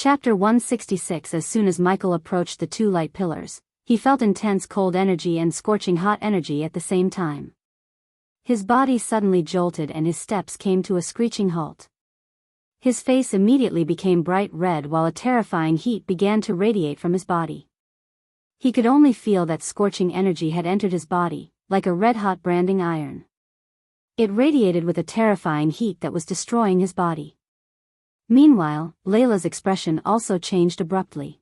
Chapter 166. As soon as Michael approached the two light pillars, he felt intense cold energy and scorching hot energy at the same time. His body suddenly jolted and his steps came to a screeching halt. His face immediately became bright red while a terrifying heat began to radiate from his body. He could only feel that scorching energy had entered his body, like a red-hot branding iron. It radiated with a terrifying heat that was destroying his body. Meanwhile, Layla's expression also changed abruptly.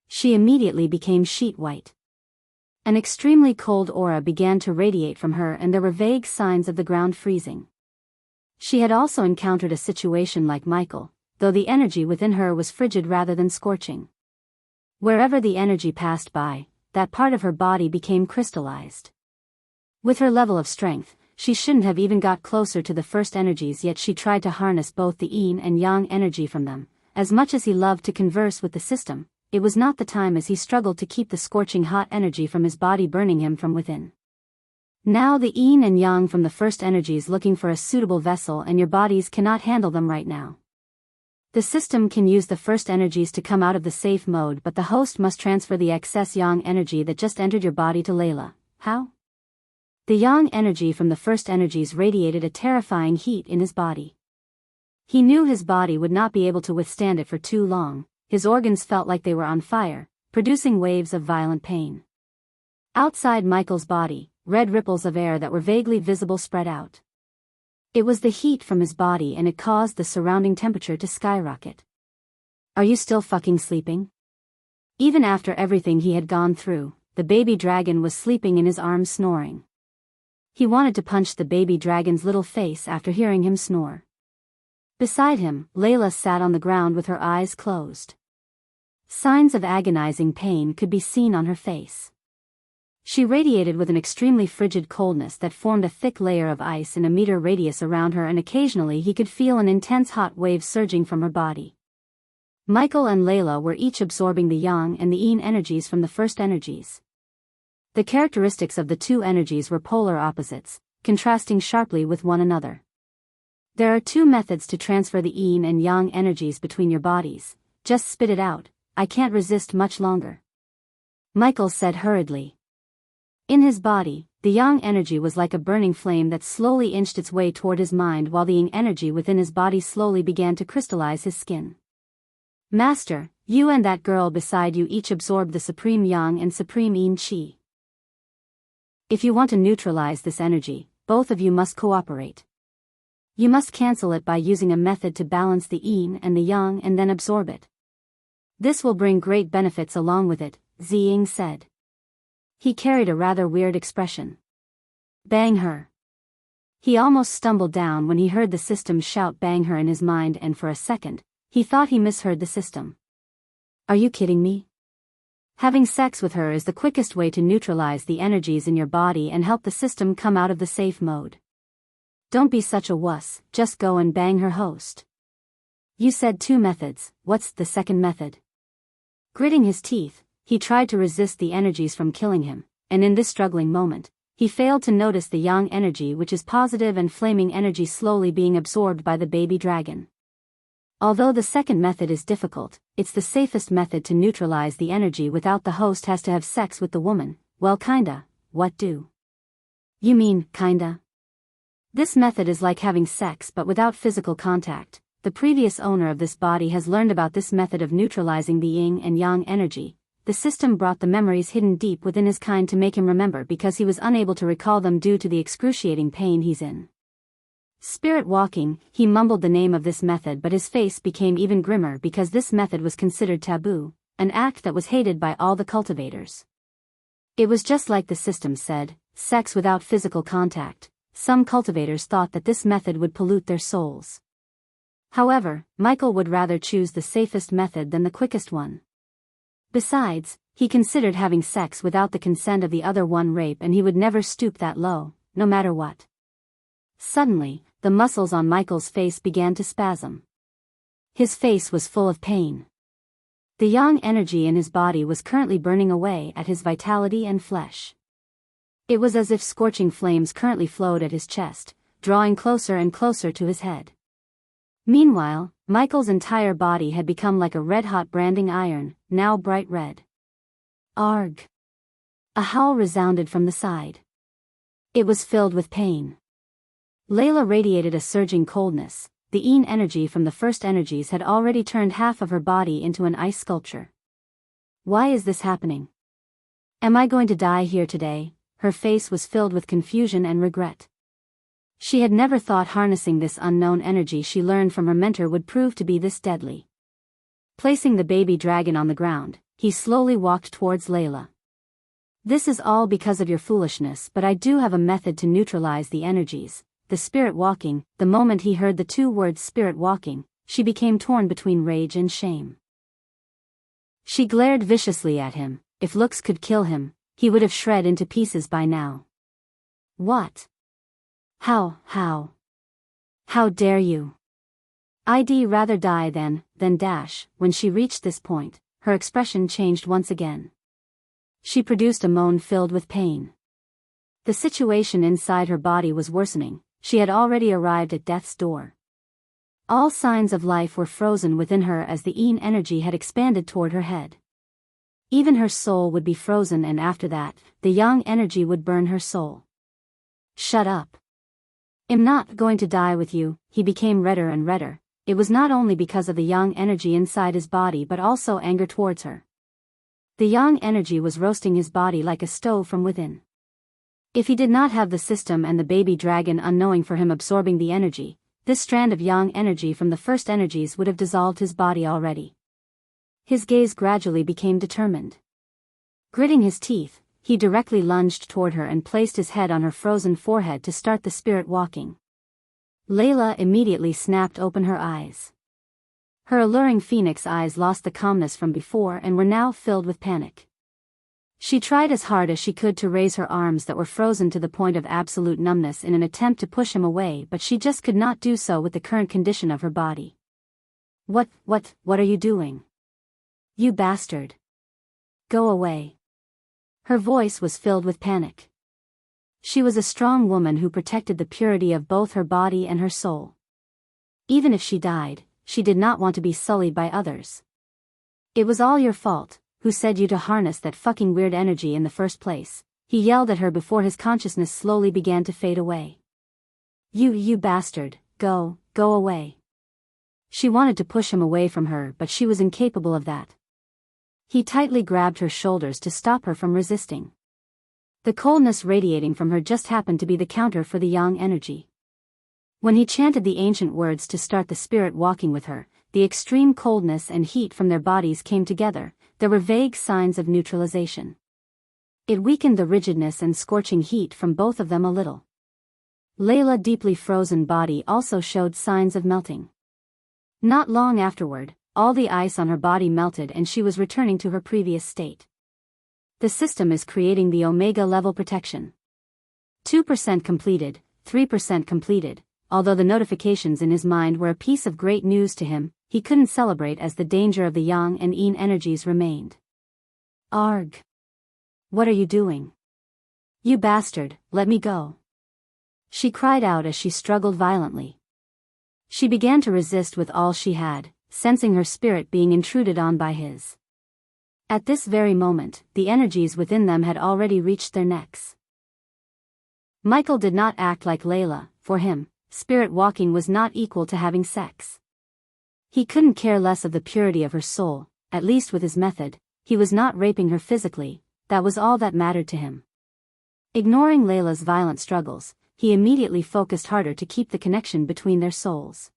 She immediately became sheet white. An extremely cold aura began to radiate from her and there were vague signs of the ground freezing. She had also encountered a situation like Michael, though the energy within her was frigid rather than scorching. Wherever the energy passed by, that part of her body became crystallized. With her level of strength, she shouldn't have even got closer to the first energies, yet she tried to harness both the yin and yang energy from them. As much as he loved to converse with the system, it was not the time, as he struggled to keep the scorching hot energy from his body burning him from within. Now the yin and yang from the first energies looking for a suitable vessel, and your bodies cannot handle them right now. The system can use the first energies to come out of the safe mode, but the host must transfer the excess yang energy that just entered your body to Layla. How? The yang energy from the first energies radiated a terrifying heat in his body. He knew his body would not be able to withstand it for too long. His organs felt like they were on fire, producing waves of violent pain. Outside Michael's body, red ripples of air that were vaguely visible spread out. It was the heat from his body and it caused the surrounding temperature to skyrocket. Are you still fucking sleeping? Even after everything he had gone through, the baby dragon was sleeping in his arms snoring. He wanted to punch the baby dragon's little face after hearing him snore. Beside him, Layla sat on the ground with her eyes closed. Signs of agonizing pain could be seen on her face. She radiated with an extremely frigid coldness that formed a thick layer of ice in a meter radius around her, and occasionally he could feel an intense hot wave surging from her body. Michael and Layla were each absorbing the yang and the yin energies from the first energies. The characteristics of the two energies were polar opposites, contrasting sharply with one another. There are two methods to transfer the yin and yang energies between your bodies. Just spit it out, I can't resist much longer. Michael said hurriedly. In his body, the yang energy was like a burning flame that slowly inched its way toward his mind, while the yin energy within his body slowly began to crystallize his skin. Master, you and that girl beside you each absorbed the supreme yang and supreme yin qi. If you want to neutralize this energy, both of you must cooperate. You must cancel it by using a method to balance the yin and the yang and then absorb it. This will bring great benefits along with it, Ziying said. He carried a rather weird expression. Bang her. He almost stumbled down when he heard the system shout bang her in his mind, and for a second, he thought he misheard the system. Are you kidding me? Having sex with her is the quickest way to neutralize the energies in your body and help the system come out of the safe mode. Don't be such a wuss, just go and bang her host. You said two methods, what's the second method? Gritting his teeth, he tried to resist the energies from killing him, and in this struggling moment, he failed to notice the yang energy, which is positive and flaming energy, slowly being absorbed by the baby dragon. Although the second method is difficult, it's the safest method to neutralize the energy without the host has to have sex with the woman. Well, kinda. What do you mean, kinda? This method is like having sex but without physical contact. The previous owner of this body has learned about this method of neutralizing the yin and yang energy. The system brought the memories hidden deep within his kind to make him remember, because he was unable to recall them due to the excruciating pain he's in. Spirit walking, he mumbled the name of this method, but his face became even grimmer because this method was considered taboo, an act that was hated by all the cultivators. It was just like the system said, sex without physical contact. Some cultivators thought that this method would pollute their souls. However, Michael would rather choose the safest method than the quickest one. Besides, he considered having sex without the consent of the other one rape, and he would never stoop that low, no matter what. Suddenly, the muscles on Michael's face began to spasm. His face was full of pain. The yang energy in his body was currently burning away at his vitality and flesh. It was as if scorching flames currently flowed at his chest, drawing closer and closer to his head. Meanwhile, Michael's entire body had become like a red-hot branding iron, now bright red. Arg! A howl resounded from the side. It was filled with pain. Layla radiated a surging coldness. The Een energy from the first energies had already turned half of her body into an ice sculpture. Why is this happening? Am I going to die here today? Her face was filled with confusion and regret. She had never thought harnessing this unknown energy she learned from her mentor would prove to be this deadly. Placing the baby dragon on the ground, he slowly walked towards Layla. This is all because of your foolishness, but I do have a method to neutralize the energies. The spirit walking. The moment he heard the two words spirit walking, she became torn between rage and shame. She glared viciously at him. If looks could kill him, he would have shred into pieces by now. What? How dare you? I'd rather die than dash. When she reached this point, her expression changed once again. She produced a moan filled with pain. The situation inside her body was worsening. She had already arrived at death's door. All signs of life were frozen within her as the Een energy had expanded toward her head. Even her soul would be frozen, and after that, the Yang energy would burn her soul. Shut up. I'm not going to die with you. He became redder and redder. It was not only because of the Yang energy inside his body but also anger towards her. The Yang energy was roasting his body like a stove from within. If he did not have the system and the baby dragon unknowing for him absorbing the energy, this strand of Yang energy from the first energies would have dissolved his body already. His gaze gradually became determined. Gritting his teeth, he directly lunged toward her and placed his head on her frozen forehead to start the spirit walking. Layla immediately snapped open her eyes. Her alluring phoenix eyes lost the calmness from before and were now filled with panic. She tried as hard as she could to raise her arms that were frozen to the point of absolute numbness in an attempt to push him away, but she just could not do so with the current condition of her body. What are you doing? You bastard. Go away. Her voice was filled with panic. She was a strong woman who protected the purity of both her body and her soul. Even if she died, she did not want to be sullied by others. It was all your fault. Who said you to harness that fucking weird energy in the first place? He yelled at her before his consciousness slowly began to fade away. You bastard, go away. She wanted to push him away from her, but she was incapable of that. He tightly grabbed her shoulders to stop her from resisting. The coldness radiating from her just happened to be the counter for the Yang energy. When he chanted the ancient words to start the spirit walking with her, the extreme coldness and heat from their bodies came together. There were vague signs of neutralization. It weakened the rigidness and scorching heat from both of them a little. Layla's deeply frozen body also showed signs of melting. Not long afterward, all the ice on her body melted and she was returning to her previous state. The system is creating the Omega level protection. 2% completed, 3% completed. Although the notifications in his mind were a piece of great news to him, he couldn't celebrate as the danger of the Yang and Yin energies remained. Arg! What are you doing? You bastard, let me go. She cried out as she struggled violently. She began to resist with all she had, sensing her spirit being intruded on by his. At this very moment, the energies within them had already reached their necks. Michael did not act like Layla. For him, spirit walking was not equal to having sex. He couldn't care less of the purity of her soul, at least with his method. He was not raping her physically, that was all that mattered to him. Ignoring Layla's violent struggles, he immediately focused harder to keep the connection between their souls.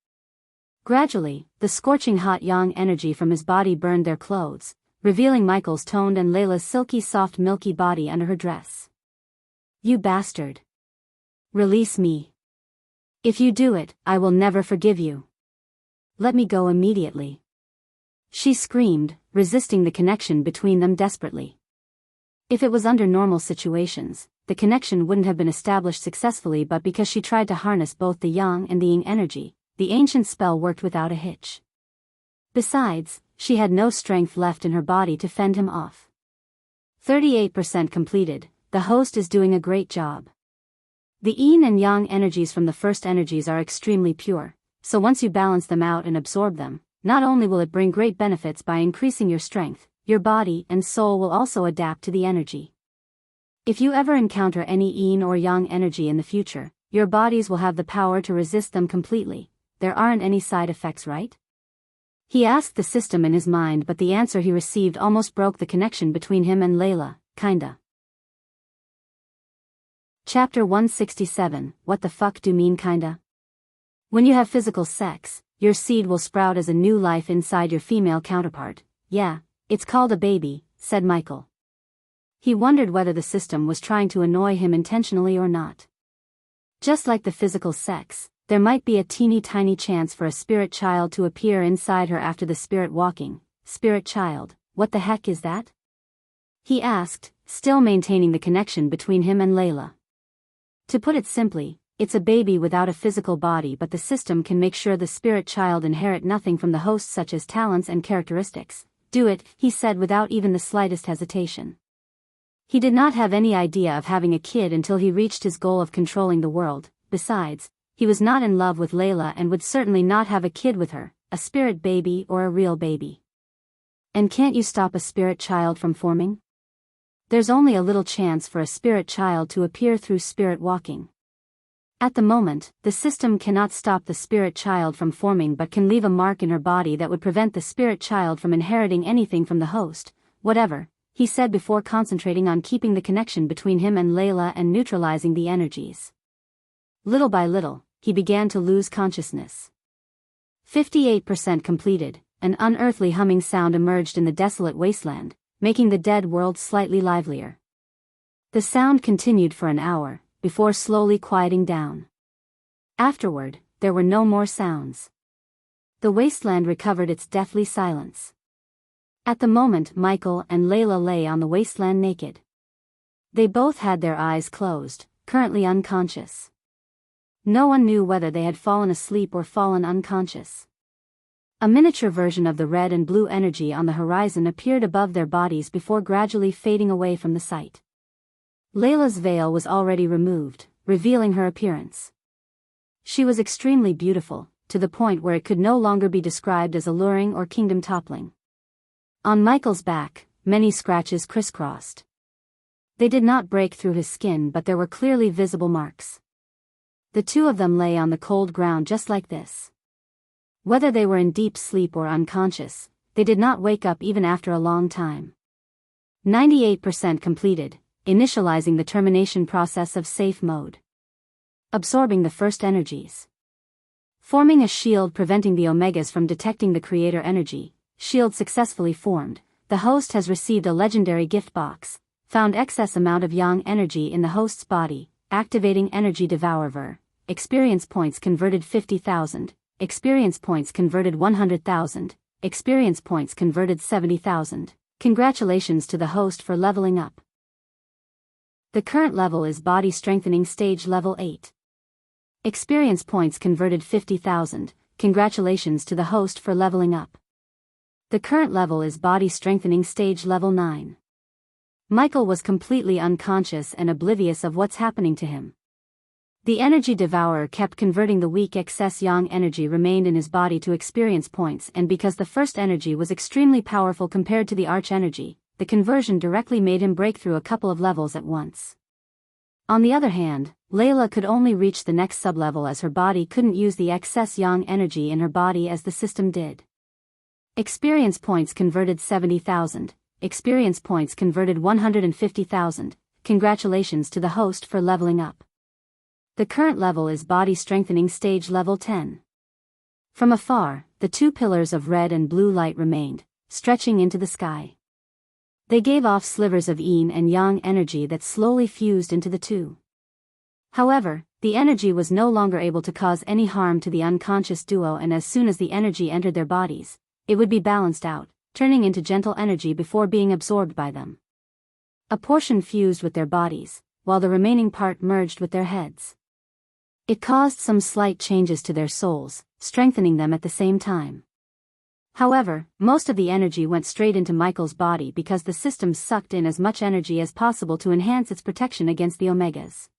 Gradually, the scorching hot Yang energy from his body burned their clothes, revealing Michael's toned and Layla's silky soft milky body under her dress. You bastard. Release me. If you do it, I will never forgive you. Let me go immediately. She screamed, resisting the connection between them desperately. If it was under normal situations, the connection wouldn't have been established successfully, but because she tried to harness both the Yang and the Yin energy, the ancient spell worked without a hitch. Besides, she had no strength left in her body to fend him off. 38% completed, the host is doing a great job. The Yin and Yang energies from the first energies are extremely pure. so once you balance them out and absorb them, not only will it bring great benefits by increasing your strength, your body and soul will also adapt to the energy. If you ever encounter any yin or yang energy in the future, your bodies will have the power to resist them completely. There aren't any side effects, right? He asked the system in his mind, but the answer he received almost broke the connection between him and Layla, kinda. Chapter 167, What the fuck do mean kinda? When you have physical sex, your seed will sprout as a new life inside your female counterpart. Yeah, it's called a baby, said Michael. He wondered whether the system was trying to annoy him intentionally or not. Just like the physical sex, there might be a teeny tiny chance for a spirit child to appear inside her after the spirit walking. Spirit child, what the heck is that? He asked, still maintaining the connection between him and Layla. To put it simply, it's a baby without a physical body, but the system can make sure the spirit child inherit nothing from the host such as talents and characteristics. Do it, he said without even the slightest hesitation. He did not have any idea of having a kid until he reached his goal of controlling the world. Besides, he was not in love with Layla and would certainly not have a kid with her, a spirit baby or a real baby. And can't you stop a spirit child from forming? There's only a little chance for a spirit child to appear through spirit walking. At the moment, the system cannot stop the spirit child from forming but can leave a mark in her body that would prevent the spirit child from inheriting anything from the host, whatever, he said before concentrating on keeping the connection between him and Layla and neutralizing the energies. Little by little, he began to lose consciousness. 58% completed, an unearthly humming sound emerged in the desolate wasteland, making the dead world slightly livelier. The sound continued for an hour, before slowly quieting down. Afterward, there were no more sounds. The wasteland recovered its deathly silence. At the moment, Michael and Layla lay on the wasteland naked. They both had their eyes closed, currently unconscious. No one knew whether they had fallen asleep or fallen unconscious. A miniature version of the red and blue energy on the horizon appeared above their bodies before gradually fading away from the sight. Layla's veil was already removed, revealing her appearance. She was extremely beautiful, to the point where it could no longer be described as alluring or kingdom-toppling. On Michael's back, many scratches crisscrossed. They did not break through his skin, but there were clearly visible marks. The two of them lay on the cold ground just like this. Whether they were in deep sleep or unconscious, they did not wake up even after a long time. 98% completed, initializing the termination process of safe mode. Absorbing the first energies. Forming a shield preventing the Omegas from detecting the creator energy. Shield successfully formed. The host has received a legendary gift box. Found excess amount of yang energy in the host's body. Activating energy devourer. Experience points converted 50,000. Experience points converted 100,000. Experience points converted 70,000. Congratulations to the host for leveling up. The current level is Body Strengthening Stage Level 8. Experience points converted 50,000. Congratulations to the host for leveling up. The current level is Body Strengthening Stage Level 9. Michael was completely unconscious and oblivious of what's happening to him. The energy devourer kept converting the weak excess yang energy remained in his body to experience points, and because the first energy was extremely powerful compared to the arch energy, the conversion directly made him break through a couple of levels at once. On the other hand, Layla could only reach the next sublevel as her body couldn't use the excess yang energy in her body as the system did. Experience points converted 70,000. Experience points converted 150,000. Congratulations to the host for leveling up. The current level is Body Strengthening Stage Level 10. From afar, the two pillars of red and blue light remained, stretching into the sky. They gave off slivers of yin and yang energy that slowly fused into the two. However, the energy was no longer able to cause any harm to the unconscious duo, and as soon as the energy entered their bodies, it would be balanced out, turning into gentle energy before being absorbed by them. A portion fused with their bodies, while the remaining part merged with their heads. It caused some slight changes to their souls, strengthening them at the same time. However, most of the energy went straight into Michael's body because the system sucked in as much energy as possible to enhance its protection against the Omegas.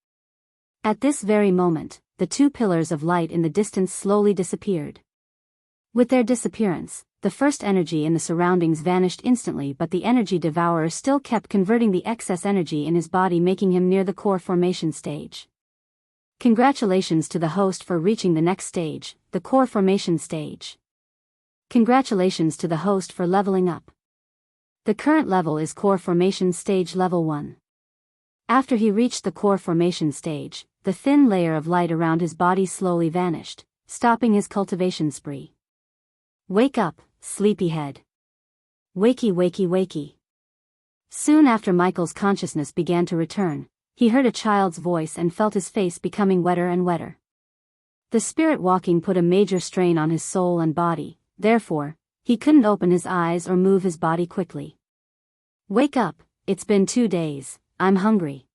At this very moment, the two pillars of light in the distance slowly disappeared. With their disappearance, the first energy in the surroundings vanished instantly, but the energy devourer still kept converting the excess energy in his body, making him near the core formation stage. Congratulations to the host for reaching the next stage, the core formation stage. Congratulations to the host for leveling up. The current level is core formation stage level 1. After he reached the core formation stage, the thin layer of light around his body slowly vanished, stopping his cultivation spree. Wake up, sleepyhead. Wakey wakey wakey. Soon after Michael's consciousness began to return, he heard a child's voice and felt his face becoming wetter and wetter. The spirit walking put a major strain on his soul and body, therefore, he couldn't open his eyes or move his body quickly. Wake up, it's been 2 days, I'm hungry.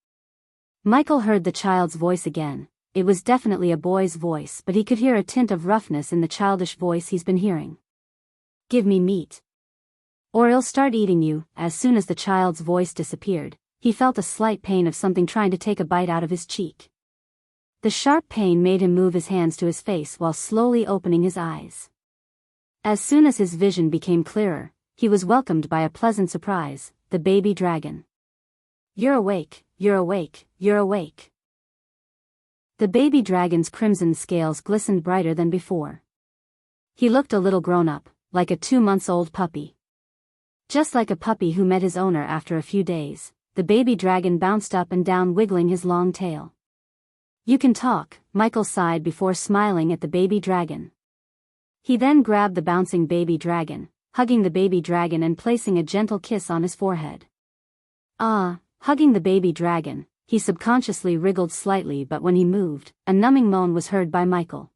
Michael heard the child's voice again. It was definitely a boy's voice, but he could hear a tint of roughness in the childish voice he's been hearing. Give me meat, or I'll start eating you. As soon as the child's voice disappeared, he felt a slight pain of something trying to take a bite out of his cheek. The sharp pain made him move his hands to his face while slowly opening his eyes. As soon as his vision became clearer, he was welcomed by a pleasant surprise, the baby dragon. You're awake, you're awake, you're awake. The baby dragon's crimson scales glistened brighter than before. He looked a little grown up, like a 2-month-old puppy. Just like a puppy who met his owner after a few days, the baby dragon bounced up and down, wiggling his long tail. You can talk, Michael sighed before smiling at the baby dragon. He then grabbed the bouncing baby dragon, hugging the baby dragon and placing a gentle kiss on his forehead. Hugging the baby dragon, he subconsciously wriggled slightly, but when he moved, a numbing moan was heard by Michael.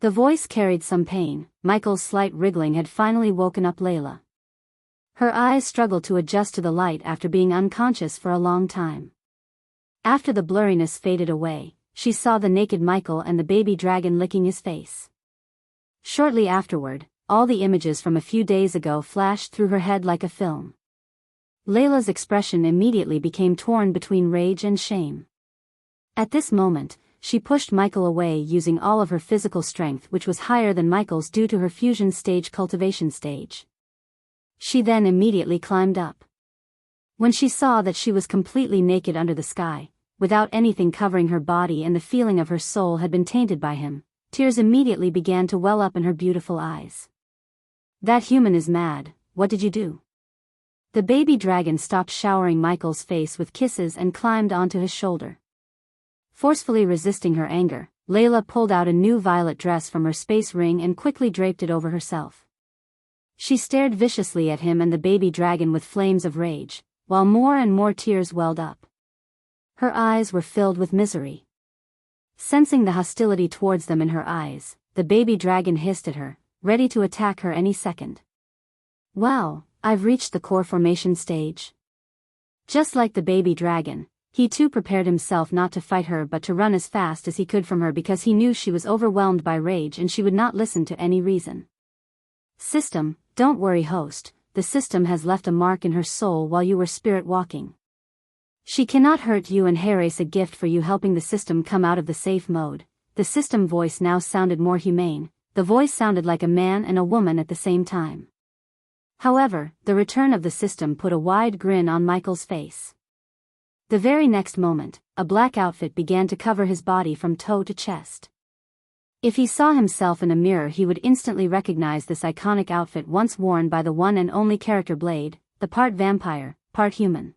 The voice carried some pain. Michael's slight wriggling had finally woken up Layla. Her eyes struggled to adjust to the light after being unconscious for a long time. After the blurriness faded away, she saw the naked Michael and the baby dragon licking his face. Shortly afterward, all the images from a few days ago flashed through her head like a film. Layla's expression immediately became torn between rage and shame. At this moment, she pushed Michael away using all of her physical strength, which was higher than Michael's due to her fusion stage cultivation stage. She then immediately climbed up. When she saw that she was completely naked under the sky, without anything covering her body, and the feeling of her soul had been tainted by him, tears immediately began to well up in her beautiful eyes. That human is mad. What did you do? The baby dragon stopped showering Michael's face with kisses and climbed onto his shoulder. Forcefully resisting her anger, Layla pulled out a new violet dress from her space ring and quickly draped it over herself. She stared viciously at him and the baby dragon with flames of rage, while more and more tears welled up. Her eyes were filled with misery. Sensing the hostility towards them in her eyes, the baby dragon hissed at her, ready to attack her any second. Wow, I've reached the core formation stage. Just like the baby dragon, he too prepared himself not to fight her but to run as fast as he could from her, because he knew she was overwhelmed by rage and she would not listen to any reason. System, don't worry host, the system has left a mark in her soul while you were spirit walking. She cannot hurt you, and here is a gift for you, helping the system come out of the safe mode. The system voice now sounded more humane. The voice sounded like a man and a woman at the same time. However, the return of the system put a wide grin on Michael's face. The very next moment, a black outfit began to cover his body from toe to chest. If he saw himself in a mirror, he would instantly recognize this iconic outfit once worn by the one and only character Blade, the part vampire, part human.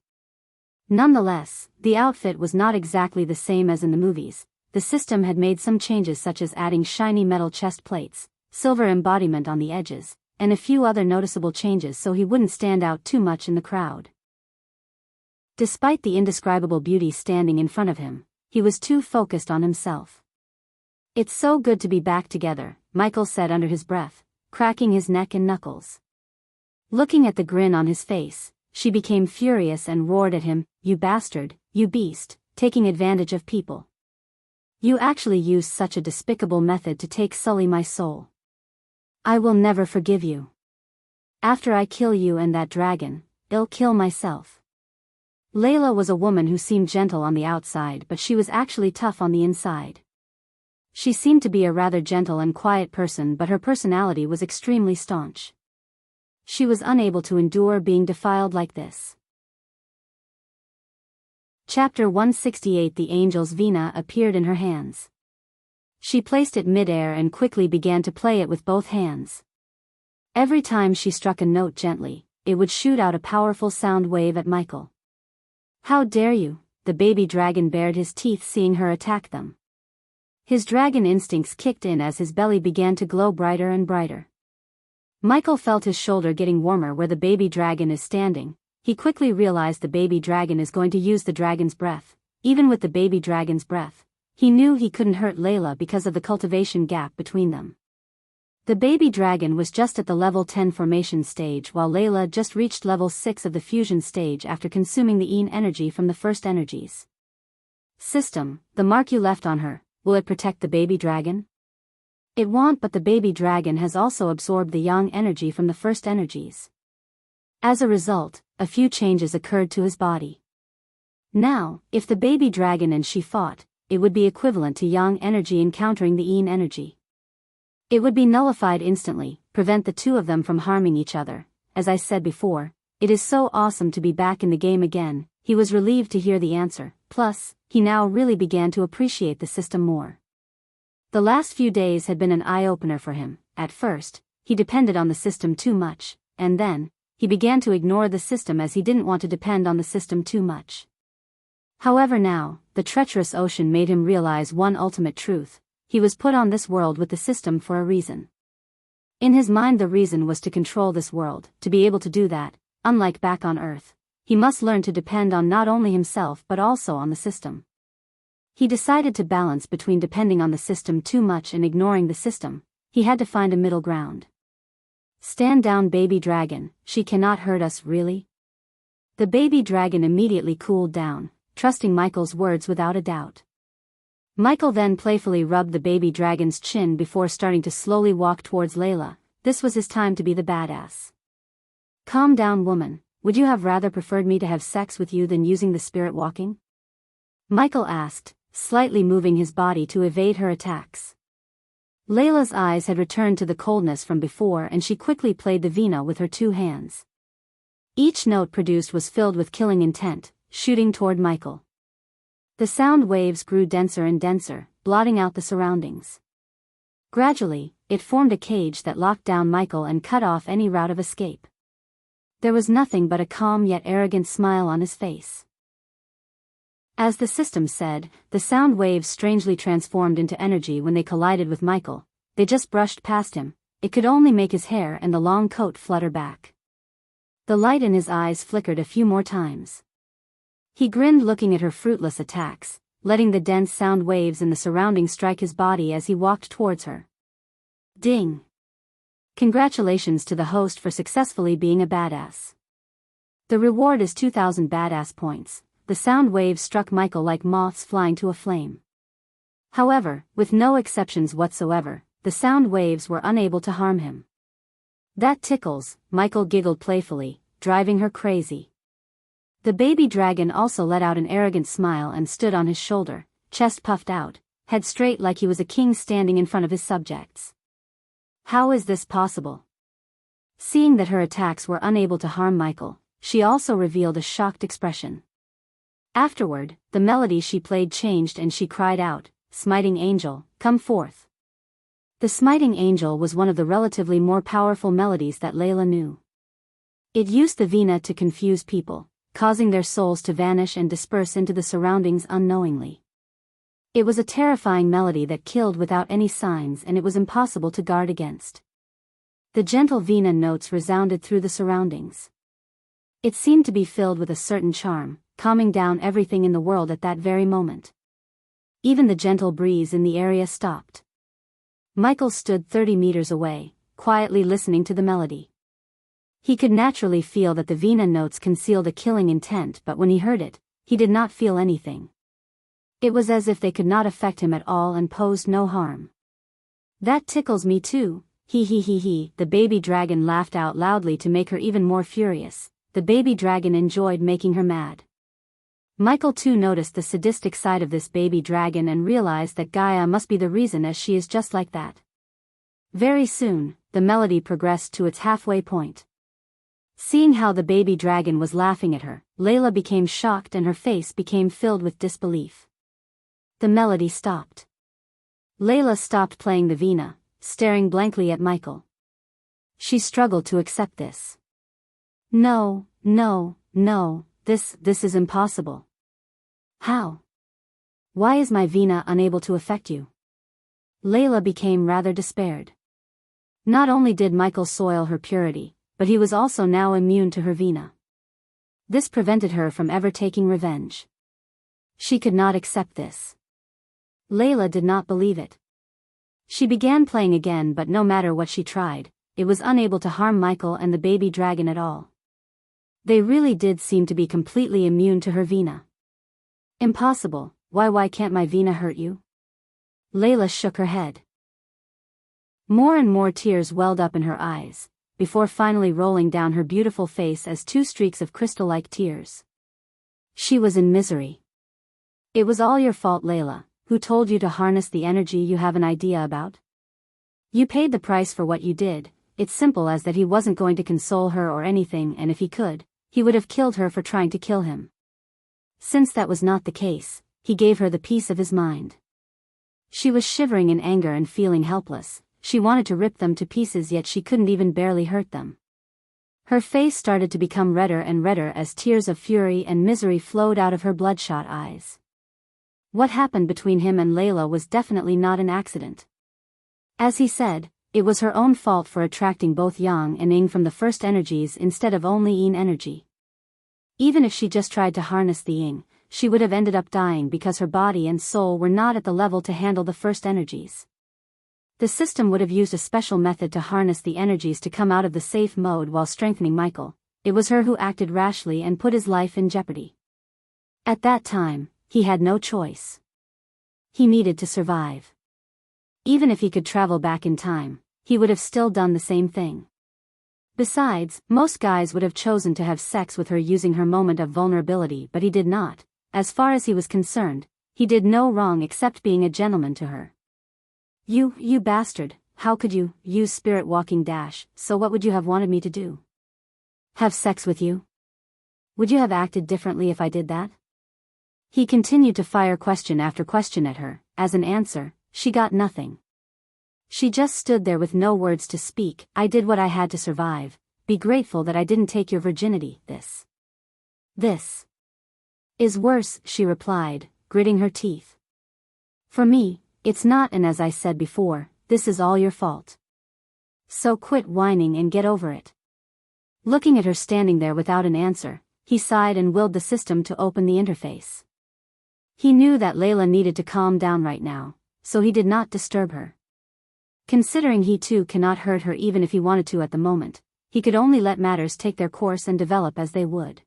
Nonetheless, the outfit was not exactly the same as in the movies. The system had made some changes, such as adding shiny metal chest plates, silver embodiment on the edges, and a few other noticeable changes so he wouldn't stand out too much in the crowd. Despite the indescribable beauty standing in front of him, he was too focused on himself. It's so good to be back together, Michael said under his breath, cracking his neck and knuckles. Looking at the grin on his face, she became furious and roared at him, "You bastard, you beast, taking advantage of people. You actually used such a despicable method to sully my soul. I will never forgive you. After I kill you and that dragon, I'll kill myself." Layla was a woman who seemed gentle on the outside, but she was actually tough on the inside. She seemed to be a rather gentle and quiet person, but her personality was extremely staunch. She was unable to endure being defiled like this. Chapter 168. The angel's veena appeared in her hands. She placed it mid-air and quickly began to play it with both hands. Every time she struck a note gently, it would shoot out a powerful sound wave at Michael. "How dare you?" The baby dragon bared his teeth seeing her attack them. His dragon instincts kicked in as his belly began to glow brighter and brighter. Michael felt his shoulder getting warmer where the baby dragon is standing. He quickly realized the baby dragon is going to use the dragon's breath. Even with the baby dragon's breath, he knew he couldn't hurt Layla because of the cultivation gap between them. The baby dragon was just at the level 10 formation stage while Layla just reached level 6 of the fusion stage after consuming the Yin energy from the first energies. System, the mark you left on her, will it protect the baby dragon? It won't, but the baby dragon has also absorbed the Yang energy from the first energies. As a result, a few changes occurred to his body. Now, if the baby dragon and she fought, it would be equivalent to Yang energy encountering the Yin energy. It would be nullified instantly, prevent the two of them from harming each other. As I said before, it is so awesome to be back in the game again. He was relieved to hear the answer, plus, he now really began to appreciate the system more. The last few days had been an eye-opener for him. At first, he depended on the system too much, and then, he began to ignore the system as he didn't want to depend on the system too much. However now, the treacherous ocean made him realize one ultimate truth: he was put on this world with the system for a reason. In his mind the reason was to control this world. To be able to do that, unlike back on Earth, he must learn to depend on not only himself but also on the system. He decided to balance between depending on the system too much and ignoring the system. He had to find a middle ground. "Stand down, baby dragon, she cannot hurt us, really?" The baby dragon immediately cooled down, trusting Michael's words without a doubt. Michael then playfully rubbed the baby dragon's chin before starting to slowly walk towards Layla. This was his time to be the badass. "Calm down, woman, would you have rather preferred me to have sex with you than using the spirit walking?" Michael asked, slightly moving his body to evade her attacks. Layla's eyes had returned to the coldness from before and she quickly played the veena with her two hands. Each note produced was filled with killing intent, shooting toward Michael. The sound waves grew denser and denser, blotting out the surroundings. Gradually, it formed a cage that locked down Michael and cut off any route of escape. There was nothing but a calm yet arrogant smile on his face. As the system said, the sound waves strangely transformed into energy when they collided with Michael. They just brushed past him. It could only make his hair and the long coat flutter back. The light in his eyes flickered a few more times. He grinned looking at her fruitless attacks, letting the dense sound waves in the surroundings strike his body as he walked towards her. Ding! Congratulations to the host for successfully being a badass. The reward is 2,000 badass points. The sound waves struck Michael like moths flying to a flame. However, with no exceptions whatsoever, the sound waves were unable to harm him. "That tickles," Michael giggled playfully, driving her crazy. The baby dragon also let out an arrogant smile and stood on his shoulder, chest puffed out, head straight like he was a king standing in front of his subjects. How is this possible? Seeing that her attacks were unable to harm Michael, she also revealed a shocked expression. Afterward, the melody she played changed and she cried out, "Smiting angel, come forth." The smiting angel was one of the relatively more powerful melodies that Layla knew. It used the veena to confuse people, causing their souls to vanish and disperse into the surroundings unknowingly. It was a terrifying melody that killed without any signs and it was impossible to guard against. The gentle veena notes resounded through the surroundings. It seemed to be filled with a certain charm, calming down everything in the world at that very moment. Even the gentle breeze in the area stopped. Michael stood 30 meters away, quietly listening to the melody. He could naturally feel that the veena notes concealed a killing intent, but when he heard it, he did not feel anything. It was as if they could not affect him at all and posed no harm. "That tickles me too, he. The baby dragon laughed out loudly to make her even more furious. The baby dragon enjoyed making her mad. Michael too noticed the sadistic side of this baby dragon and realized that Gaia must be the reason, as she is just like that. Very soon, the melody progressed to its halfway point. Seeing how the baby dragon was laughing at her, Layla became shocked and her face became filled with disbelief. The melody stopped. Layla stopped playing the veena, staring blankly at Michael. She struggled to accept this. No, this is impossible. How? Why is my veena unable to affect you? Layla became rather despaired. Not only did Michael soil her purity, but he was also now immune to her veena. This prevented her from ever taking revenge. She could not accept this. Layla did not believe it. She began playing again, but no matter what she tried, it was unable to harm Michael and the baby dragon at all. They really did seem to be completely immune to her veena. Impossible. Why can't my veena hurt you? Layla shook her head. More and more tears welled up in her eyes, before finally rolling down her beautiful face as two streaks of crystal-like tears. She was in misery. It was all your fault, Layla. Who told you to harness the energy you have an idea about? You paid the price for what you did. It's simple as that. He wasn't going to console her or anything, and if he could, he would have killed her for trying to kill him. Since that was not the case, he gave her the peace of his mind. She was shivering in anger and feeling helpless. She wanted to rip them to pieces, yet she couldn't even barely hurt them. Her face started to become redder and redder as tears of fury and misery flowed out of her bloodshot eyes. What happened between him and Layla was definitely not an accident. As he said, it was her own fault for attracting both Yang and Ying from the first energies instead of only Yin energy. Even if she just tried to harness the Ying, she would have ended up dying because her body and soul were not at the level to handle the first energies. The system would have used a special method to harness the energies to come out of the safe mode while strengthening Michael. It was her who acted rashly and put his life in jeopardy. At that time, he had no choice. He needed to survive. Even if he could travel back in time, he would have still done the same thing. Besides, most guys would have chosen to have sex with her using her moment of vulnerability, but he did not. As far as he was concerned, he did no wrong except being a gentleman to her. You bastard, how could you use spirit walking dash? So what would you have wanted me to do? Have sex with you? Would you have acted differently if I did that? He continued to fire question after question at her. As an answer, she got nothing. She just stood there with no words to speak. I did what I had to survive. Be grateful that I didn't take your virginity. This is worse, she replied, gritting her teeth. For me, it's not, and as I said before, this is all your fault. So quit whining and get over it. Looking at her standing there without an answer, he sighed and willed the system to open the interface. He knew that Layla needed to calm down right now, so he did not disturb her. Considering he too cannot hurt her even if he wanted to at the moment, he could only let matters take their course and develop as they would.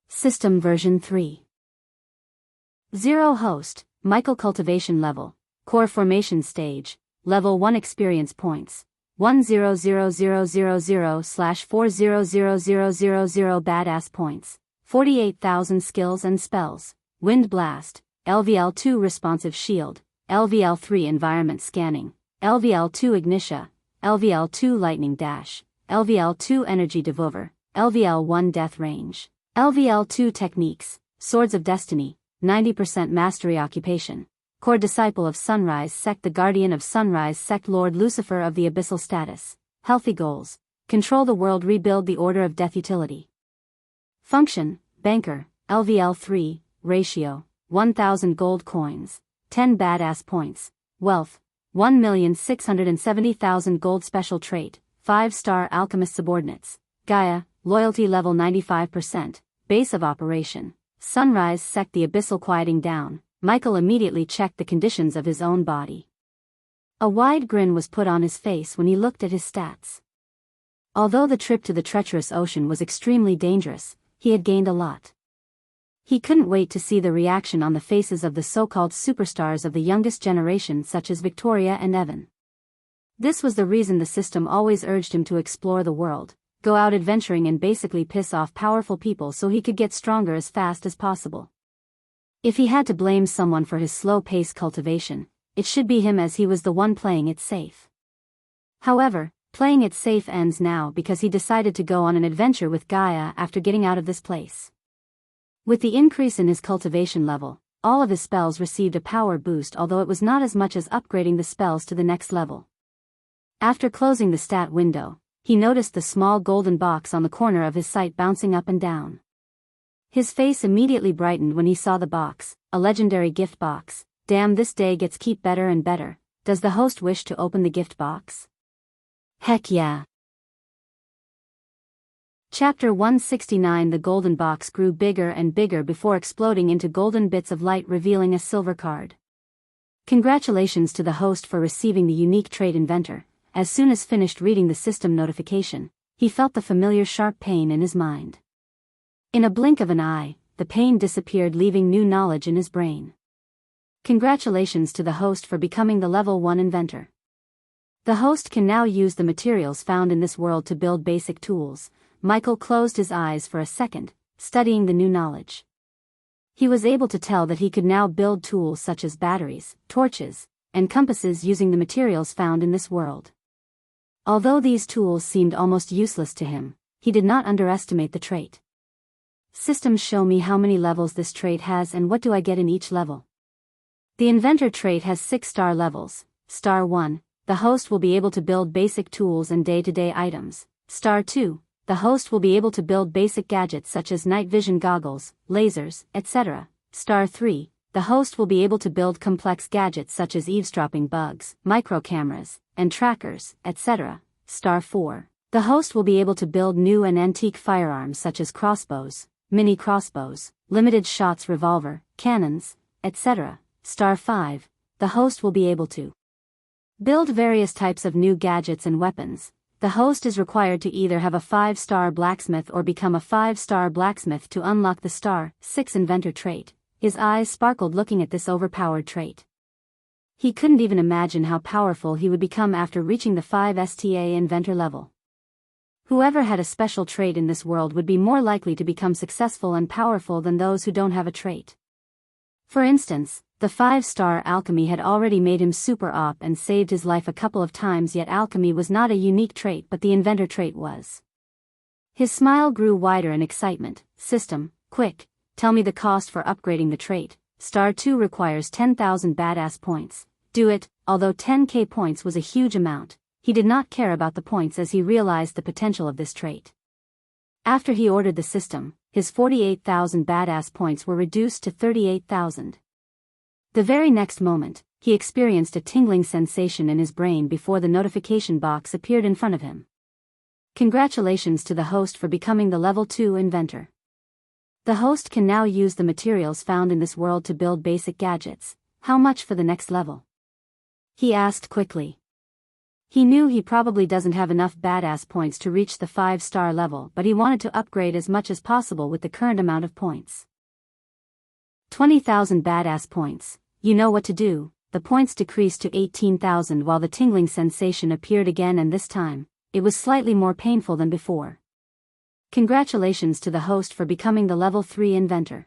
System version 3.0 Host, Michael Cultivation Level, Core Formation Stage, Level 1 Experience Points, 100,000/400,000 Badass Points, 48,000 Skills and Spells, Wind Blast, LVL2 Responsive Shield, LVL3 Environment Scanning, LVL2 Ignitia, LVL2 Lightning Dash, LVL2 Energy Devour, LVL1 Death Range, LVL2 Techniques, Swords of Destiny, 90% Mastery Occupation, Core Disciple of Sunrise Sect, the Guardian of Sunrise Sect, Lord Lucifer of the Abyssal Status, Healthy Goals, Control the World, Rebuild the Order of Death. Utility Function, Banker, LVL3, Ratio, 1,000 Gold Coins, 10 Badass Points, Wealth, 1,670,000 Gold. Special Trait, 5-star Alchemist Subordinates, Gaia, Loyalty Level 95%, Base of Operation, Sunrise Sect, the Abyssal. Quieting down, Michael immediately checked the conditions of his own body. A wide grin was put on his face when he looked at his stats. Although the trip to the treacherous ocean was extremely dangerous, he had gained a lot. He couldn't wait to see the reaction on the faces of the so-called superstars of the youngest generation such as Victoria and Evan. This was the reason the system always urged him to explore the world, go out adventuring and basically piss off powerful people so he could get stronger as fast as possible. If he had to blame someone for his slow-paced cultivation, it should be him, as he was the one playing it safe. However, playing it safe ends now because he decided to go on an adventure with Gaia after getting out of this place. With the increase in his cultivation level, all of his spells received a power boost, although it was not as much as upgrading the spells to the next level. After closing the stat window, he noticed the small golden box on the corner of his sight bouncing up and down. His face immediately brightened when he saw the box, a legendary gift box. Damn, this day gets keep better and better. Does the host wish to open the gift box? Heck yeah. Chapter 169. The golden box grew bigger and bigger before exploding into golden bits of light, revealing a silver card. Congratulations to the host for receiving the unique trait Inventor. As soon as finished reading the system notification, he felt the familiar sharp pain in his mind. In a blink of an eye, the pain disappeared, leaving new knowledge in his brain. Congratulations to the host for becoming the level 1 inventor. The host can now use the materials found in this world to build basic tools. Michael closed his eyes for a second, studying the new knowledge. He was able to tell that he could now build tools such as batteries, torches, and compasses using the materials found in this world. Although these tools seemed almost useless to him, he did not underestimate the trait. Systems show me how many levels this trait has and what do I get in each level. The inventor trait has 6 star levels. Star 1, the host will be able to build basic tools and day-to-day items. Star 2, the host will be able to build basic gadgets such as night vision goggles, lasers, etc. Star 3, the host will be able to build complex gadgets such as eavesdropping bugs, micro cameras, and trackers, etc. Star 4, the host will be able to build new and antique firearms such as crossbows, mini crossbows, limited shots revolver, cannons, etc. Star 5, the host will be able to build various types of new gadgets and weapons. The host is required to either have a 5-star blacksmith or become a 5-star blacksmith to unlock the Star 6 inventor trait. His eyes sparkled looking at this overpowered trait. He couldn't even imagine how powerful he would become after reaching the 5-sta inventor level. Whoever had a special trait in this world would be more likely to become successful and powerful than those who don't have a trait. For instance, the 5-star alchemy had already made him super OP and saved his life a couple of times, yet alchemy was not a unique trait but the inventor trait was. His smile grew wider in excitement. System, quick, tell me the cost for upgrading the trait. Star 2 requires 10,000 badass points. Do it. Although 10k points was a huge amount, he did not care about the points as he realized the potential of this trait. After he ordered the system, his 48,000 badass points were reduced to 38,000. The very next moment, he experienced a tingling sensation in his brain before the notification box appeared in front of him. Congratulations to the host for becoming the level 2 inventor. The host can now use the materials found in this world to build basic gadgets. How much for the next level? He asked quickly. He knew he probably doesn't have enough badass points to reach the 5-star level, but he wanted to upgrade as much as possible with the current amount of points. 20,000 badass points. You know what to do. The points decreased to 18,000 while the tingling sensation appeared again, and this time, it was slightly more painful than before. Congratulations to the host for becoming the level 3 inventor.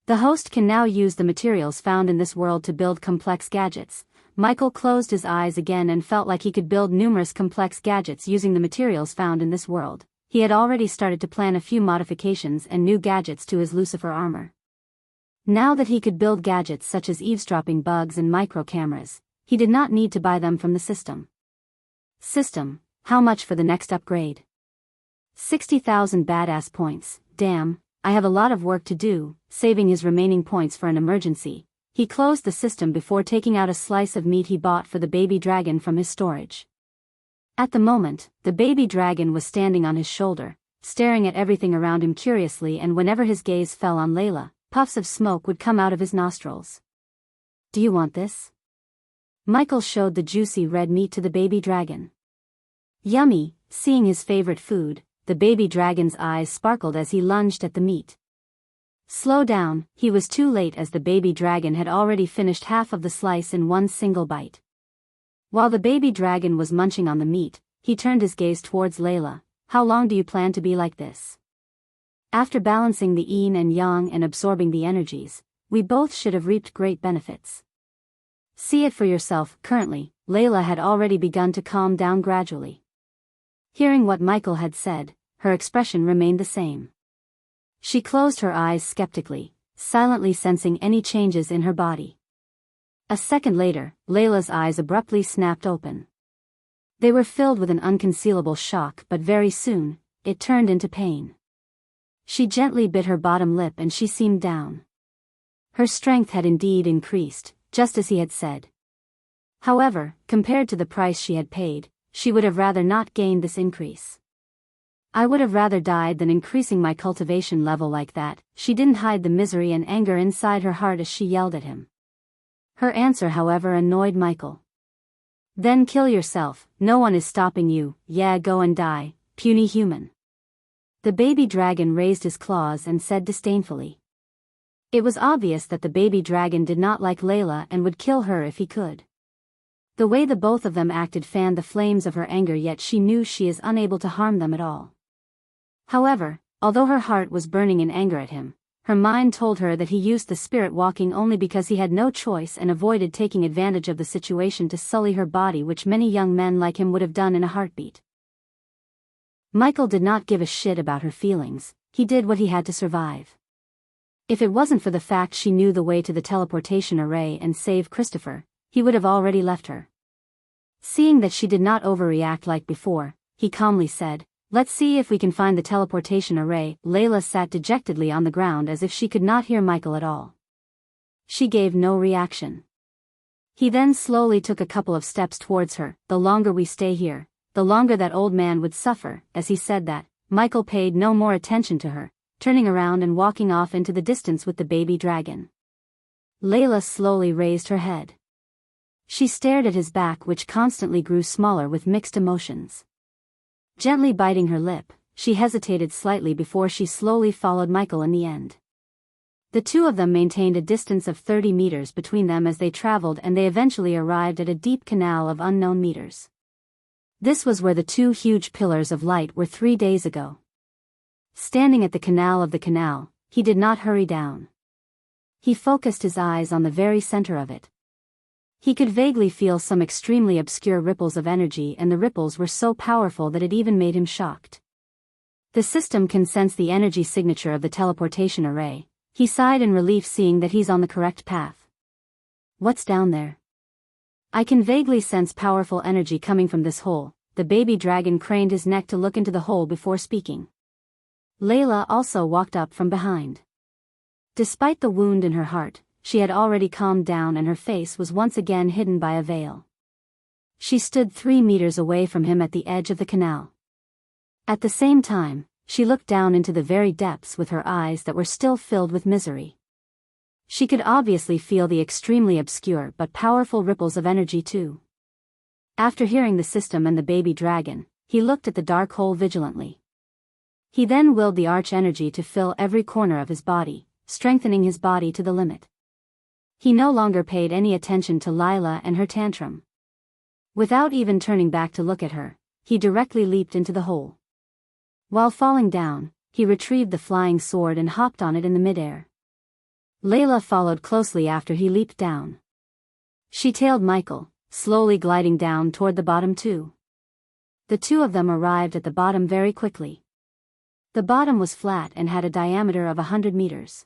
The host can now use the materials found in this world to build complex gadgets. Michael closed his eyes again and felt like he could build numerous complex gadgets using the materials found in this world. He had already started to plan a few modifications and new gadgets to his Lucifer armor. Now that he could build gadgets such as eavesdropping bugs and micro cameras, he did not need to buy them from the system. System, how much for the next upgrade? 60,000 badass points. Damn, I have a lot of work to do. Saving his remaining points for an emergency, he closed the system before taking out a slice of meat he bought for the baby dragon from his storage. At the moment, the baby dragon was standing on his shoulder, staring at everything around him curiously, and whenever his gaze fell on Layla, puffs of smoke would come out of his nostrils. Do you want this? Michael showed the juicy red meat to the baby dragon. Yummy. Seeing his favorite food, the baby dragon's eyes sparkled as he lunged at the meat. Slow down, he was too late as the baby dragon had already finished half of the slice in one single bite. While the baby dragon was munching on the meat, he turned his gaze towards Layla. How long do you plan to be like this? After balancing the yin and yang and absorbing the energies, We both should have reaped great benefits. See it for yourself. Currently, Layla had already begun to calm down gradually. Hearing what Michael had said, her expression remained the same. She closed her eyes skeptically, silently sensing any changes in her body. A second later, Layla's eyes abruptly snapped open. They were filled with an unconcealable shock, but very soon, it turned into pain. She gently bit her bottom lip and she seemed down. Her strength had indeed increased, just as he had said. However, compared to the price she had paid, she would have rather not gained this increase. I would have rather died than increasing my cultivation level like that. She didn't hide the misery and anger inside her heart as she yelled at him. Her answer, however, annoyed Michael. Then kill yourself, no one is stopping you. Yeah, go and die, puny human. The baby dragon raised his claws and said disdainfully. It was obvious that the baby dragon did not like Layla and would kill her if he could. The way the both of them acted fanned the flames of her anger, yet she knew she is unable to harm them at all. However, although her heart was burning in anger at him, her mind told her that he used the spirit walking only because he had no choice and avoided taking advantage of the situation to sully her body, which many young men like him would have done in a heartbeat. Michael did not give a shit about her feelings. He did what he had to survive. If it wasn't for the fact she knew the way to the teleportation array and save Christopher, he would have already left her. Seeing that she did not overreact like before, he calmly said, "Let's see if we can find the teleportation array." Layla sat dejectedly on the ground as if she could not hear Michael at all. She gave no reaction. He then slowly took a couple of steps towards her. "The longer we stay here, the longer that old man would suffer." As he said that, Michael paid no more attention to her, turning around and walking off into the distance with the baby dragon. Layla slowly raised her head. She stared at his back, which constantly grew smaller with mixed emotions. Gently biting her lip, she hesitated slightly before she slowly followed Michael in the end. The two of them maintained a distance of 30 meters between them as they traveled, and they eventually arrived at a deep canal of unknown meters. This was where the two huge pillars of light were 3 days ago. Standing at the canal, he did not hurry down. He focused his eyes on the very center of it. He could vaguely feel some extremely obscure ripples of energy, and the ripples were so powerful that it even made him shocked. The system can sense the energy signature of the teleportation array. He sighed in relief, seeing that he's on the correct path. What's down there? I can vaguely sense powerful energy coming from this hole. The baby dragon craned his neck to look into the hole before speaking. Layla also walked up from behind. Despite the wound in her heart, she had already calmed down and her face was once again hidden by a veil. She stood 3 meters away from him at the edge of the canal. At the same time, she looked down into the very depths with her eyes that were still filled with misery. She could obviously feel the extremely obscure but powerful ripples of energy too. After hearing the system and the baby dragon, he looked at the dark hole vigilantly. He then willed the arch energy to fill every corner of his body, strengthening his body to the limit. He no longer paid any attention to Layla and her tantrum. Without even turning back to look at her, he directly leaped into the hole. While falling down, he retrieved the flying sword and hopped on it in the midair. Layla followed closely after he leaped down. She tailed Michael, slowly gliding down toward the bottom too. The two of them arrived at the bottom very quickly. The bottom was flat and had a diameter of 100 meters.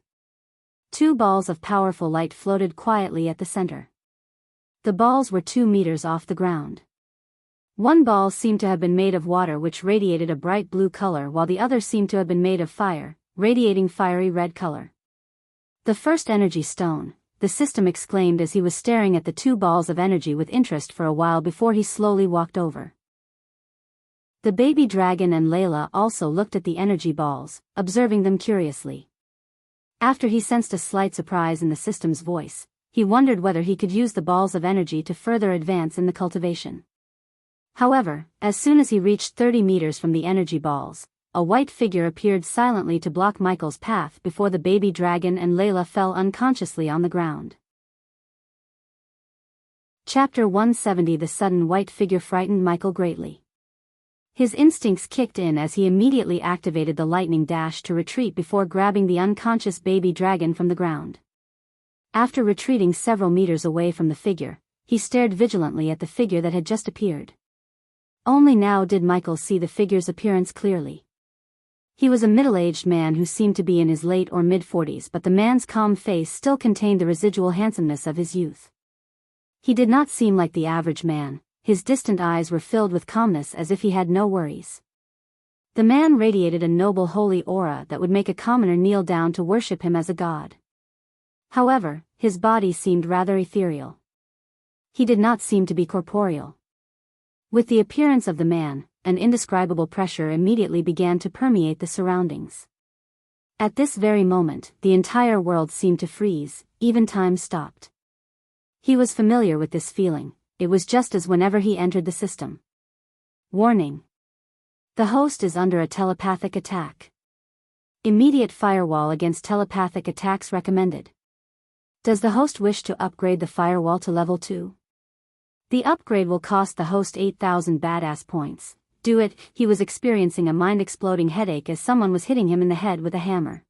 2 balls of powerful light floated quietly at the center. The balls were 2 meters off the ground. One ball seemed to have been made of water, which radiated a bright blue color, while the other seemed to have been made of fire, radiating fiery red color. "The first energy stone," the system exclaimed as he was staring at the 2 balls of energy with interest for a while before he slowly walked over. The baby dragon and Layla also looked at the energy balls, observing them curiously. After he sensed a slight surprise in the system's voice, he wondered whether he could use the balls of energy to further advance in the cultivation. However, as soon as he reached 30 meters from the energy balls, a white figure appeared silently to block Michael's path before the baby dragon and Layla fell unconsciously on the ground. Chapter 170. The sudden white figure frightened Michael greatly. His instincts kicked in as he immediately activated the lightning dash to retreat before grabbing the unconscious baby dragon from the ground. After retreating several meters away from the figure, he stared vigilantly at the figure that had just appeared. Only now did Michael see the figure's appearance clearly. He was a middle-aged man who seemed to be in his late or mid-40s, but the man's calm face still contained the residual handsomeness of his youth. He did not seem like the average man. His distant eyes were filled with calmness as if he had no worries. The man radiated a noble holy aura that would make a commoner kneel down to worship him as a god. However, his body seemed rather ethereal. He did not seem to be corporeal. With the appearance of the man, an indescribable pressure immediately began to permeate the surroundings. At this very moment, the entire world seemed to freeze, even time stopped. He was familiar with this feeling. It was just as whenever he entered the system. Warning. The host is under a telepathic attack. Immediate firewall against telepathic attacks recommended. Does the host wish to upgrade the firewall to level 2? The upgrade will cost the host 8,000 badass points. Do it. He was experiencing a mind-exploding headache as someone was hitting him in the head with a hammer.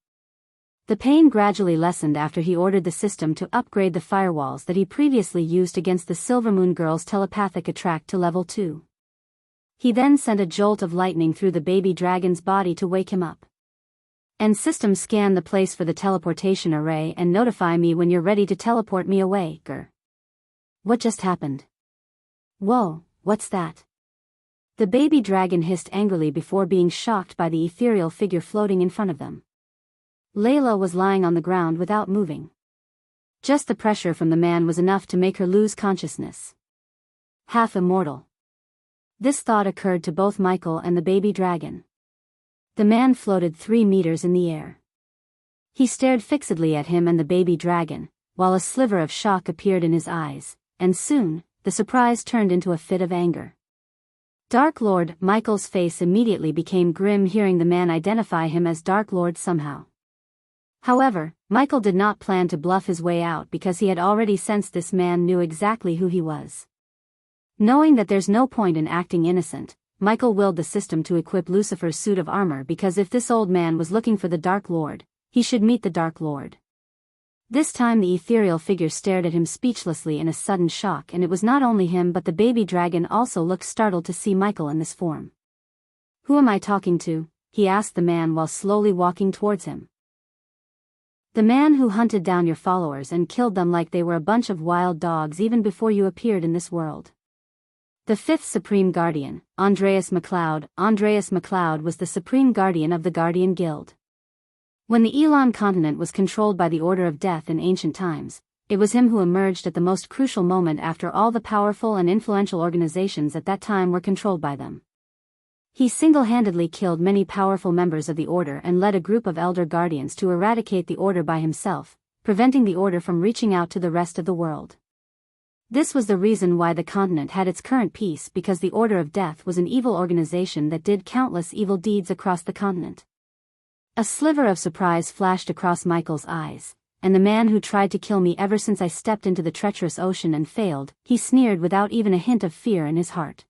The pain gradually lessened after he ordered the system to upgrade the firewalls that he previously used against the Silvermoon Girl's telepathic attract to level 2. He then sent a jolt of lightning through the baby dragon's body to wake him up. And system, scan the place for the teleportation array and notify me when you're ready to teleport me away, grr. What just happened? Whoa, what's that? The baby dragon hissed angrily before being shocked by the ethereal figure floating in front of them. Layla was lying on the ground without moving. Just the pressure from the man was enough to make her lose consciousness. Half immortal. This thought occurred to both Michael and the baby dragon. The man floated 3 meters in the air. He stared fixedly at him and the baby dragon, while a sliver of shock appeared in his eyes, and soon, the surprise turned into a fit of anger. Dark Lord. Michael's face immediately became grim hearing the man identify him as Dark Lord somehow. However, Michael did not plan to bluff his way out because he had already sensed this man knew exactly who he was. Knowing that there's no point in acting innocent, Michael willed the system to equip Lucifer's suit of armor because if this old man was looking for the Dark Lord, he should meet the Dark Lord. This time the ethereal figure stared at him speechlessly in a sudden shock, and it was not only him but the baby dragon also looked startled to see Michael in this form. Who am I talking to? He asked the man while slowly walking towards him. The man who hunted down your followers and killed them like they were a bunch of wild dogs even before you appeared in this world. The 5th Supreme Guardian, Andreas MacLeod. Andreas MacLeod was the Supreme Guardian of the Guardian Guild. When the Elon continent was controlled by the Order of Death in ancient times, it was him who emerged at the most crucial moment after all the powerful and influential organizations at that time were controlled by them. He single-handedly killed many powerful members of the Order and led a group of Elder Guardians to eradicate the Order by himself, preventing the Order from reaching out to the rest of the world. This was the reason why the continent had its current peace, because the Order of Death was an evil organization that did countless evil deeds across the continent. A sliver of surprise flashed across Michael's eyes, and the man who tried to kill me ever since I stepped into the treacherous ocean and failed, he sneered without even a hint of fear in his heart.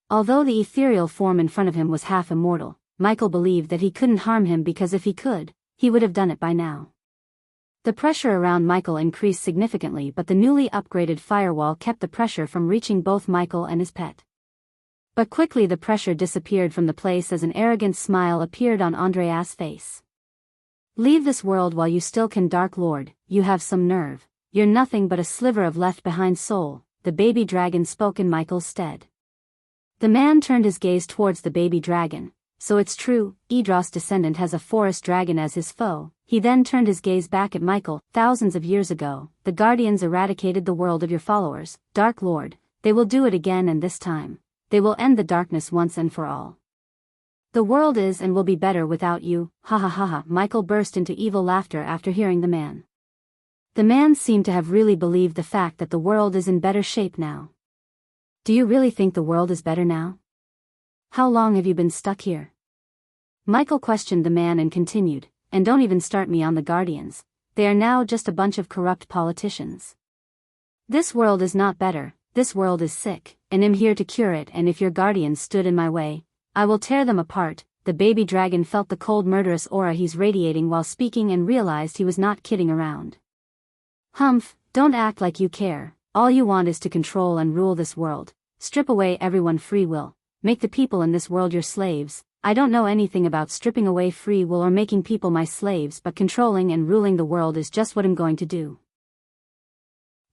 Although the ethereal form in front of him was half immortal, Michael believed that he couldn't harm him because if he could, he would have done it by now. The pressure around Michael increased significantly, but the newly upgraded firewall kept the pressure from reaching both Michael and his pet. But quickly the pressure disappeared from the place as an arrogant smile appeared on Andreas' face. Leave this world while you still can, Dark Lord, you have some nerve. You're nothing but a sliver of left-behind soul, the baby dragon spoke in Michael's stead. The man turned his gaze towards the baby dragon. So it's true, Idros' descendant has a forest dragon as his foe. He then turned his gaze back at Michael. Thousands of years ago, the Guardians eradicated the world of your followers, Dark Lord. They will do it again, and this time, they will end the darkness once and for all. The world is and will be better without you, ha ha ha ha. Michael burst into evil laughter after hearing the man. The man seemed to have really believed the fact that the world is in better shape now. Do you really think the world is better now? How long have you been stuck here? Michael questioned the man and continued, and don't even start me on the Guardians. They are now just a bunch of corrupt politicians. This world is not better, this world is sick, and I'm here to cure it, and if your Guardians stood in my way, I will tear them apart. The baby dragon felt the cold murderous aura he's radiating while speaking and realized he was not kidding around. Humph, don't act like you care. All you want is to control and rule this world. Strip away everyone free will. Make the people in this world your slaves. I don't know anything about stripping away free will or making people my slaves, but controlling and ruling the world is just what I'm going to do.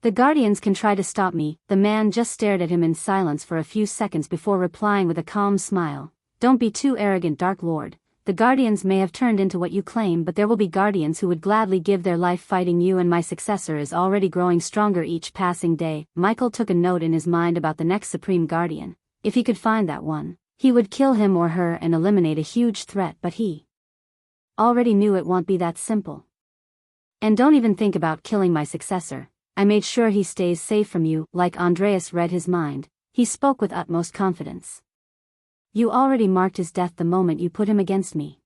The guardians can try to stop me. The man just stared at him in silence for a few seconds before replying with a calm smile. Don't be too arrogant, Dark Lord. The guardians may have turned into what you claim, but there will be guardians who would gladly give their life fighting you, and my successor is already growing stronger each passing day. Michael took a note in his mind about the next supreme guardian. If he could find that one, he would kill him or her and eliminate a huge threat, but he already knew it won't be that simple. And don't even think about killing my successor. I made sure he stays safe from you. Like Andreas read his mind, he spoke with utmost confidence. You already marked his death the moment you put him against me.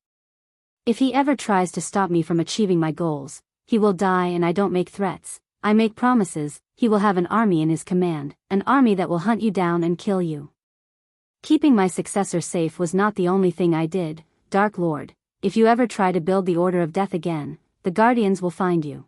If he ever tries to stop me from achieving my goals, he will die, and I don't make threats. I make promises. He will have an army in his command, an army that will hunt you down and kill you. Keeping my successor safe was not the only thing I did, Dark Lord. If you ever try to build the Order of Death again, the Guardians will find you.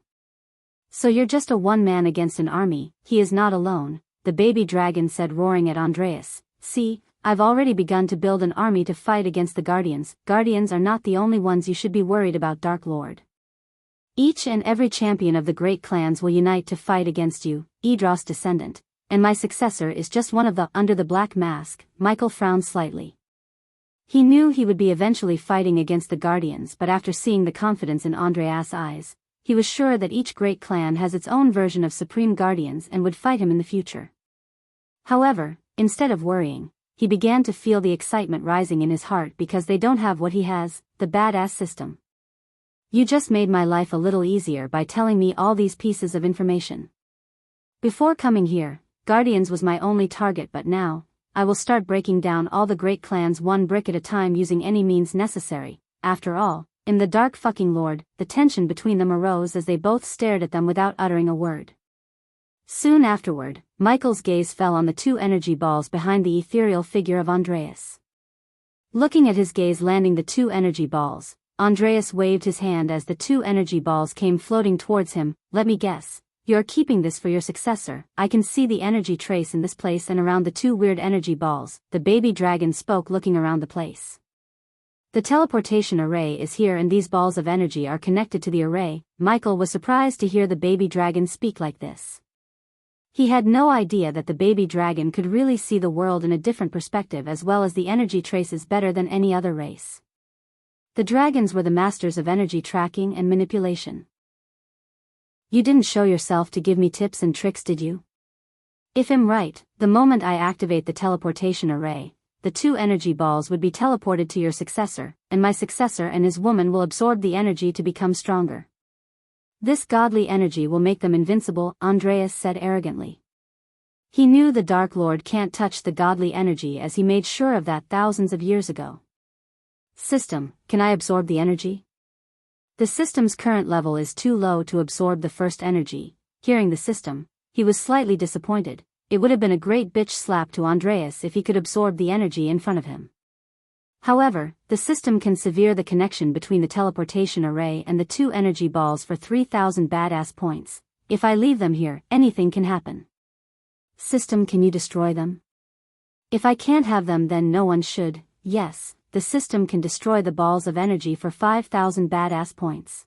So you're just a one man against an army. He is not alone, the baby dragon said, roaring at Andreas. See, I've already begun to build an army to fight against the Guardians. Guardians are not the only ones you should be worried about, Dark Lord. Each and every champion of the great clans will unite to fight against you, Idros descendant, and my successor is just one of the. Under the black mask, Michael frowned slightly. He knew he would be eventually fighting against the Guardians, but after seeing the confidence in Andreas' eyes, he was sure that each great clan has its own version of supreme guardians and would fight him in the future. However, instead of worrying, he began to feel the excitement rising in his heart because they don't have what he has, the badass system. You just made my life a little easier by telling me all these pieces of information. Before coming here, Guardians was my only target, but now, I will start breaking down all the great clans one brick at a time using any means necessary. After all, in the Dark fucking Lord, the tension between them arose as they both stared at them without uttering a word. Soon afterward, Michael's gaze fell on the two energy balls behind the ethereal figure of Andreas. Looking at his gaze landing the two energy balls, Andreas waved his hand as the two energy balls came floating towards him. Let me guess, you're keeping this for your successor. I can see the energy trace in this place and around the two weird energy balls, the baby dragon spoke, looking around the place. The teleportation array is here and these balls of energy are connected to the array. Michael was surprised to hear the baby dragon speak like this. He had no idea that the baby dragon could really see the world in a different perspective as well as the energy traces better than any other race. The dragons were the masters of energy tracking and manipulation. You didn't show yourself to give me tips and tricks, did you? If I'm right, the moment I activate the teleportation array, the two energy balls would be teleported to your successor, and my successor and his woman will absorb the energy to become stronger. This godly energy will make them invincible, Andreas said arrogantly. He knew the Dark Lord can't touch the godly energy, as he made sure of that thousands of years ago. System, can I absorb the energy? The system's current level is too low to absorb the first energy. Hearing the system, he was slightly disappointed. It would have been a great bitch slap to Andreas if he could absorb the energy in front of him. However, the system can sever the connection between the teleportation array and the two energy balls for 3,000 badass points. If I leave them here, anything can happen. System, can you destroy them? If I can't have them, then no one should. Yes, the system can destroy the balls of energy for 5,000 badass points.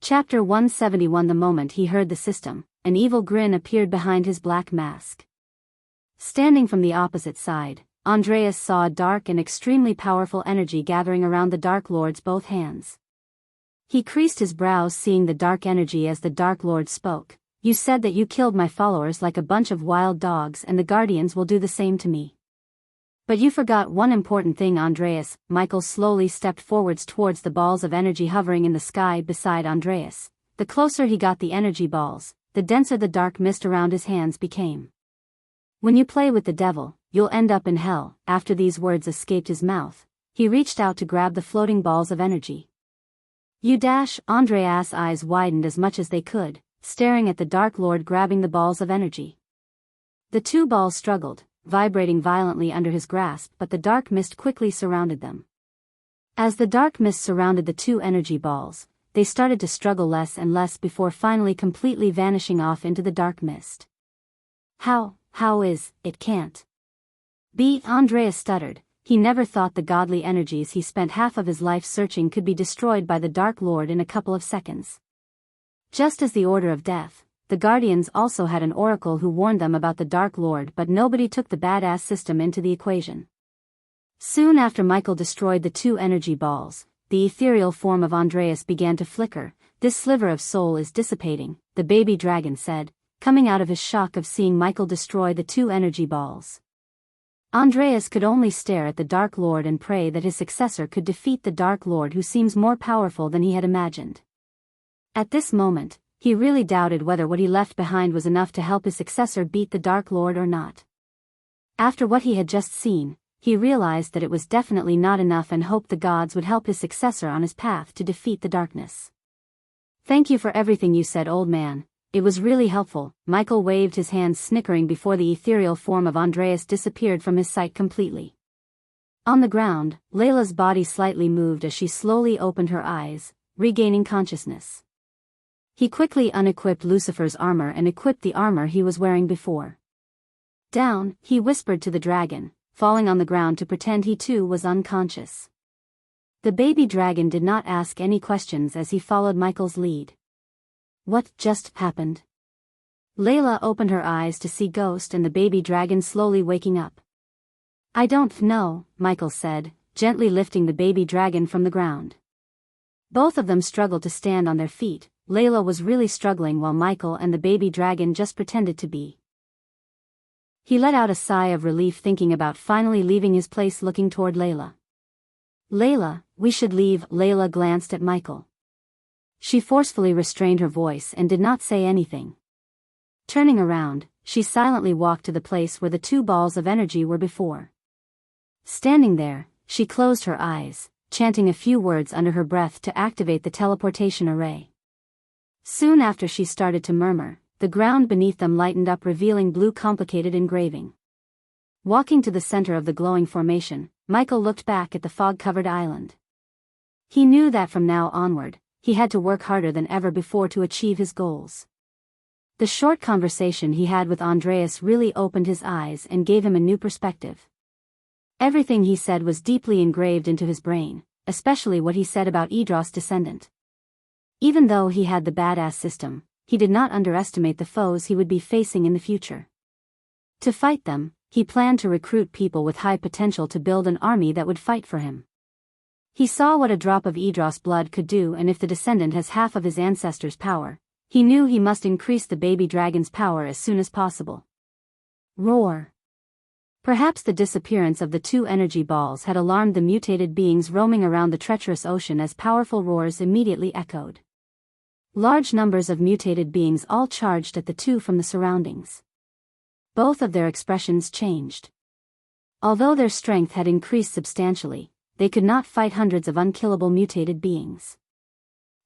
Chapter 171. The moment he heard the system, an evil grin appeared behind his black mask. Standing from the opposite side, Andreas saw a dark and extremely powerful energy gathering around the Dark Lord's both hands. He creased his brows seeing the dark energy as the Dark Lord spoke. You said that you killed my followers like a bunch of wild dogs, and the Guardians will do the same to me. But you forgot one important thing, Andreas. Michael slowly stepped forwards towards the balls of energy hovering in the sky beside Andreas. The closer he got the energy balls, the denser the dark mist around his hands became. When you play with the devil, you'll end up in hell. After these words escaped his mouth, he reached out to grab the floating balls of energy. You dash! Andreas' eyes widened as much as they could, staring at the Dark Lord grabbing the balls of energy. The two balls struggled, vibrating violently under his grasp, but the dark mist quickly surrounded them. As the dark mist surrounded the two energy balls, they started to struggle less and less before finally completely vanishing off into the dark mist. How is it can't be? Andreas stuttered. He never thought the godly energies he spent half of his life searching could be destroyed by the Dark Lord in a couple of seconds. Just as the Order of Death, the Guardians also had an oracle who warned them about the Dark Lord, but nobody took the badass system into the equation. Soon after Michael destroyed the 2 energy balls, the ethereal form of Andreas began to flicker. "This sliver of soul is dissipating," the baby dragon said, coming out of his shock of seeing Michael destroy the 2 energy balls. Andreas could only stare at the Dark Lord and pray that his successor could defeat the Dark Lord, who seems more powerful than he had imagined. At this moment, he really doubted whether what he left behind was enough to help his successor beat the Dark Lord or not. After what he had just seen, he realized that it was definitely not enough and hoped the gods would help his successor on his path to defeat the darkness. "Thank you for everything you said, old man. It was really helpful." Michael waved his hands, snickering before the ethereal form of Andreas disappeared from his sight completely. On the ground, Layla's body slightly moved as she slowly opened her eyes, regaining consciousness. He quickly unequipped Lucifer's armor and equipped the armor he was wearing before. "Down," he whispered to the dragon, falling on the ground to pretend he too was unconscious. The baby dragon did not ask any questions as he followed Michael's lead. "What just happened?" Layla opened her eyes to see Ghost and the baby dragon slowly waking up. "I don't know," Michael said, gently lifting the baby dragon from the ground. Both of them struggled to stand on their feet. Layla was really struggling while Michael and the baby dragon just pretended to be. He let out a sigh of relief thinking about finally leaving his place, looking toward Layla. "Layla, we should leave." Layla glanced at Michael. She forcefully restrained her voice and did not say anything. Turning around, she silently walked to the place where the 2 balls of energy were before. Standing there, she closed her eyes, chanting a few words under her breath to activate the teleportation array. Soon after she started to murmur, the ground beneath them lightened up, revealing blue complicated engraving. Walking to the center of the glowing formation, Michael looked back at the fog-covered island. He knew that from now onward, he had to work harder than ever before to achieve his goals. The short conversation he had with Andreas really opened his eyes and gave him a new perspective. Everything he said was deeply engraved into his brain, especially what he said about Idros' descendant. Even though he had the badass system, he did not underestimate the foes he would be facing in the future. To fight them, he planned to recruit people with high potential to build an army that would fight for him. He saw what a drop of Idros' blood could do, and if the descendant has half of his ancestors' power, he knew he must increase the baby dragon's power as soon as possible. Roar! Perhaps the disappearance of the 2 energy balls had alarmed the mutated beings roaming around the treacherous ocean, as powerful roars immediately echoed. Large numbers of mutated beings all charged at the 2 from the surroundings. Both of their expressions changed. Although their strength had increased substantially, they could not fight hundreds of unkillable mutated beings.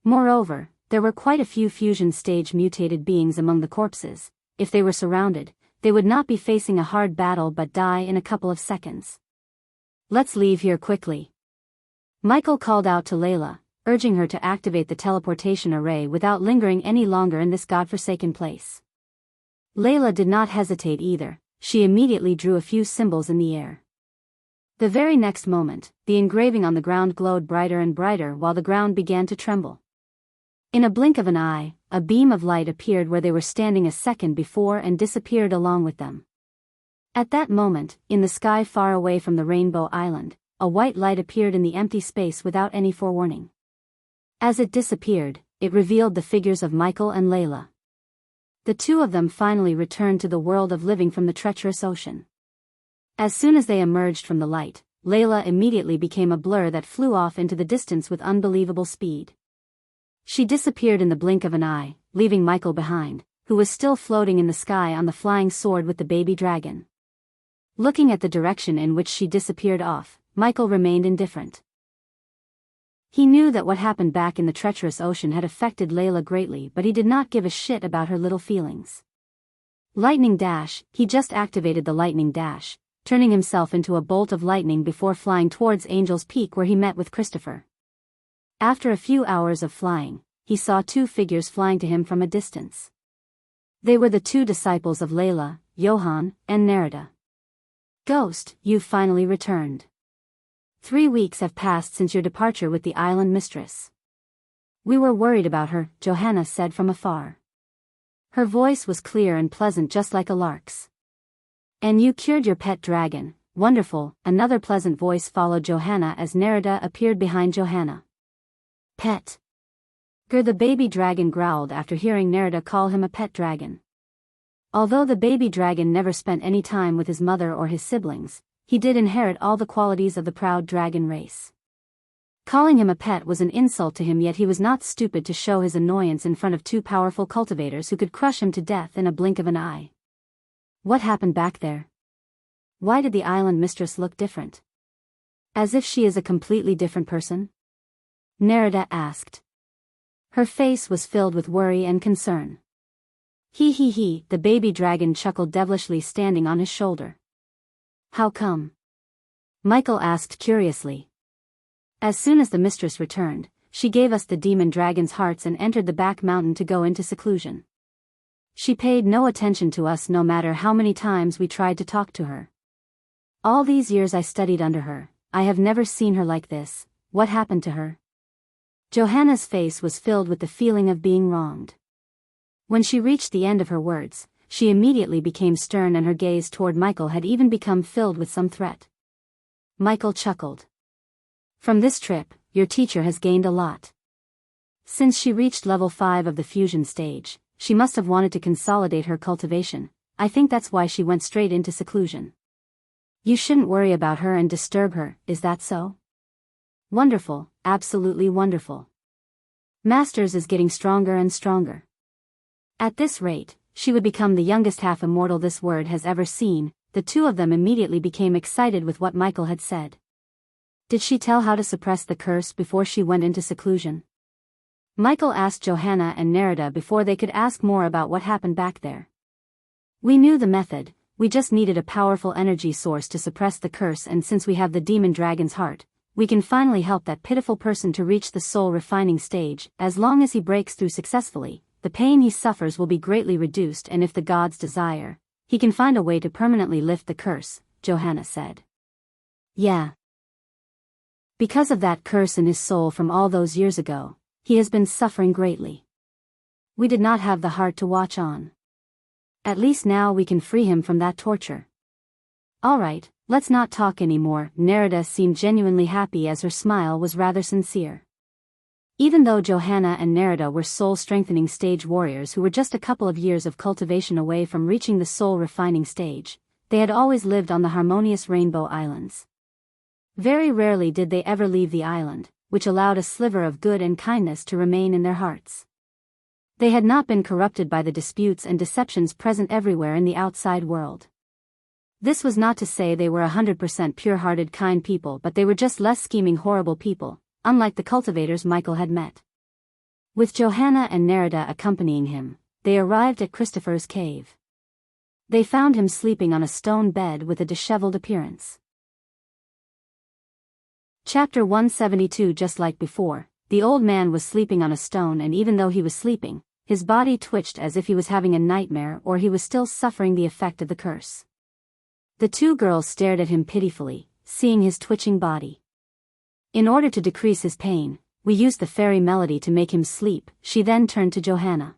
Moreover, there were quite a few fusion-stage mutated beings among the corpses. If they were surrounded, they would not be facing a hard battle but die in a couple of seconds. "Let's leave here quickly." Michael called out to Layla, urging her to activate the teleportation array without lingering any longer in this godforsaken place. Layla did not hesitate either. She immediately drew a few symbols in the air. The very next moment, the engraving on the ground glowed brighter and brighter while the ground began to tremble. In a blink of an eye, a beam of light appeared where they were standing a second before and disappeared along with them. At that moment, in the sky far away from the Rainbow Island, a white light appeared in the empty space without any forewarning. As it disappeared, it revealed the figures of Michael and Layla. The 2 of them finally returned to the world of living from the treacherous ocean. As soon as they emerged from the light, Layla immediately became a blur that flew off into the distance with unbelievable speed. She disappeared in the blink of an eye, leaving Michael behind, who was still floating in the sky on the flying sword with the baby dragon. Looking at the direction in which she disappeared off, Michael remained indifferent. He knew that what happened back in the treacherous ocean had affected Layla greatly, but he did not give a shit about her little feelings. Lightning dash, he just activated the lightning dash, turning himself into a bolt of lightning before flying towards Angel's Peak, where he met with Christopher. After a few hours of flying, he saw two figures flying to him from a distance. They were the two disciples of Layla, Johann, and Nerida. Ghost, you've finally returned. 3 weeks have passed since your departure with the island mistress. We were worried about her, Johanna said from afar. Her voice was clear and pleasant just like a lark's. And you cured your pet dragon, wonderful, another pleasant voice followed Johanna as Nerida appeared behind Johanna. Pet. The baby dragon growled after hearing Nerida call him a pet dragon. Although the baby dragon never spent any time with his mother or his siblings, he did inherit all the qualities of the proud dragon race. Calling him a pet was an insult to him, yet he was not stupid to show his annoyance in front of two powerful cultivators who could crush him to death in a blink of an eye. What happened back there? Why did the island mistress look different? As if she is a completely different person? Nerida asked. Her face was filled with worry and concern. He, the baby dragon chuckled devilishly standing on his shoulder. How come? Michael asked curiously. As soon as the mistress returned, she gave us the demon dragon's hearts and entered the back mountain to go into seclusion. She paid no attention to us no matter how many times we tried to talk to her. All these years I studied under her, I have never seen her like this. What happened to her? Johanna's face was filled with the feeling of being wronged. When she reached the end of her words, she immediately became stern and her gaze toward Michael had even become filled with some threat. Michael chuckled. From this trip, your teacher has gained a lot. Since she reached level 5 of the fusion stage, she must have wanted to consolidate her cultivation. I think that's why she went straight into seclusion. You shouldn't worry about her and disturb her, is that so? Wonderful, absolutely wonderful. Masters is getting stronger and stronger. At this rate, she would become the youngest half-immortal this world has ever seen. The two of them immediately became excited with what Michael had said. Did she tell how to suppress the curse before she went into seclusion? Michael asked Johanna and Nerida before they could ask more about what happened back there. We knew the method, we just needed a powerful energy source to suppress the curse, and since we have the demon dragon's heart, we can finally help that pitiful person to reach the soul refining stage. As long as he breaks through successfully, the pain he suffers will be greatly reduced, and if the gods desire, he can find a way to permanently lift the curse, Johanna said. Yeah. Because of that curse in his soul from all those years ago, he has been suffering greatly. We did not have the heart to watch on. At least now we can free him from that torture. All right, let's not talk anymore. Nerida seemed genuinely happy as her smile was rather sincere. Even though Johanna and Nerida were soul-strengthening stage warriors who were just a couple of years of cultivation away from reaching the soul-refining stage, they had always lived on the harmonious Rainbow Islands. Very rarely did they ever leave the island, which allowed a sliver of good and kindness to remain in their hearts. They had not been corrupted by the disputes and deceptions present everywhere in the outside world. This was not to say they were 100% pure-hearted kind people, but they were just less scheming horrible people, unlike the cultivators Michael had met. With Johanna and Nerida accompanying him, they arrived at Christopher's cave. They found him sleeping on a stone bed with a disheveled appearance. Chapter 172. Just like before, the old man was sleeping on a stone, and even though he was sleeping, his body twitched as if he was having a nightmare or he was still suffering the effect of the curse. The two girls stared at him pitifully, seeing his twitching body. In order to decrease his pain, we used the fairy melody to make him sleep. She then turned to Johanna.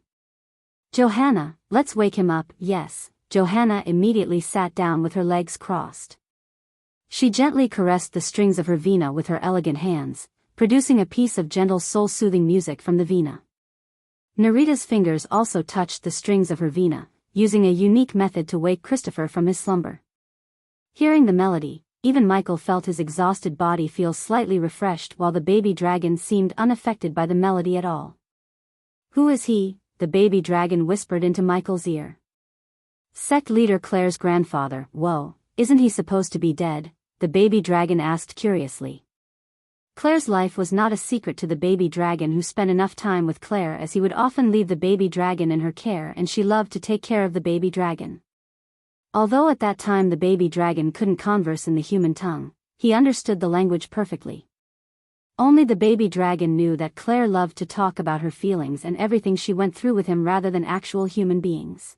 Johanna, let's wake him up. Yes. Johanna immediately sat down with her legs crossed. She gently caressed the strings of her vina with her elegant hands, producing a piece of gentle soul-soothing music from the vina. Nerida's fingers also touched the strings of her vina, using a unique method to wake Christopher from his slumber. Hearing the melody, even Michael felt his exhausted body feel slightly refreshed, while the baby dragon seemed unaffected by the melody at all. Who is he? The baby dragon whispered into Michael's ear. Sect leader Claire's grandfather. Whoa, isn't he supposed to be dead? The baby dragon asked curiously. Claire's life was not a secret to the baby dragon, who spent enough time with Claire as he would often leave the baby dragon in her care, and she loved to take care of the baby dragon. Although at that time the baby dragon couldn't converse in the human tongue, he understood the language perfectly. Only the baby dragon knew that Claire loved to talk about her feelings and everything she went through with him rather than actual human beings.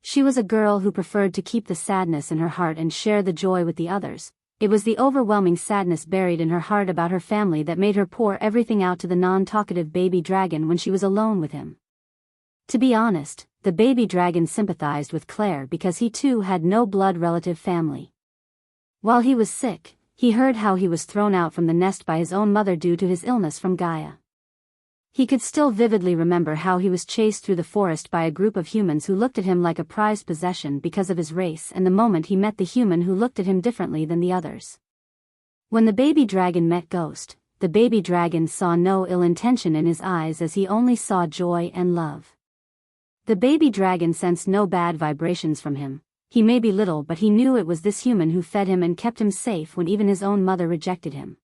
She was a girl who preferred to keep the sadness in her heart and share the joy with the others. It was the overwhelming sadness buried in her heart about her family that made her pour everything out to the non-talkative baby dragon when she was alone with him. To be honest, the baby dragon sympathized with Claire because he too had no blood relative family. While he was sick, he heard how he was thrown out from the nest by his own mother due to his illness from Gaia. He could still vividly remember how he was chased through the forest by a group of humans who looked at him like a prized possession because of his race, and the moment he met the human who looked at him differently than the others. When the baby dragon met Ghost, the baby dragon saw no ill intention in his eyes as he only saw joy and love. The baby dragon sensed no bad vibrations from him. He may be little, but he knew it was this human who fed him and kept him safe when even his own mother rejected him.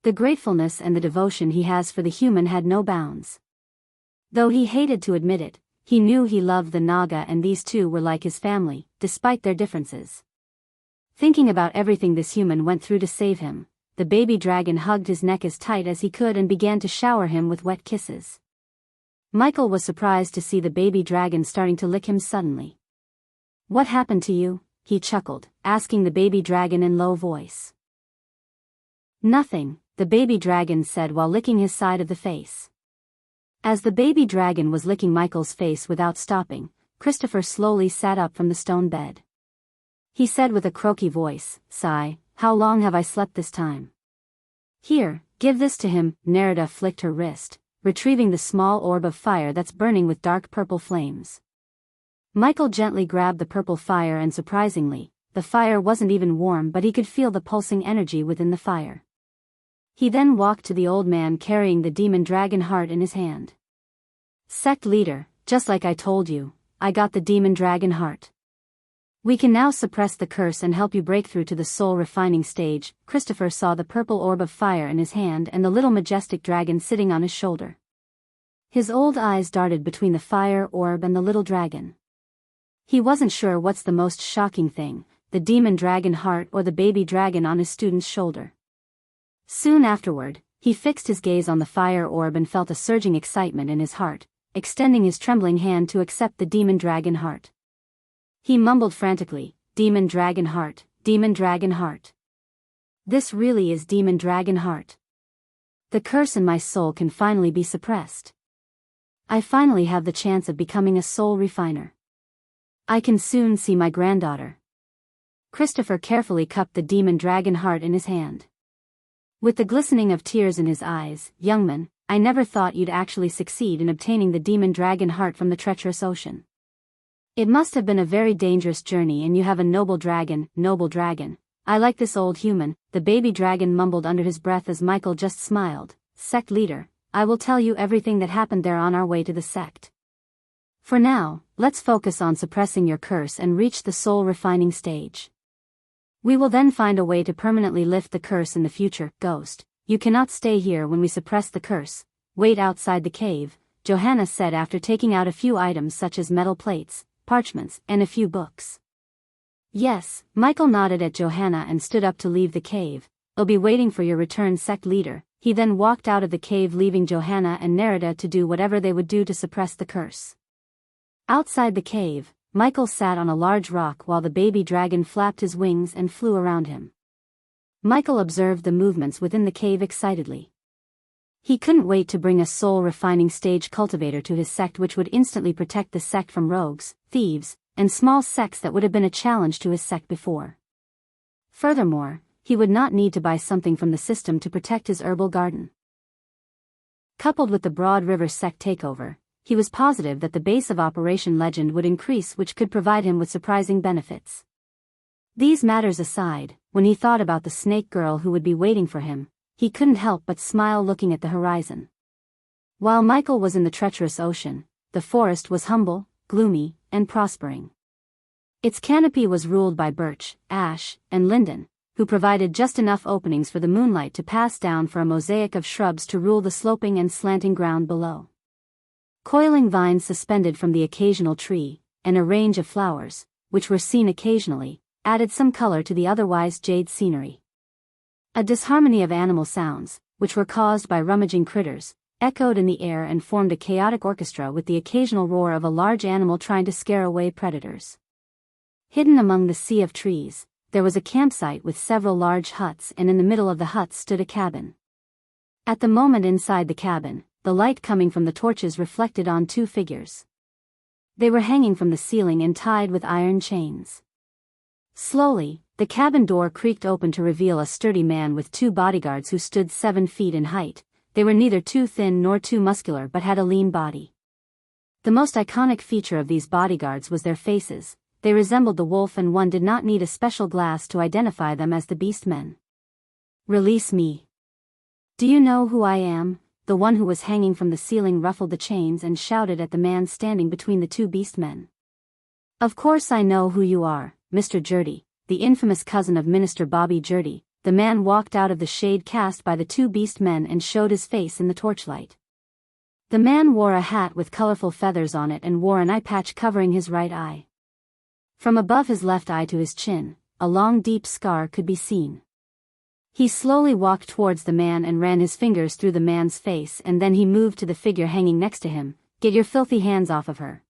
The gratefulness and the devotion he has for the human had no bounds. Though he hated to admit it, he knew he loved the Naga, and these two were like his family, despite their differences. Thinking about everything this human went through to save him, the baby dragon hugged his neck as tight as he could and began to shower him with wet kisses. Michael was surprised to see the baby dragon starting to lick him suddenly. "What happened to you?" he chuckled, asking the baby dragon in low voice. "Nothing," the baby dragon said while licking his side of the face. As the baby dragon was licking Michael's face without stopping, Christopher slowly sat up from the stone bed. He said with a croaky voice, "Sigh, how long have I slept this time?" "Here, give this to him." Nerida flicked her wrist, retrieving the small orb of fire that's burning with dark purple flames. Michael gently grabbed the purple fire, and surprisingly, the fire wasn't even warm, but he could feel the pulsing energy within the fire. He then walked to the old man carrying the demon dragon heart in his hand. "Sect leader, just like I told you, I got the demon dragon heart. We can now suppress the curse and help you break through to the soul refining stage." Christopher saw the purple orb of fire in his hand and the little majestic dragon sitting on his shoulder. His old eyes darted between the fire orb and the little dragon. He wasn't sure what's the most shocking thing, the demon dragon heart or the baby dragon on his student's shoulder. Soon afterward, he fixed his gaze on the fire orb and felt a surging excitement in his heart, extending his trembling hand to accept the demon dragon heart. He mumbled frantically, "Demon dragon heart, demon dragon heart. This really is demon dragon heart. The curse in my soul can finally be suppressed. I finally have the chance of becoming a soul refiner. I can soon see my granddaughter." Christopher carefully cupped the demon dragon heart in his hand. With the glistening of tears in his eyes, "Young man, I never thought you'd actually succeed in obtaining the demon dragon heart from the treacherous ocean. It must have been a very dangerous journey, and you have a noble dragon." "Noble dragon. I like this old human," the baby dragon mumbled under his breath as Michael just smiled. "Sect leader, I will tell you everything that happened there on our way to the sect. For now, let's focus on suppressing your curse and reach the soul refining stage. We will then find a way to permanently lift the curse in the future." "Ghost, you cannot stay here when we suppress the curse. Wait outside the cave," Johanna said after taking out a few items such as metal plates, parchments, and a few books. "Yes," Michael nodded at Johanna and stood up to leave the cave. "I'll be waiting for your return, sect leader." He then walked out of the cave, leaving Johanna and Nerida to do whatever they would do to suppress the curse. Outside the cave, Michael sat on a large rock while the baby dragon flapped his wings and flew around him. Michael observed the movements within the cave excitedly. He couldn't wait to bring a soul refining stage cultivator to his sect, which would instantly protect the sect from rogues, thieves, and small sects that would have been a challenge to his sect before. Furthermore, he would not need to buy something from the system to protect his herbal garden. Coupled with the Broad River sect takeover, he was positive that the base of Operation Legend would increase, which could provide him with surprising benefits. These matters aside, when he thought about the snake girl who would be waiting for him, he couldn't help but smile looking at the horizon. While Michael was in the treacherous ocean, the forest was humble, gloomy, and prospering. Its canopy was ruled by birch, ash, and linden, who provided just enough openings for the moonlight to pass down for a mosaic of shrubs to rule the sloping and slanting ground below. Coiling vines suspended from the occasional tree, and a range of flowers, which were seen occasionally, added some color to the otherwise jade scenery. A disharmony of animal sounds, which were caused by rummaging critters, echoed in the air and formed a chaotic orchestra with the occasional roar of a large animal trying to scare away predators. Hidden among the sea of trees, there was a campsite with several large huts, and in the middle of the huts stood a cabin. At the moment inside the cabin, the light coming from the torches reflected on two figures. They were hanging from the ceiling and tied with iron chains. Slowly, the cabin door creaked open to reveal a sturdy man with two bodyguards who stood 7 feet in height. They were neither too thin nor too muscular but had a lean body. The most iconic feature of these bodyguards was their faces. They resembled the wolf, and one did not need a special glass to identify them as the beast men. "Release me. Do you know who I am?" The one who was hanging from the ceiling ruffled the chains and shouted at the man standing between the two beast men. "Of course I know who you are, Mr. Jurdy, the infamous cousin of Minister Bobby Jurdy." The man walked out of the shade cast by the two beast men and showed his face in the torchlight. The man wore a hat with colorful feathers on it and wore an eye patch covering his right eye. From above his left eye to his chin, a long deep scar could be seen. He slowly walked towards the man and ran his fingers through the man's face, and then he moved to the figure hanging next to him. "Get your filthy hands off of her."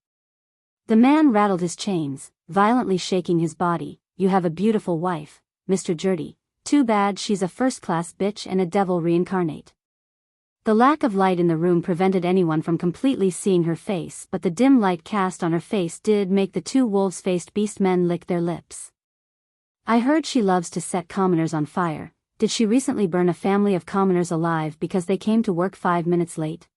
The man rattled his chains, violently shaking his body. "You have a beautiful wife, Mr. Jurdy. Too bad she's a first-class bitch and a devil reincarnate." The lack of light in the room prevented anyone from completely seeing her face, but the dim light cast on her face did make the two wolves-faced beast men lick their lips. "I heard she loves to set commoners on fire. Did she recently burn a family of commoners alive because they came to work 5 minutes late?"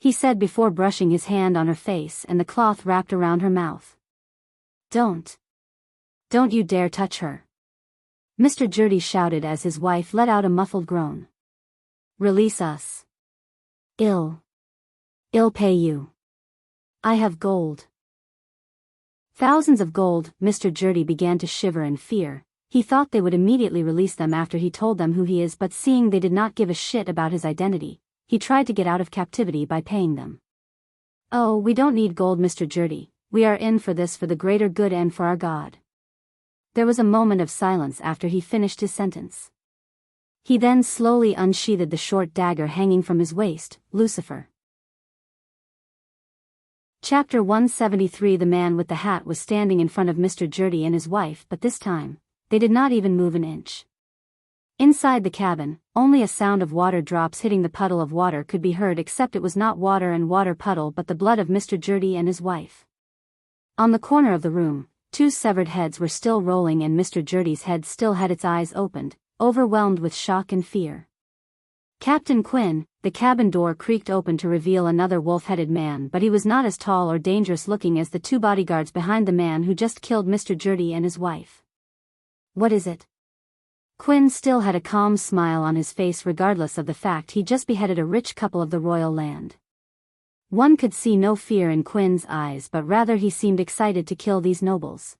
he said before brushing his hand on her face and the cloth wrapped around her mouth. Don't you dare touch her," Mr. Jurdy shouted as his wife let out a muffled groan. "Release us. I'll pay you. I have gold." "Thousands of gold." Mr. Jurdy began to shiver in fear. He thought they would immediately release them after he told them who he is, but seeing they did not give a shit about his identity, he tried to get out of captivity by paying them. "Oh, we don't need gold, Mr. Jurdy. We are in for this for the greater good and for our God." There was a moment of silence after he finished his sentence. He then slowly unsheathed the short dagger hanging from his waist. Lucifer. Chapter 173. The man with the hat was standing in front of Mr. Jurdy and his wife, but this time, they did not even move an inch. Inside the cabin, only a sound of water drops hitting the puddle of water could be heard, except it was not water and water puddle but the blood of Mr. Jurdy and his wife. On the corner of the room, two severed heads were still rolling, and Mr. Jurdy's head still had its eyes opened, overwhelmed with shock and fear. "Captain Quinn." The cabin door creaked open to reveal another wolf-headed man, but he was not as tall or dangerous looking as the two bodyguards behind the man who just killed Mr. Jurdy and his wife. "What is it?" Quinn still had a calm smile on his face regardless of the fact he just beheaded a rich couple of the royal land. One could see no fear in Quinn's eyes, but rather he seemed excited to kill these nobles.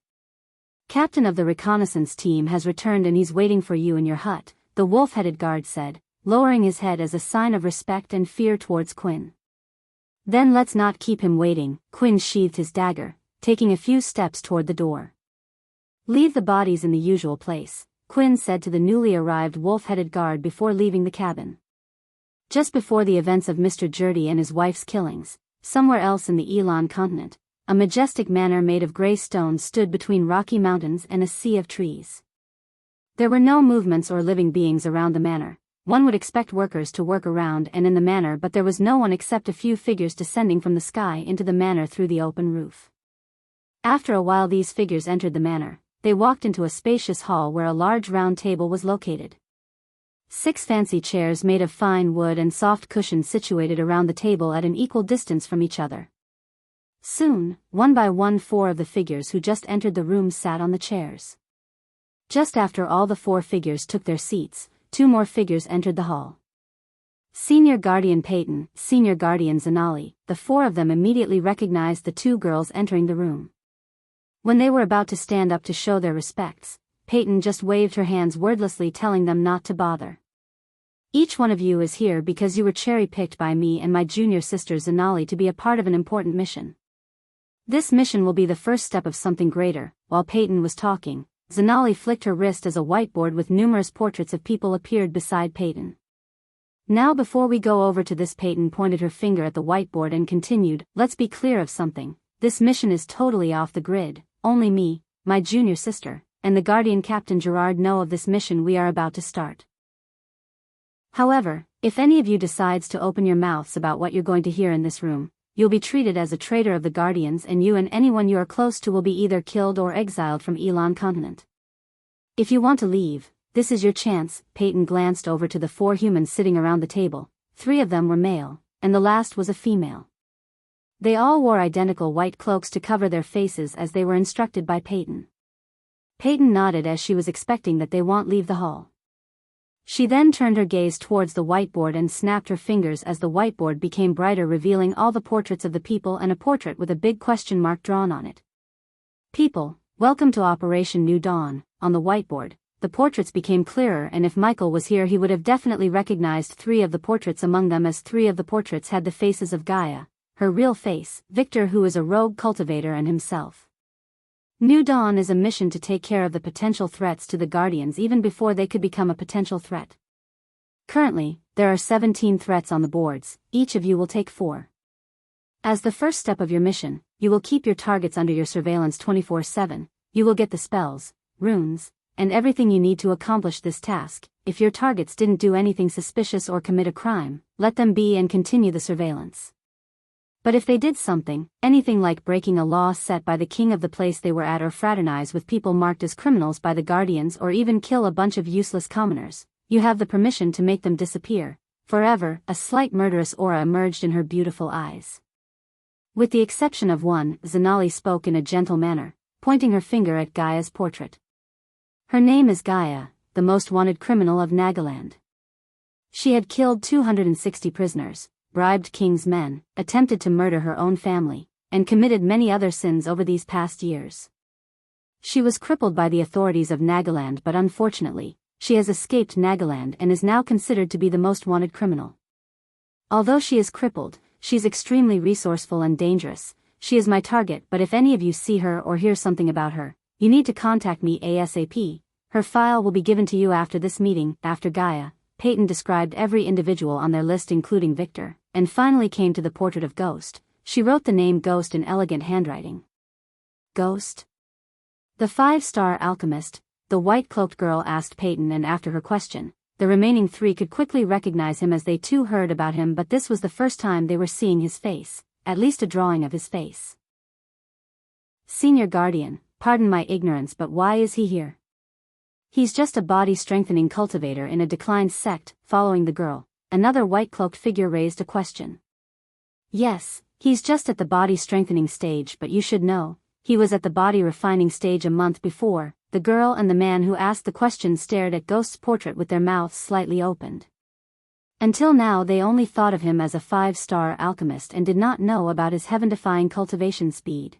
"Captain of the reconnaissance team has returned and he's waiting for you in your hut," the wolf-headed guard said, lowering his head as a sign of respect and fear towards Quinn. "Then let's not keep him waiting." Quinn sheathed his dagger, taking a few steps toward the door. "Leave the bodies in the usual place," Quinn said to the newly arrived wolf-headed guard before leaving the cabin. Just before the events of Mr. Jurdy and his wife's killings, somewhere else in the Elon continent, a majestic manor made of gray stone stood between rocky mountains and a sea of trees. There were no movements or living beings around the manor. One would expect workers to work around and in the manor, but there was no one except a few figures descending from the sky into the manor through the open roof. After a while these figures entered the manor. They walked into a spacious hall where a large round table was located. 6 fancy chairs made of fine wood and soft cushions situated around the table at an equal distance from each other. Soon, one by one 4 of the figures who just entered the room sat on the chairs. Just after all the 4 figures took their seats, 2 more figures entered the hall. Senior Guardian Peyton, Senior Guardian Zanali. The 4 of them immediately recognized the 2 girls entering the room. When they were about to stand up to show their respects, Peyton just waved her hands wordlessly, telling them not to bother. "Each one of you is here because you were cherry-picked by me and my junior sister Zanali to be a part of an important mission. This mission will be the first step of something greater." While Peyton was talking, Zanali flicked her wrist as a whiteboard with numerous portraits of people appeared beside Peyton. Now before we go over to this, Peyton pointed her finger at the whiteboard and continued, let's be clear of something. This mission is totally off the grid. Only me, my junior sister, and the Guardian Captain Gerard know of this mission we are about to start. However, if any of you decides to open your mouths about what you're going to hear in this room, you'll be treated as a traitor of the Guardians, and you and anyone you are close to will be either killed or exiled from Elon continent. If you want to leave, this is your chance. Peyton glanced over to the 4 humans sitting around the table. 3 of them were male, and the last was a female. They all wore identical white cloaks to cover their faces as they were instructed by Peyton. Peyton nodded as she was expecting that they won't leave the hall. She then turned her gaze towards the whiteboard and snapped her fingers as the whiteboard became brighter, revealing all the portraits of the people and a portrait with a big question mark drawn on it. People, welcome to Operation New Dawn. On the whiteboard, the portraits became clearer, and if Michael was here he would have definitely recognized 3 of the portraits among them, as 3 of the portraits had the faces of Gaia, her real face, Victor, who is a rogue cultivator, and himself. New Dawn is a mission to take care of the potential threats to the Guardians even before they could become a potential threat. Currently, there are 17 threats on the boards. Each of you will take 4. As the first step of your mission, you will keep your targets under your surveillance 24/7. You will get the spells, runes, and everything you need to accomplish this task. If your targets didn't do anything suspicious or commit a crime, let them be and continue the surveillance. But if they did something, anything like breaking a law set by the king of the place they were at, or fraternize with people marked as criminals by the Guardians, or even kill a bunch of useless commoners, you have the permission to make them disappear forever. A slight murderous aura emerged in her beautiful eyes. With the exception of one, Zanali spoke in a gentle manner, pointing her finger at Gaia's portrait. Her name is Gaia, the most wanted criminal of Nagaland. She had killed 260 prisoners, bribed king's men, attempted to murder her own family, and committed many other sins over these past years. She was crippled by the authorities of Nagaland, but unfortunately, she has escaped Nagaland and is now considered to be the most wanted criminal. Although she is crippled, she's extremely resourceful and dangerous. She is my target, but if any of you see her or hear something about her, you need to contact me ASAP. Her file will be given to you after this meeting. After Gaia, Peyton described every individual on their list including Victor, and finally came to the portrait of Ghost. She wrote the name Ghost in elegant handwriting. Ghost? The 5-star alchemist, the white-cloaked girl asked Peyton, and after her question, the remaining 3 could quickly recognize him as they too heard about him, but this was the first time they were seeing his face, at least a drawing of his face. Senior Guardian, pardon my ignorance, but why is he here? He's just a body-strengthening cultivator in a declined sect. Following the girl, another white-cloaked figure raised a question. Yes, he's just at the body-strengthening stage, but you should know, he was at the body-refining stage a month before. The girl and the man who asked the question stared at Ghost's portrait with their mouths slightly opened. Until now they only thought of him as a 5-star alchemist and did not know about his heaven-defying cultivation speed.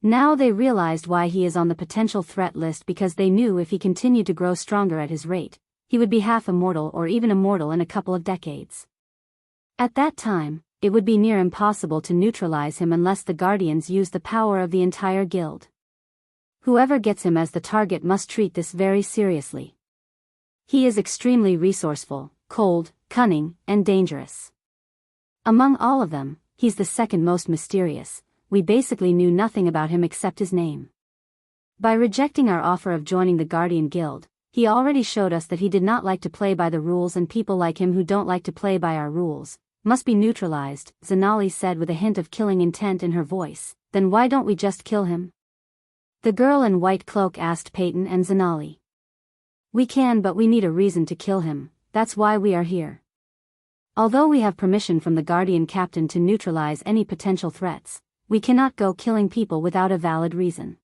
Now they realized why he is on the potential threat list, because they knew if he continued to grow stronger at his rate, he would be half immortal or even immortal in a couple of decades. At that time, it would be near impossible to neutralize him unless the Guardians used the power of the entire guild. Whoever gets him as the target must treat this very seriously. He is extremely resourceful, cold, cunning, and dangerous. Among all of them, he's the second most mysterious. We basically knew nothing about him except his name. By rejecting our offer of joining the Guardian Guild, he already showed us that he did not like to play by the rules, and people like him who don't like to play by our rules must be neutralized, Zanali said with a hint of killing intent in her voice. Then why don't we just kill him? The girl in white cloak asked Peyton and Zanali. We can, but we need a reason to kill him. That's why we are here. Although we have permission from the Guardian Captain to neutralize any potential threats, we cannot go killing people without a valid reason.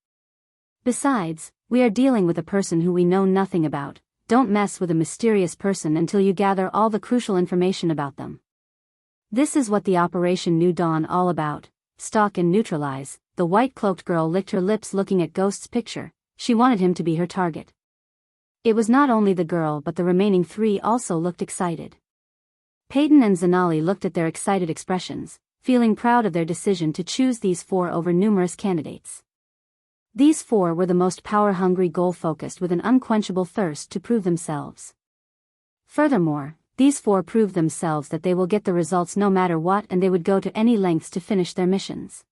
Besides, we are dealing with a person who we know nothing about. Don't mess with a mysterious person until you gather all the crucial information about them. This is what the Operation New Dawn all about. Stalk and neutralize. The white-cloaked girl licked her lips looking at Ghost's picture. She wanted him to be her target. It was not only the girl, but the remaining 3 also looked excited. Peyton and Zanali looked at their excited expressions, feeling proud of their decision to choose these 4 over numerous candidates. These 4 were the most power-hungry, goal-focused, with an unquenchable thirst to prove themselves. Furthermore, these four prove themselves that they will get the results no matter what, and they would go to any lengths to finish their missions.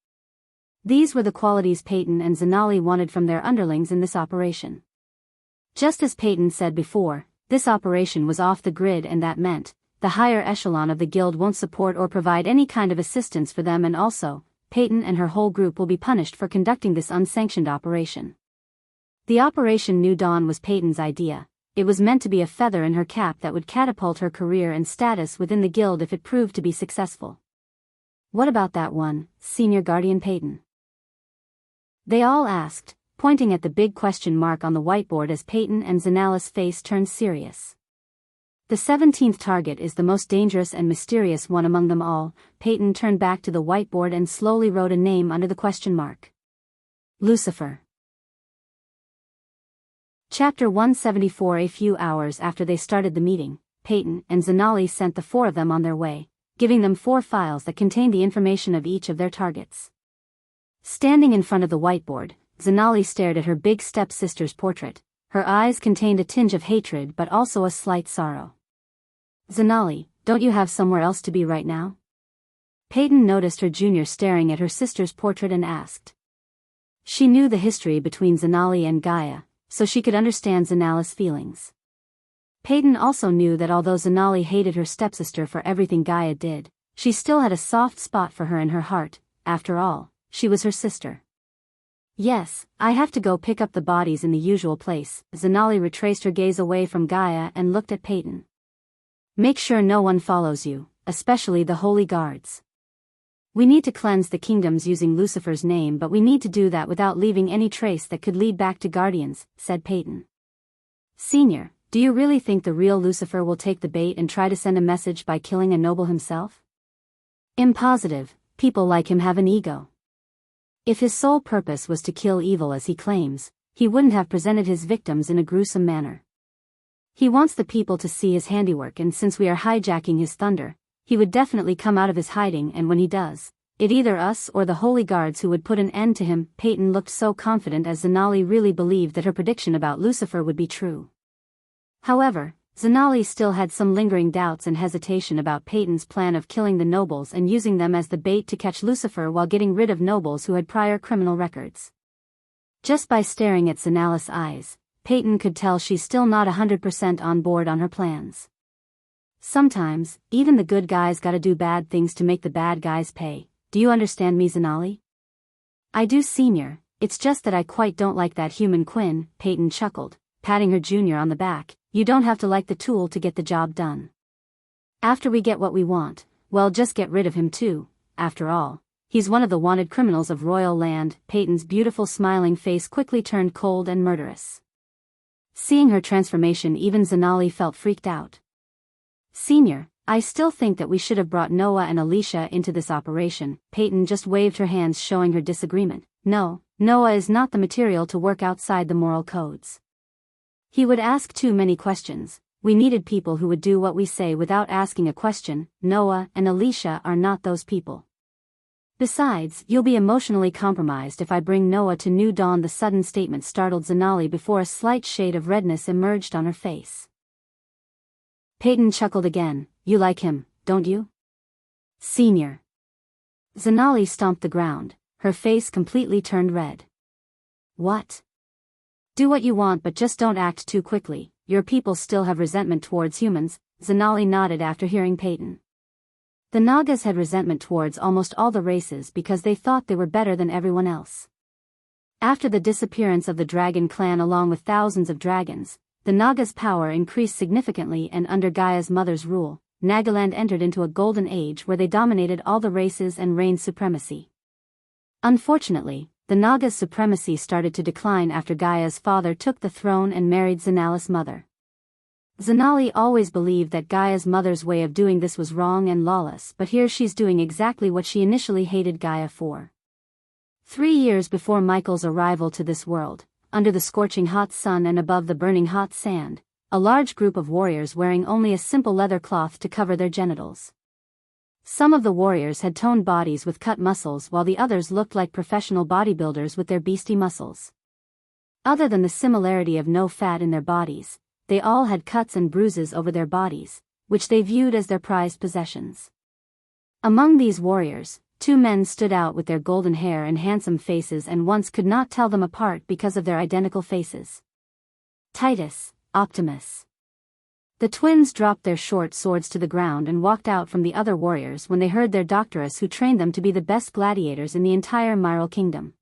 These were the qualities Peyton and Zanali wanted from their underlings in this operation. Just as Peyton said before, this operation was off the grid, and that meant the higher echelon of the guild won't support or provide any kind of assistance for them, and also, Peyton and her whole group will be punished for conducting this unsanctioned operation. The Operation New Dawn was Peyton's idea. It was meant to be a feather in her cap that would catapult her career and status within the guild if it proved to be successful. What about that one, Senior Guardian Peyton? They all asked, pointing at the big question mark on the whiteboard as Peyton and Zanala's face turned serious. The 17th target is the most dangerous and mysterious one among them all. Peyton turned back to the whiteboard and slowly wrote a name under the question mark. Lucifer. Chapter 174. A few hours after they started the meeting, Peyton and Zanali sent the four of them on their way, giving them 4 files that contained the information of each of their targets. Standing in front of the whiteboard, Zanali stared at her big stepsister's portrait. Her eyes contained a tinge of hatred but also a slight sorrow. Zanali, don't you have somewhere else to be right now? Peyton noticed her junior staring at her sister's portrait and asked. She knew the history between Zanali and Gaia, so she could understand Zanala's feelings. Peyton also knew that although Zanali hated her stepsister for everything Gaia did, she still had a soft spot for her in her heart. After all, she was her sister. Yes, I have to go pick up the bodies in the usual place. Zanali retraced her gaze away from Gaia and looked at Peyton. Make sure no one follows you, especially the holy guards. We need to cleanse the kingdoms using Lucifer's name, but we need to do that without leaving any trace that could lead back to Guardians, said Peyton. Senior, do you really think the real Lucifer will take the bait and try to send a message by killing a noble himself? Impositive. People like him have an ego. If his sole purpose was to kill evil as he claims, he wouldn't have presented his victims in a gruesome manner. He wants the people to see his handiwork, and since we are hijacking his thunder, he would definitely come out of his hiding, and when he does, it either us or the holy guards who would put an end to him. Peyton looked so confident as Zanali really believed that her prediction about Lucifer would be true. However, Zanali still had some lingering doubts and hesitation about Peyton's plan of killing the nobles and using them as the bait to catch Lucifer while getting rid of nobles who had prior criminal records. Just by staring at Zanala's eyes, Peyton could tell she's still not 100% on board on her plans. Sometimes, even the good guys gotta do bad things to make the bad guys pay. Do you understand me, Zanali? I do, Senior. It's just that I quite don't like that human Quinn. Peyton chuckled, patting her junior on the back. You don't have to like the tool to get the job done. After we get what we want, well, just get rid of him too. After all, he's one of the wanted criminals of royal land. Peyton's beautiful smiling face quickly turned cold and murderous. Seeing her transformation, even Zanali felt freaked out. Senior, I still think that we should have brought Noah and Alicia into this operation. Peyton just waved her hands, showing her disagreement. No, Noah is not the material to work outside the moral codes. He would ask too many questions. We needed people who would do what we say without asking a question. Noah and Alicia are not those people. Besides, you'll be emotionally compromised if I bring Noah to New Dawn. The sudden statement startled Zanali before a slight shade of redness emerged on her face. Peyton chuckled again. You like him, don't you? Senior. Zanali stomped the ground, her face completely turned red. What? Do what you want, but just don't act too quickly. Your people still have resentment towards humans. Zanali nodded after hearing Peyton. The Nagas had resentment towards almost all the races because they thought they were better than everyone else. After the disappearance of the dragon clan along with thousands of dragons, the Nagas' power increased significantly, and under Gaia's mother's rule, Nagaland entered into a golden age where they dominated all the races and reigned supremacy. Unfortunately, the Nagas' supremacy started to decline after Gaia's father took the throne and married Zanala's mother. Zanali always believed that Gaia's mother's way of doing this was wrong and lawless, but here she's doing exactly what she initially hated Gaia for. 3 years before Michael's arrival to this world, under the scorching hot sun and above the burning hot sand, a large group of warriors wearing only a simple leather cloth to cover their genitals. Some of the warriors had toned bodies with cut muscles, while the others looked like professional bodybuilders with their beastie muscles. Other than the similarity of no fat in their bodies, they all had cuts and bruises over their bodies. which they viewed as their prized possessions. Among these warriors, two men stood out with their golden hair and handsome faces, and once could not tell them apart because of their identical faces. Titus, Optimus. The twins dropped their short swords to the ground and walked out from the other warriors when they heard their doctoress, who trained them to be the best gladiators in the entire Myrrel kingdom.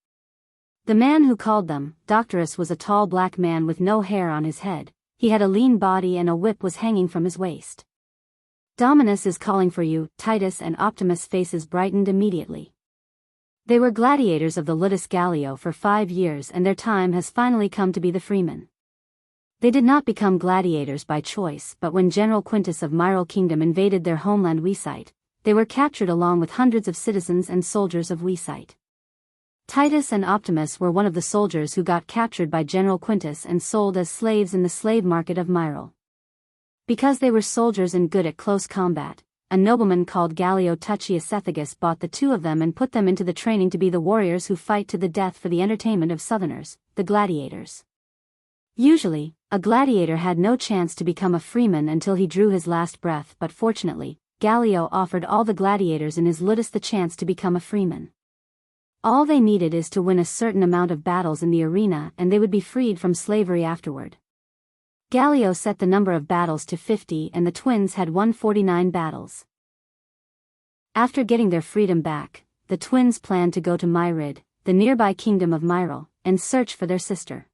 The man who called them doctoress was a tall black man with no hair on his head. He had a lean body and a whip was hanging from his waist. Dominus is calling for you. Titus and Optimus' faces brightened immediately. They were gladiators of the Ludus Gallio for 5 years, and their time has finally come to be the freemen. They did not become gladiators by choice, but when General Quintus of Myrrel Kingdom invaded their homeland Weesite, they were captured along with hundreds of citizens and soldiers of Weesite. Titus and Optimus were one of the soldiers who got captured by General Quintus and sold as slaves in the slave market of Myrrel. Because they were soldiers and good at close combat, a nobleman called Gallio Tuccius bought the two of them and put them into the training to be the warriors who fight to the death for the entertainment of Southerners, the gladiators. Usually, a gladiator had no chance to become a freeman until he drew his last breath, but fortunately, Gallio offered all the gladiators in his ludus the chance to become a freeman. All they needed is to win a certain amount of battles in the arena and they would be freed from slavery afterward. Gallio set the number of battles to 50 and the twins had won 49 battles. After getting their freedom back, the twins planned to go to Myrid, the nearby kingdom of Myrrel, and search for their sister.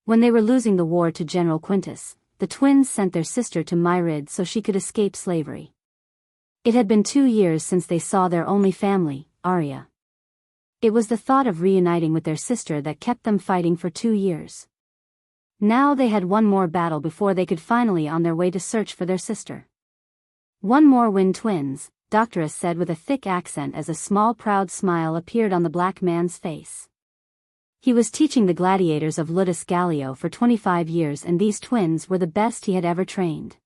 When they were losing the war to General Quintus, the twins sent their sister to Myrid so she could escape slavery. It had been 2 years since they saw their only family, Arya. It was the thought of reuniting with their sister that kept them fighting for 2 years. Now they had one more battle before they could finally on their way to search for their sister. One more win, twins, Doctoress said with a thick accent as a small proud smile appeared on the black man's face. He was teaching the gladiators of Ludus Gallio for 25 years and these twins were the best he had ever trained.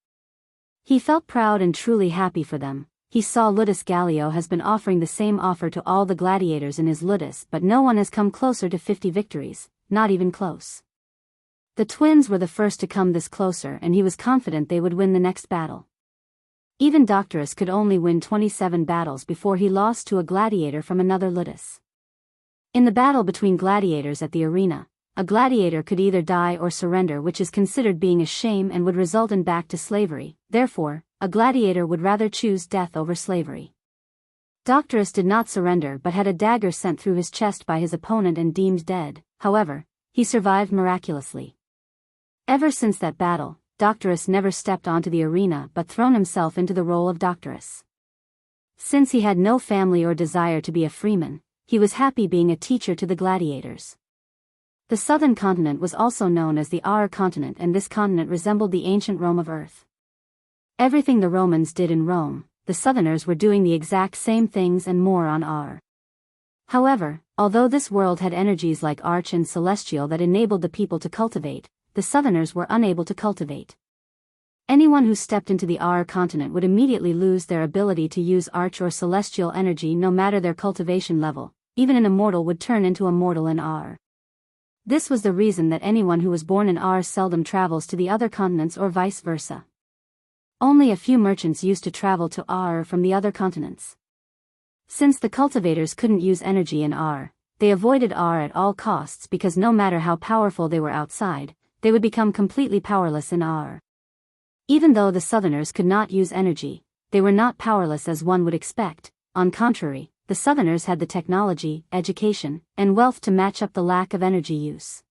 He felt proud and truly happy for them. He saw Ludus Gallio has been offering the same offer to all the gladiators in his Ludus, but no one has come closer to 50 victories, not even close. The twins were the first to come this closer and he was confident they would win the next battle. Even Doctorus could only win 27 battles before he lost to a gladiator from another Ludus. In the battle between gladiators at the arena, a gladiator could either die or surrender, which is considered being a shame and would result in back to slavery. Therefore, a gladiator would rather choose death over slavery. Doctorus did not surrender but had a dagger sent through his chest by his opponent and deemed dead. However, he survived miraculously. Ever since that battle, Doctorus never stepped onto the arena but thrown himself into the role of Doctorus. Since he had no family or desire to be a freeman, he was happy being a teacher to the gladiators. The southern continent was also known as the Aur continent, and this continent resembled the ancient Rome of Earth. Everything the Romans did in Rome, the southerners were doing the exact same things and more on Aur. However, although this world had energies like arch and celestial that enabled the people to cultivate, the southerners were unable to cultivate. Anyone who stepped into the Aur continent would immediately lose their ability to use arch or celestial energy no matter their cultivation level. Even an immortal would turn into a mortal in Aur. This was the reason that anyone who was born in Aur seldom travels to the other continents or vice versa. Only a few merchants used to travel to Aur from the other continents. Since the cultivators couldn't use energy in Aur, they avoided Aur at all costs because no matter how powerful they were outside, they would become completely powerless in Aur. Even though the southerners could not use energy, they were not powerless as one would expect. On contrary, the southerners had the technology, education, and wealth to match up the lack of energy use.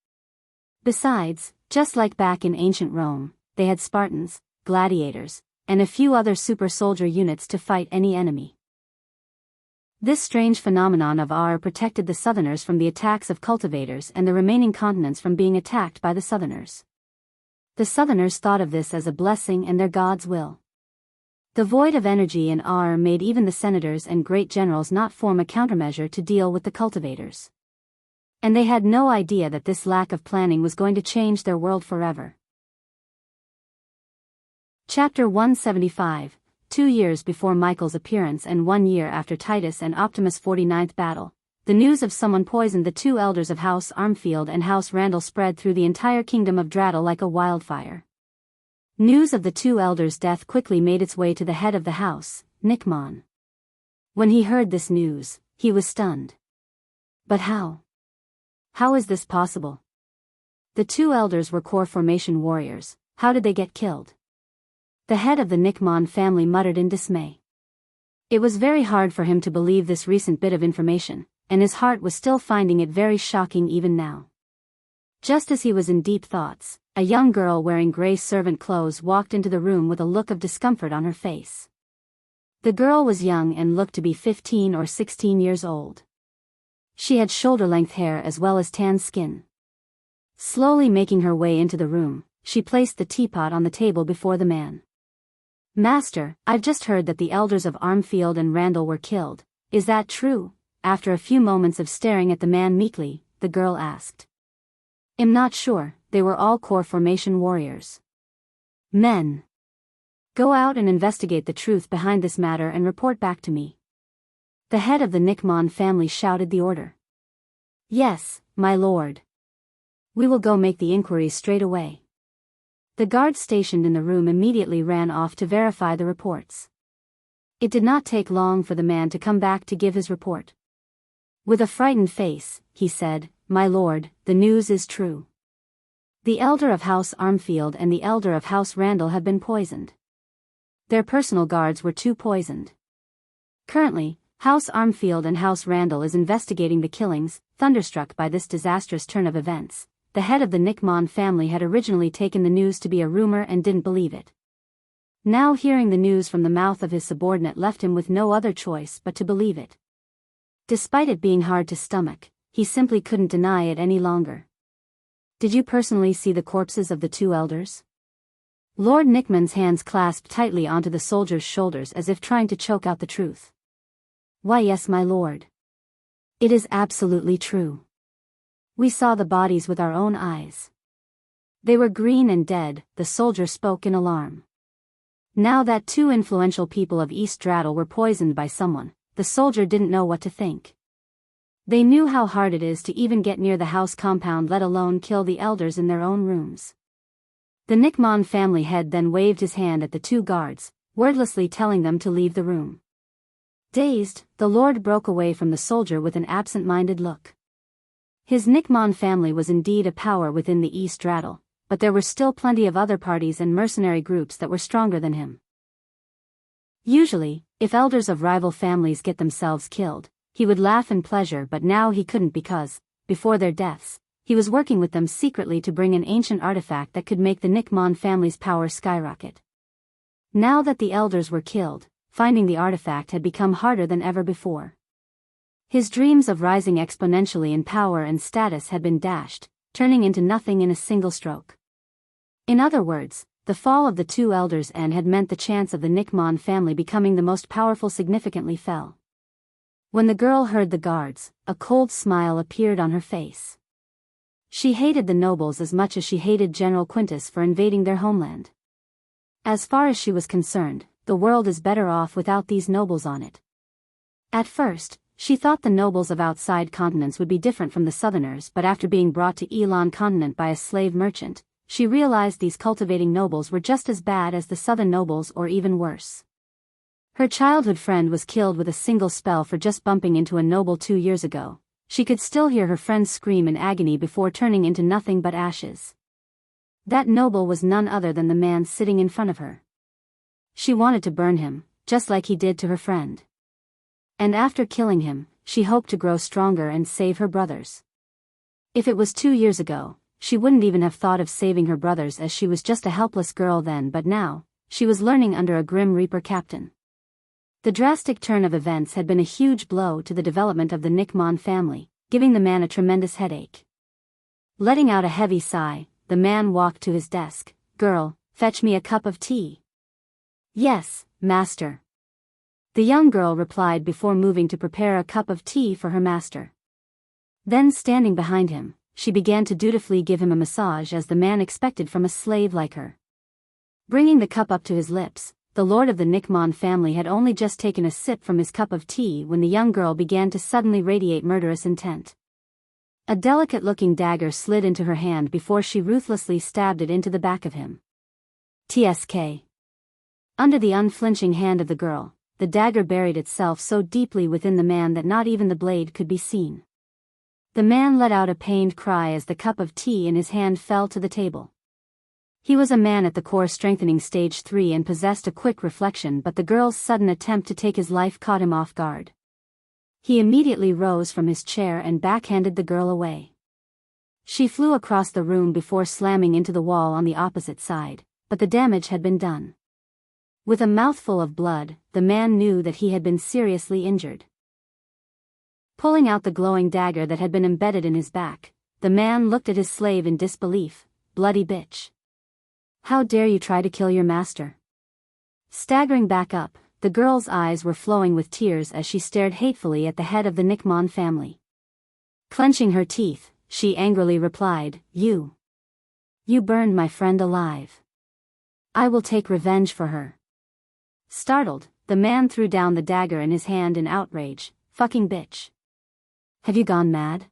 Besides, just like back in ancient Rome, they had Spartans, gladiators, and a few other super soldier units to fight any enemy. This strange phenomenon of Aur protected the southerners from the attacks of cultivators and the remaining continents from being attacked by the southerners. The southerners thought of this as a blessing and their god's will. The void of energy in Aur made even the senators and great generals not form a countermeasure to deal with the cultivators. And they had no idea that this lack of planning was going to change their world forever. Chapter 175. 2 years before Michael's appearance and 1 year after Titus and Optimus' 49th battle, the news of someone poisoned the 2 elders of House Armfield and House Randall spread through the entire kingdom of Drattle like a wildfire. News of the two elders' death quickly made its way to the head of the house, Nickmon. When he heard this news, he was stunned. But how? How is this possible? The two elders were core formation warriors. How did they get killed? The head of the Nickmon family muttered in dismay. It was very hard for him to believe this recent bit of information, and his heart was still finding it very shocking even now. Just as he was in deep thoughts, a young girl wearing gray servant clothes walked into the room with a look of discomfort on her face. The girl was young and looked to be 15 or 16 years old. She had shoulder-length hair as well as tan skin. Slowly making her way into the room, she placed the teapot on the table before the man. "Master, I've just heard that the elders of Armfield and Randall were killed. Is that true?" After a few moments of staring at the man meekly, the girl asked. "I'm not sure, they were all core formation warriors." "Men. Go out and investigate the truth behind this matter and report back to me." The head of the Nickmon family shouted the order. "Yes, my lord. We will go make the inquiries straight away." The guards stationed in the room immediately ran off to verify the reports. It did not take long for the man to come back to give his report. With a frightened face, he said, "My lord, the news is true. The elder of House Armfield and the elder of House Randall have been poisoned. Their personal guards were too poisoned. Currently, House Armfield and House Randall is investigating the killings." Thunderstruck by this disastrous turn of events, the head of the Nickmon family had originally taken the news to be a rumor and didn't believe it. Now hearing the news from the mouth of his subordinate left him with no other choice but to believe it. Despite it being hard to stomach, he simply couldn't deny it any longer. "Did you personally see the corpses of the two elders?" Lord Nickman's hands clasped tightly onto the soldier's shoulders as if trying to choke out the truth. "Why, yes, my lord. It is absolutely true. We saw the bodies with our own eyes. They were green and dead," the soldier spoke in alarm. Now that two influential people of East Straddle were poisoned by someone, the soldier didn't know what to think. They knew how hard it is to even get near the house compound, let alone kill the elders in their own rooms. The Nickmon family head then waved his hand at the two guards, wordlessly telling them to leave the room. Dazed, the lord broke away from the soldier with an absent-minded look. His Nickmon family was indeed a power within the East Straddle, but there were still plenty of other parties and mercenary groups that were stronger than him. Usually, if elders of rival families get themselves killed, he would laugh in pleasure, but now he couldn't because, before their deaths, he was working with them secretly to bring an ancient artifact that could make the Nickmon family's power skyrocket. Now that the elders were killed, finding the artifact had become harder than ever before. His dreams of rising exponentially in power and status had been dashed, turning into nothing in a single stroke. In other words, the fall of the two elders had meant the chance of the Nickmon family becoming the most powerful significantly fell. When the girl heard the guards, a cold smile appeared on her face. She hated the nobles as much as she hated General Quintus for invading their homeland. As far as she was concerned, the world is better off without these nobles on it. At first, she thought the nobles of outside continents would be different from the southerners, but after being brought to Elon continent by a slave merchant, she realized these cultivating nobles were just as bad as the southern nobles or even worse. Her childhood friend was killed with a single spell for just bumping into a noble 2 years ago. She could still hear her friend scream in agony before turning into nothing but ashes. That noble was none other than the man sitting in front of her. She wanted to burn him, just like he did to her friend. And after killing him, she hoped to grow stronger and save her brothers. If it was 2 years ago, she wouldn't even have thought of saving her brothers as she was just a helpless girl then, but now, she was learning under a Grim Reaper captain. The drastic turn of events had been a huge blow to the development of the Nickmon family, giving the man a tremendous headache. Letting out a heavy sigh, the man walked to his desk. "Girl, fetch me a cup of tea." "Yes, master." The young girl replied before moving to prepare a cup of tea for her master. Then standing behind him, she began to dutifully give him a massage as the man expected from a slave like her. Bringing the cup up to his lips, the lord of the Nickmon family had only just taken a sip from his cup of tea when the young girl began to suddenly radiate murderous intent. A delicate-looking dagger slid into her hand before she ruthlessly stabbed it into the back of him. TSK. Under the unflinching hand of the girl, the dagger buried itself so deeply within the man that not even the blade could be seen. The man let out a pained cry as the cup of tea in his hand fell to the table. He was a man at the core strengthening stage 3 and possessed a quick reflection, but the girl's sudden attempt to take his life caught him off guard. He immediately rose from his chair and backhanded the girl away. She flew across the room before slamming into the wall on the opposite side, but the damage had been done. With a mouthful of blood, the man knew that he had been seriously injured. Pulling out the glowing dagger that had been embedded in his back, the man looked at his slave in disbelief. Bloody bitch. How dare you try to kill your master? Staggering back up, the girl's eyes were flowing with tears as she stared hatefully at the head of the Nickmon family. Clenching her teeth, she angrily replied, You burned my friend alive. I will take revenge for her. Startled, the man threw down the dagger in his hand in outrage. Fucking bitch. Have you gone mad?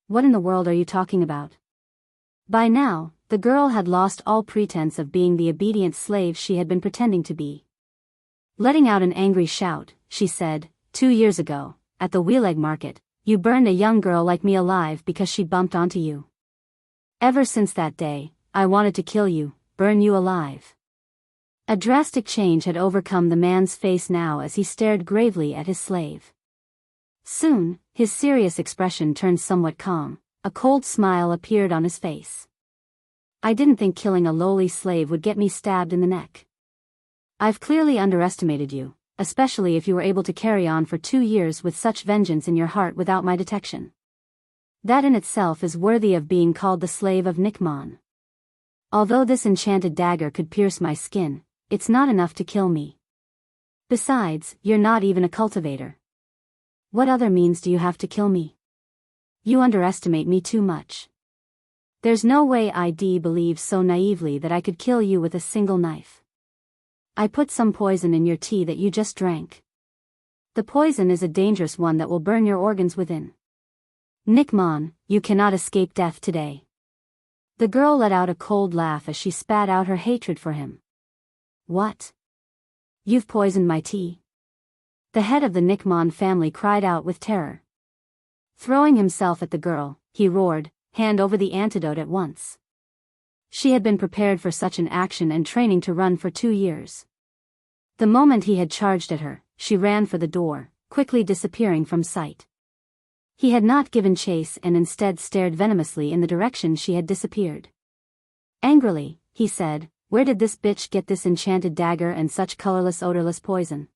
What in the world are you talking about? By now, the girl had lost all pretense of being the obedient slave she had been pretending to be. Letting out an angry shout, she said, 2 years ago, at the Wheeleg market, you burned a young girl like me alive because she bumped onto you. Ever since that day, I wanted to kill you, burn you alive. A drastic change had overcome the man's face now as he stared gravely at his slave. Soon, his serious expression turned somewhat calm. A cold smile appeared on his face. I didn't think killing a lowly slave would get me stabbed in the neck. I've clearly underestimated you, especially if you were able to carry on for 2 years with such vengeance in your heart without my detection. That in itself is worthy of being called the slave of Nickmon. Although this enchanted dagger could pierce my skin, it's not enough to kill me. Besides, you're not even a cultivator. What other means do you have to kill me? You underestimate me too much. There's no way I'd believe so naively that I could kill you with a single knife. I put some poison in your tea that you just drank. The poison is a dangerous one that will burn your organs within. Nickmon, you cannot escape death today. The girl let out a cold laugh as she spat out her hatred for him. What? You've poisoned my tea? The head of the Nickmon family cried out with terror. Throwing himself at the girl, he roared, hand over the antidote at once. She had been prepared for such an action and training to run for 2 years. The moment he had charged at her, she ran for the door, quickly disappearing from sight. He had not given chase and instead stared venomously in the direction she had disappeared. Angrily, he said, Where did this bitch get this enchanted dagger and such colorless, odorless poison?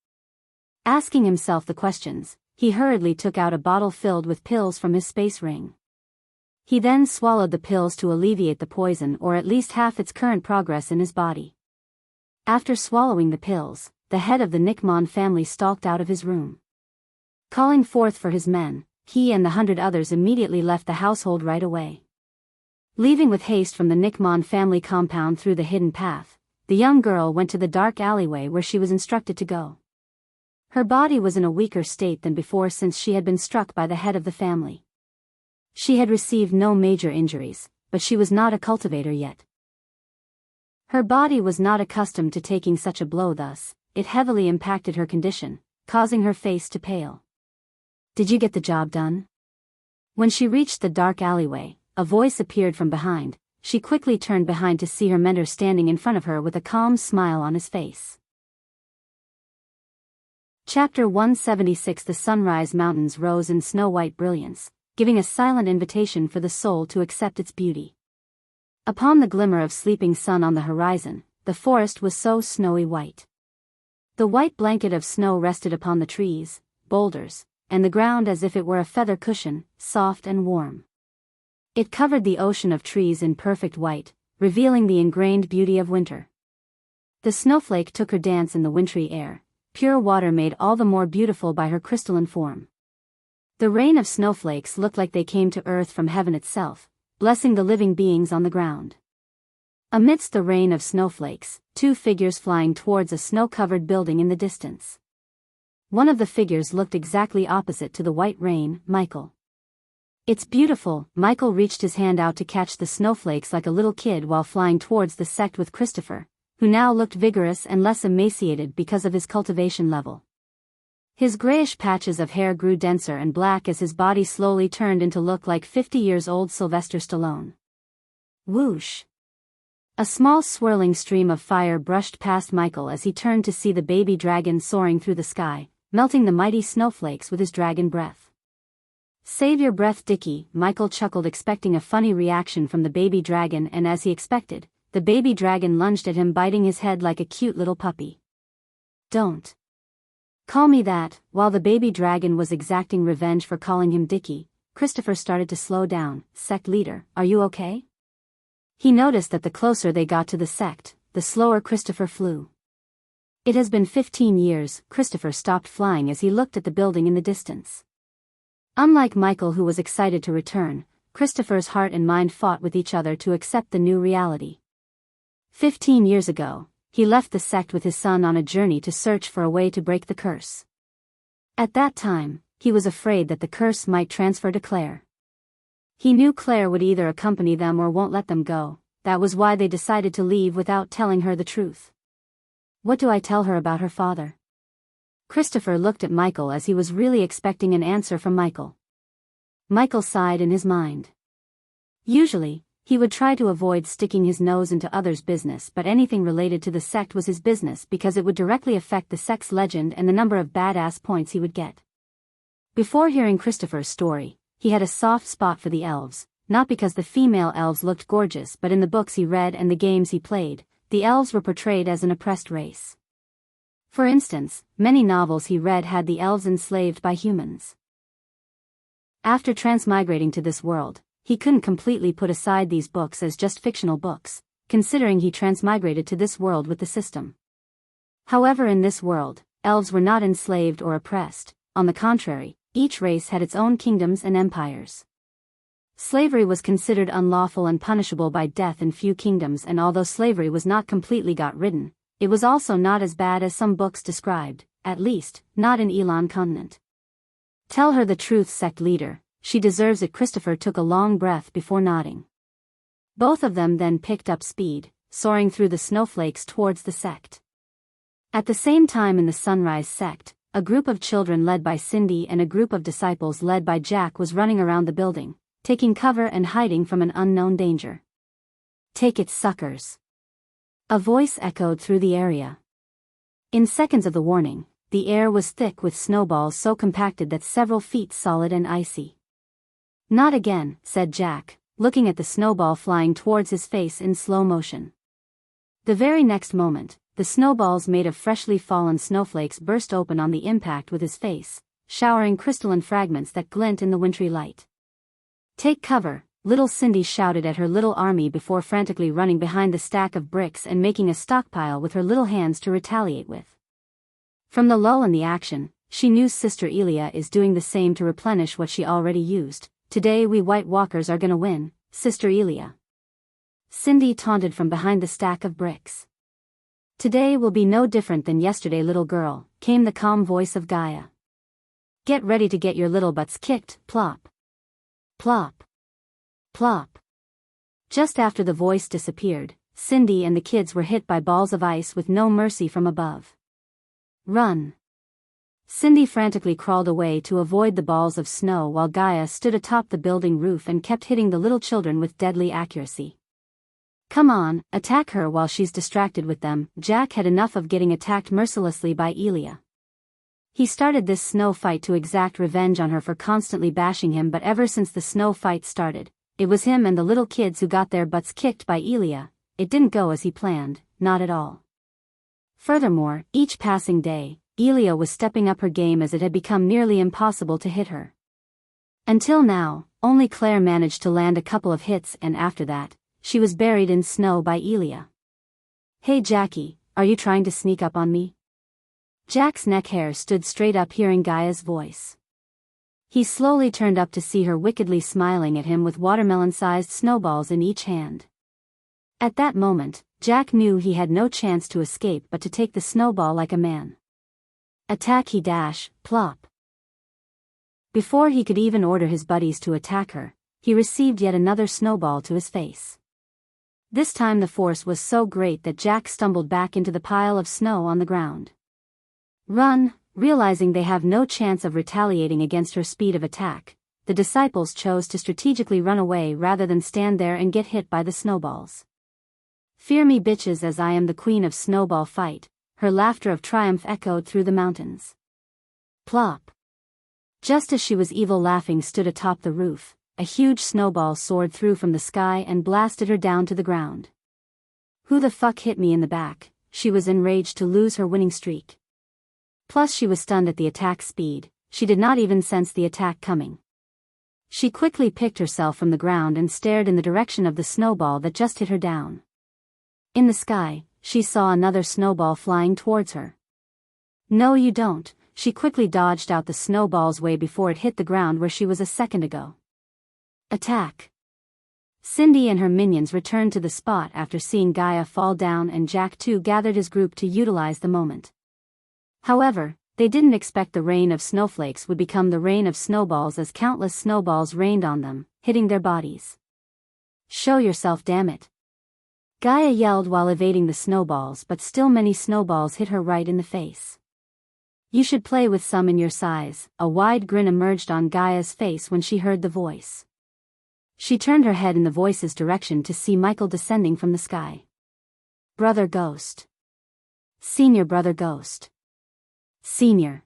Asking himself the questions, he hurriedly took out a bottle filled with pills from his space ring. He then swallowed the pills to alleviate the poison or at least half its current progress in his body. After swallowing the pills, the head of the Nickmon family stalked out of his room. Calling forth for his men, he and the 100 others immediately left the household right away. Leaving with haste from the Nickmon family compound through the hidden path, the young girl went to the dark alleyway where she was instructed to go. Her body was in a weaker state than before since she had been struck by the head of the family. She had received no major injuries, but she was not a cultivator yet. Her body was not accustomed to taking such a blow, thus, it heavily impacted her condition, causing her face to pale. Did you get the job done? When she reached the dark alleyway, a voice appeared from behind. She quickly turned behind to see her mentor standing in front of her with a calm smile on his face. Chapter 176. The sunrise mountains rose in snow-white brilliance, giving a silent invitation for the soul to accept its beauty. Upon the glimmer of sleeping sun on the horizon, the forest was so snowy white. The white blanket of snow rested upon the trees, boulders, and the ground as if it were a feather cushion, soft and warm. It covered the ocean of trees in perfect white, revealing the ingrained beauty of winter. The snowflake took her dance in the wintry air, pure water made all the more beautiful by her crystalline form. The rain of snowflakes looked like they came to earth from heaven itself, blessing the living beings on the ground. Amidst the rain of snowflakes, 2 figures flying towards a snow-covered building in the distance. One of the figures looked exactly opposite to the white rain, Michael. It's beautiful. Michael reached his hand out to catch the snowflakes like a little kid while flying towards the sect with Christopher, who now looked vigorous and less emaciated because of his cultivation level. His grayish patches of hair grew denser and black as his body slowly turned into look like 50-year-old Sylvester Stallone. Whoosh! A small swirling stream of fire brushed past Michael as he turned to see the baby dragon soaring through the sky, melting the mighty snowflakes with his dragon breath. "Save your breath, Dickie," Michael chuckled, expecting a funny reaction from the baby dragon, and as he expected, the baby dragon lunged at him, biting his head like a cute little puppy. "Don't call me that." While the baby dragon was exacting revenge for calling him Dickie, Christopher started to slow down. "Sect leader, are you okay?" He noticed that the closer they got to the sect, the slower Christopher flew. It has been 15 years, Christopher stopped flying as he looked at the building in the distance. Unlike Michael, who was excited to return, Christopher's heart and mind fought with each other to accept the new reality. 15 years ago, he left the sect with his son on a journey to search for a way to break the curse. At that time, he was afraid that the curse might transfer to Claire. He knew Claire would either accompany them or won't let them go. That was why they decided to leave without telling her the truth. "What do I tell her about her father?" Christopher looked at Michael as he was really expecting an answer from Michael. Michael sighed in his mind. Usually, he would try to avoid sticking his nose into others' business, but anything related to the sect was his business because it would directly affect the sect's legend and the number of badass points he would get. Before hearing Christopher's story, he had a soft spot for the elves, not because the female elves looked gorgeous, but in the books he read and the games he played, the elves were portrayed as an oppressed race. For instance, many novels he read had the elves enslaved by humans. After transmigrating to this world, he couldn't completely put aside these books as just fictional books, considering he transmigrated to this world with the system. However, in this world, elves were not enslaved or oppressed. On the contrary, each race had its own kingdoms and empires. Slavery was considered unlawful and punishable by death in few kingdoms, and although slavery was not completely got ridden, it was also not as bad as some books described, at least, not in Elon continent. "Tell her the truth, sect leader, she deserves it." Christopher took a long breath before nodding. Both of them then picked up speed, soaring through the snowflakes towards the sect. At the same time, in the Sunrise sect, a group of children led by Cindy and a group of disciples led by Jack was running around the building, taking cover and hiding from an unknown danger. "Take it, suckers!" a voice echoed through the area. In seconds of the warning, the air was thick with snowballs so compacted that several feet solid and icy. "Not again," said Jack, looking at the snowball flying towards his face in slow motion. The very next moment, the snowballs made of freshly fallen snowflakes burst open on the impact with his face, showering crystalline fragments that glint in the wintry light. "Take cover," little Cindy shouted at her little army before frantically running behind the stack of bricks and making a stockpile with her little hands to retaliate with. From the lull in the action, she knew Sister Elia is doing the same to replenish what she already used. "Today we White Walkers are gonna win, Sister Elia," Cindy taunted from behind the stack of bricks. "Today will be no different than yesterday, little girl," came the calm voice of Gaia. "Get ready to get your little butts kicked." Plop. Plop. Plop. Just after the voice disappeared, Cindy and the kids were hit by balls of ice with no mercy from above. "Run!" Cindy frantically crawled away to avoid the balls of snow while Gaia stood atop the building roof and kept hitting the little children with deadly accuracy. "Come on, attack her while she's distracted with them." Jack had enough of getting attacked mercilessly by Elia. He started this snow fight to exact revenge on her for constantly bashing him, but ever since the snow fight started, it was him and the little kids who got their butts kicked by Elia. It didn't go as he planned, not at all. Furthermore, each passing day, Elia was stepping up her game as it had become nearly impossible to hit her. Until now, only Claire managed to land a couple of hits, and after that, she was buried in snow by Elia. "Hey Jackie, are you trying to sneak up on me?" Jack's neck hair stood straight up hearing Gaia's voice. He slowly turned up to see her wickedly smiling at him with watermelon-sized snowballs in each hand. At that moment, Jack knew he had no chance to escape but to take the snowball like a man. "Attack!" he dash, plop. Before he could even order his buddies to attack her, he received yet another snowball to his face. This time the force was so great that Jack stumbled back into the pile of snow on the ground. Run, realizing they have no chance of retaliating against her speed of attack. The disciples chose to strategically run away rather than stand there and get hit by the snowballs. Fear me bitches, as I am the queen of snowball fight. Her laughter of triumph echoed through the mountains. Plop. Just as she was evil laughing stood atop the roof, a huge snowball soared through from the sky and blasted her down to the ground. Who the fuck hit me in the back? She was enraged to lose her winning streak. Plus she was stunned at the attack speed. She did not even sense the attack coming. She quickly picked herself from the ground and stared in the direction of the snowball that just hit her down. In the sky, she saw another snowball flying towards her. No you don't. She quickly dodged out the snowball's way before it hit the ground where she was a second ago. Attack! Cindy and her minions returned to the spot after seeing Gaia fall down, and Jack too gathered his group to utilize the moment. However, they didn't expect the rain of snowflakes would become the rain of snowballs, as countless snowballs rained on them, hitting their bodies. Show yourself, damn it! Gaia yelled while evading the snowballs, but still many snowballs hit her right in the face. You should play with some in your size. A wide grin emerged on Gaia's face when she heard the voice. She turned her head in the voice's direction to see Michael descending from the sky. Brother Ghost. Senior Brother Ghost. Senior.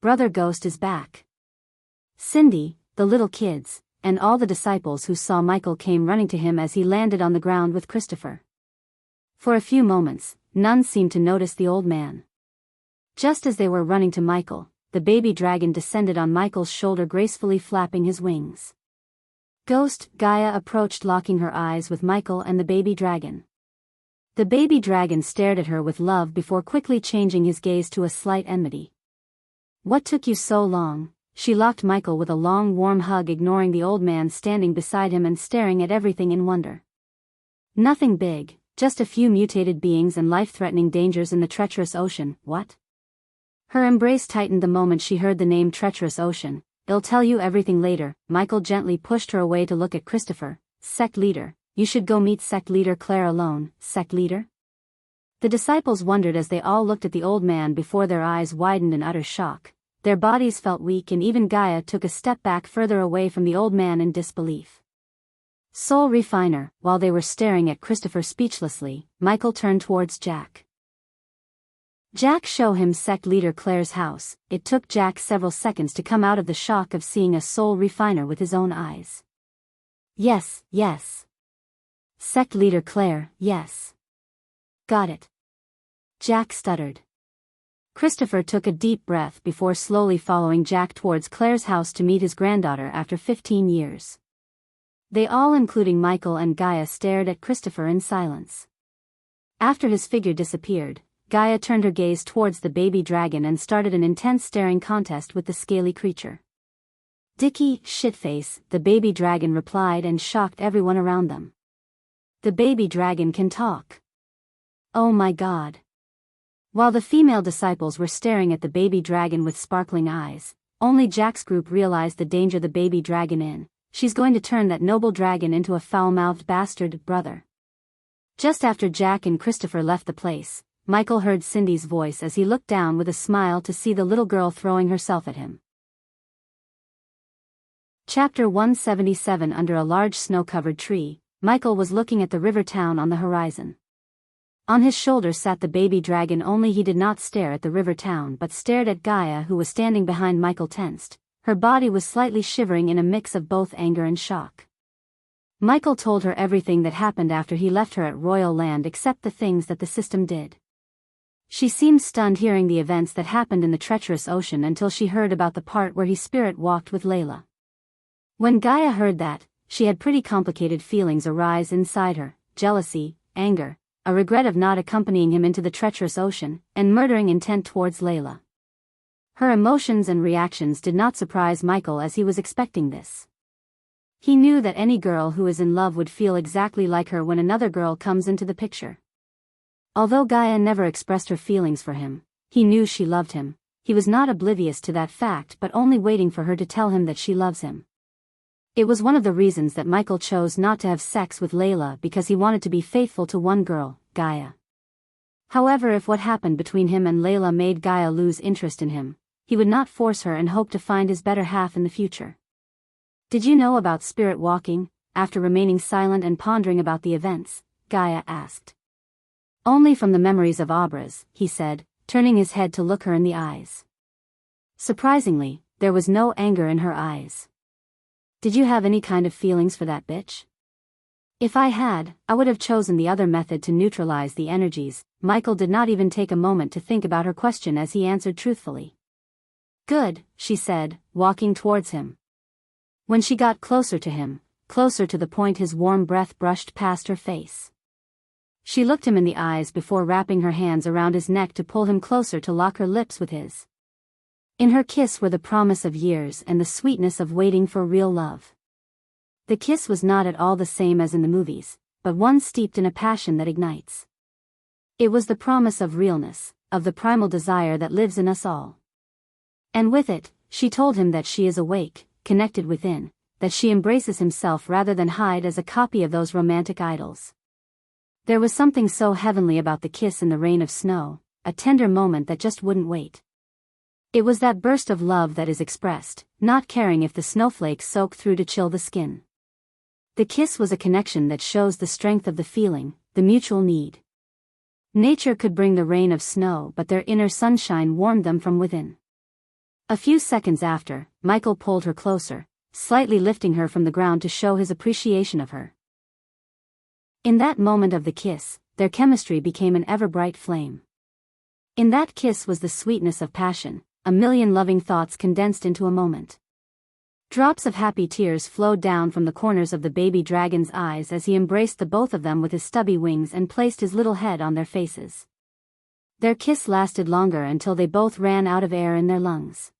Brother Ghost is back. Cindy, the little kids, and all the disciples who saw Michael came running to him as he landed on the ground with Christopher. For a few moments, none seemed to notice the old man. Just as they were running to Michael, the baby dragon descended on Michael's shoulder, gracefully flapping his wings. Ghost, Gaia approached, locking her eyes with Michael and the baby dragon. The baby dragon stared at her with love before quickly changing his gaze to a slight enmity. What took you so long? She locked Michael with a long warm hug, ignoring the old man standing beside him and staring at everything in wonder. Nothing big, just a few mutated beings and life-threatening dangers in the treacherous ocean. What? Her embrace tightened the moment she heard the name treacherous ocean. I'll tell you everything later. Michael gently pushed her away to look at Christopher. Sect leader, you should go meet sect leader Claire alone. Sect leader? The disciples wondered as they all looked at the old man before their eyes widened in utter shock. Their bodies felt weak, and even Gaia took a step back further away from the old man in disbelief. Soul refiner. While they were staring at Christopher speechlessly, Michael turned towards Jack. Jack, show him sect leader Claire's house. It took Jack several seconds to come out of the shock of seeing a soul refiner with his own eyes. Yes, yes. Sect leader Claire, yes. Got it. Jack stuttered. Christopher took a deep breath before slowly following Jack towards Claire's house to meet his granddaughter after 15 years. They all, including Michael and Gaia, stared at Christopher in silence. After his figure disappeared, Gaia turned her gaze towards the baby dragon and started an intense staring contest with the scaly creature. Dicky, shitface, the baby dragon replied and shocked everyone around them. The baby dragon can talk. Oh my god. While the female disciples were staring at the baby dragon with sparkling eyes, only Jack's group realized the danger the baby dragon in. She's going to turn that noble dragon into a foul-mouthed bastard, brother. Just after Jack and Christopher left the place, Michael heard Cindy's voice as he looked down with a smile to see the little girl throwing herself at him. Chapter 177. Under a large snow-covered tree, Michael was looking at the river town on the horizon. On his shoulder sat the baby dragon, only he did not stare at the river town but stared at Gaia, who was standing behind Michael, tensed. Her body was slightly shivering in a mix of both anger and shock. Michael told her everything that happened after he left her at Royal Land, except the things that the system did. She seemed stunned hearing the events that happened in the treacherous ocean until she heard about the part where he spirit walked with Layla. When Gaia heard that, she had pretty complicated feelings arise inside her: jealousy, anger, a regret of not accompanying him into the treacherous ocean, and murdering intent towards Layla. Her emotions and reactions did not surprise Michael, as he was expecting this. He knew that any girl who is in love would feel exactly like her when another girl comes into the picture. Although Gaia never expressed her feelings for him, he knew she loved him. He was not oblivious to that fact, but only waiting for her to tell him that she loves him. It was one of the reasons that Michael chose not to have sex with Layla, because he wanted to be faithful to one girl, Gaia. However, if what happened between him and Layla made Gaia lose interest in him, he would not force her and hope to find his better half in the future. "Did you know about spirit walking?" After remaining silent and pondering about the events, Gaia asked. "Only from the memories of Abras," he said, turning his head to look her in the eyes. Surprisingly, there was no anger in her eyes. "Did you have any kind of feelings for that bitch?" "If I had, I would have chosen the other method to neutralize the energies." Michael did not even take a moment to think about her question as he answered truthfully. "Good," she said, walking towards him. When she got closer to him, closer to the point his warm breath brushed past her face, she looked him in the eyes before wrapping her hands around his neck to pull him closer to lock her lips with his. In her kiss were the promise of years and the sweetness of waiting for real love. The kiss was not at all the same as in the movies, but one steeped in a passion that ignites. It was the promise of realness, of the primal desire that lives in us all. And with it, she told him that she is awake, connected within, that she embraces himself rather than hide as a copy of those romantic idols. There was something so heavenly about the kiss in the rain of snow, a tender moment that just wouldn't wait. It was that burst of love that is expressed, not caring if the snowflakes soak through to chill the skin. The kiss was a connection that shows the strength of the feeling, the mutual need. Nature could bring the rain of snow, but their inner sunshine warmed them from within. A few seconds after, Michael pulled her closer, slightly lifting her from the ground to show his appreciation of her. In that moment of the kiss, their chemistry became an ever-bright flame. In that kiss was the sweetness of passion, a million loving thoughts condensed into a moment. Drops of happy tears flowed down from the corners of the baby dragon's eyes as he embraced the both of them with his stubby wings and placed his little head on their faces. Their kiss lasted longer until they both ran out of air in their lungs.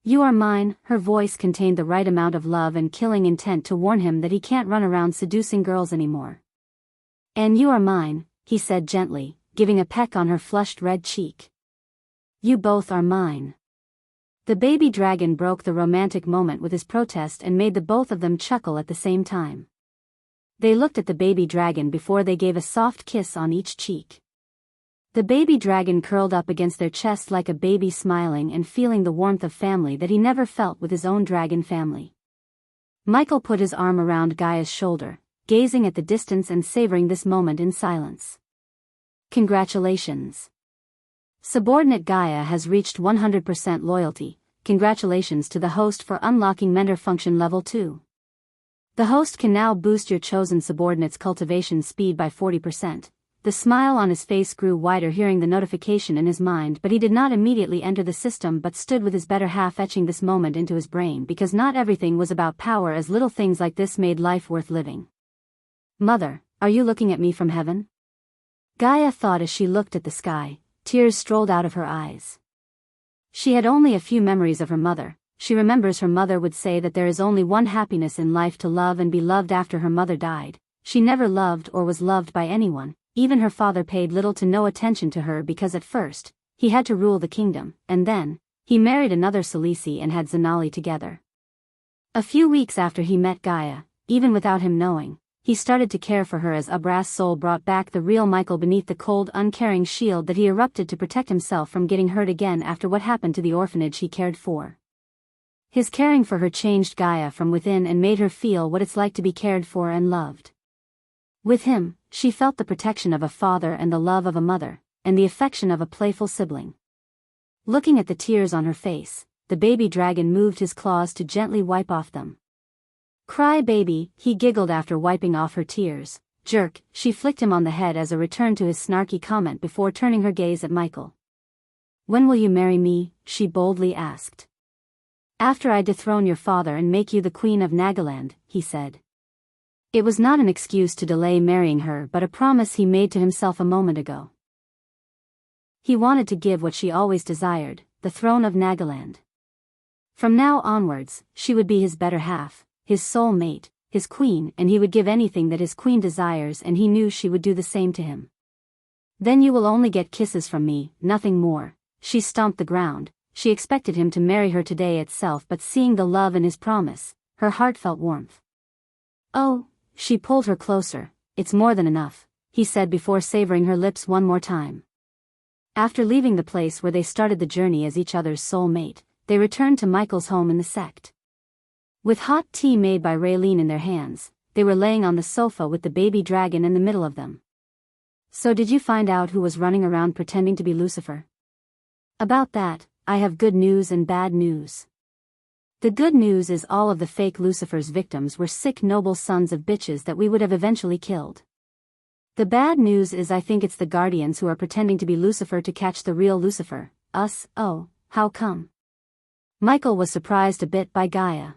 "You are mine," her voice contained the right amount of love and killing intent to warn him that he can't run around seducing girls anymore. "And you are mine," he said gently, giving a peck on her flushed red cheek. "You both are mine." The baby dragon broke the romantic moment with his protest and made the both of them chuckle at the same time. They looked at the baby dragon before they gave a soft kiss on each cheek. The baby dragon curled up against their chest like a baby, smiling and feeling the warmth of family that he never felt with his own dragon family. Michael put his arm around Gaia's shoulder, gazing at the distance and savoring this moment in silence. "Congratulations. Subordinate Gaia has reached 100% loyalty. Congratulations to the host for unlocking mentor function level 2. The host can now boost your chosen subordinate's cultivation speed by 40%. The smile on his face grew wider hearing the notification in his mind, but he did not immediately enter the system but stood with his better half etching this moment into his brain, because not everything was about power, as little things like this made life worth living. "Mother, are you looking at me from heaven?" Gaia thought as she looked at the sky. Tears strolled out of her eyes. She had only a few memories of her mother. She remembers her mother would say that there is only one happiness in life: to love and be loved. After her mother died, she never loved or was loved by anyone. Even her father paid little to no attention to her because at first, he had to rule the kingdom, and then, he married another Salisi and had Zanali together. A few weeks after he met Gaia, even without him knowing, he started to care for her as Abra's soul brought back the real Michael beneath the cold, uncaring shield that he erupted to protect himself from getting hurt again after what happened to the orphanage he cared for. His caring for her changed Gaia from within and made her feel what it's like to be cared for and loved. With him, she felt the protection of a father and the love of a mother, and the affection of a playful sibling. Looking at the tears on her face, the baby dragon moved his claws to gently wipe off them. "Cry, baby," he giggled after wiping off her tears. "Jerk," she flicked him on the head as a return to his snarky comment before turning her gaze at Michael. "When will you marry me?" she boldly asked. "After I dethrone your father and make you the queen of Nagaland," he said. It was not an excuse to delay marrying her but a promise he made to himself a moment ago. He wanted to give what she always desired, the throne of Nagaland. From now onwards, she would be his better half, his soul mate, his queen, and he would give anything that his queen desires, and he knew she would do the same to him. "Then you will only get kisses from me, nothing more." She stomped the ground. She expected him to marry her today itself, but seeing the love in his promise, her heart felt warmth. "Oh," she pulled her closer, "it's more than enough," he said before savoring her lips one more time. After leaving the place where they started the journey as each other's soul mate, they returned to Michael's home in the sect. With hot tea made by Raylene in their hands, they were laying on the sofa with the baby dragon in the middle of them. "So did you find out who was running around pretending to be Lucifer?" "About that, I have good news and bad news. The good news is all of the fake Lucifer's victims were sick noble sons of bitches that we would have eventually killed. The bad news is I think it's the Guardians who are pretending to be Lucifer to catch the real Lucifer, us." "Oh, how come?" Michael was surprised a bit by Gaia.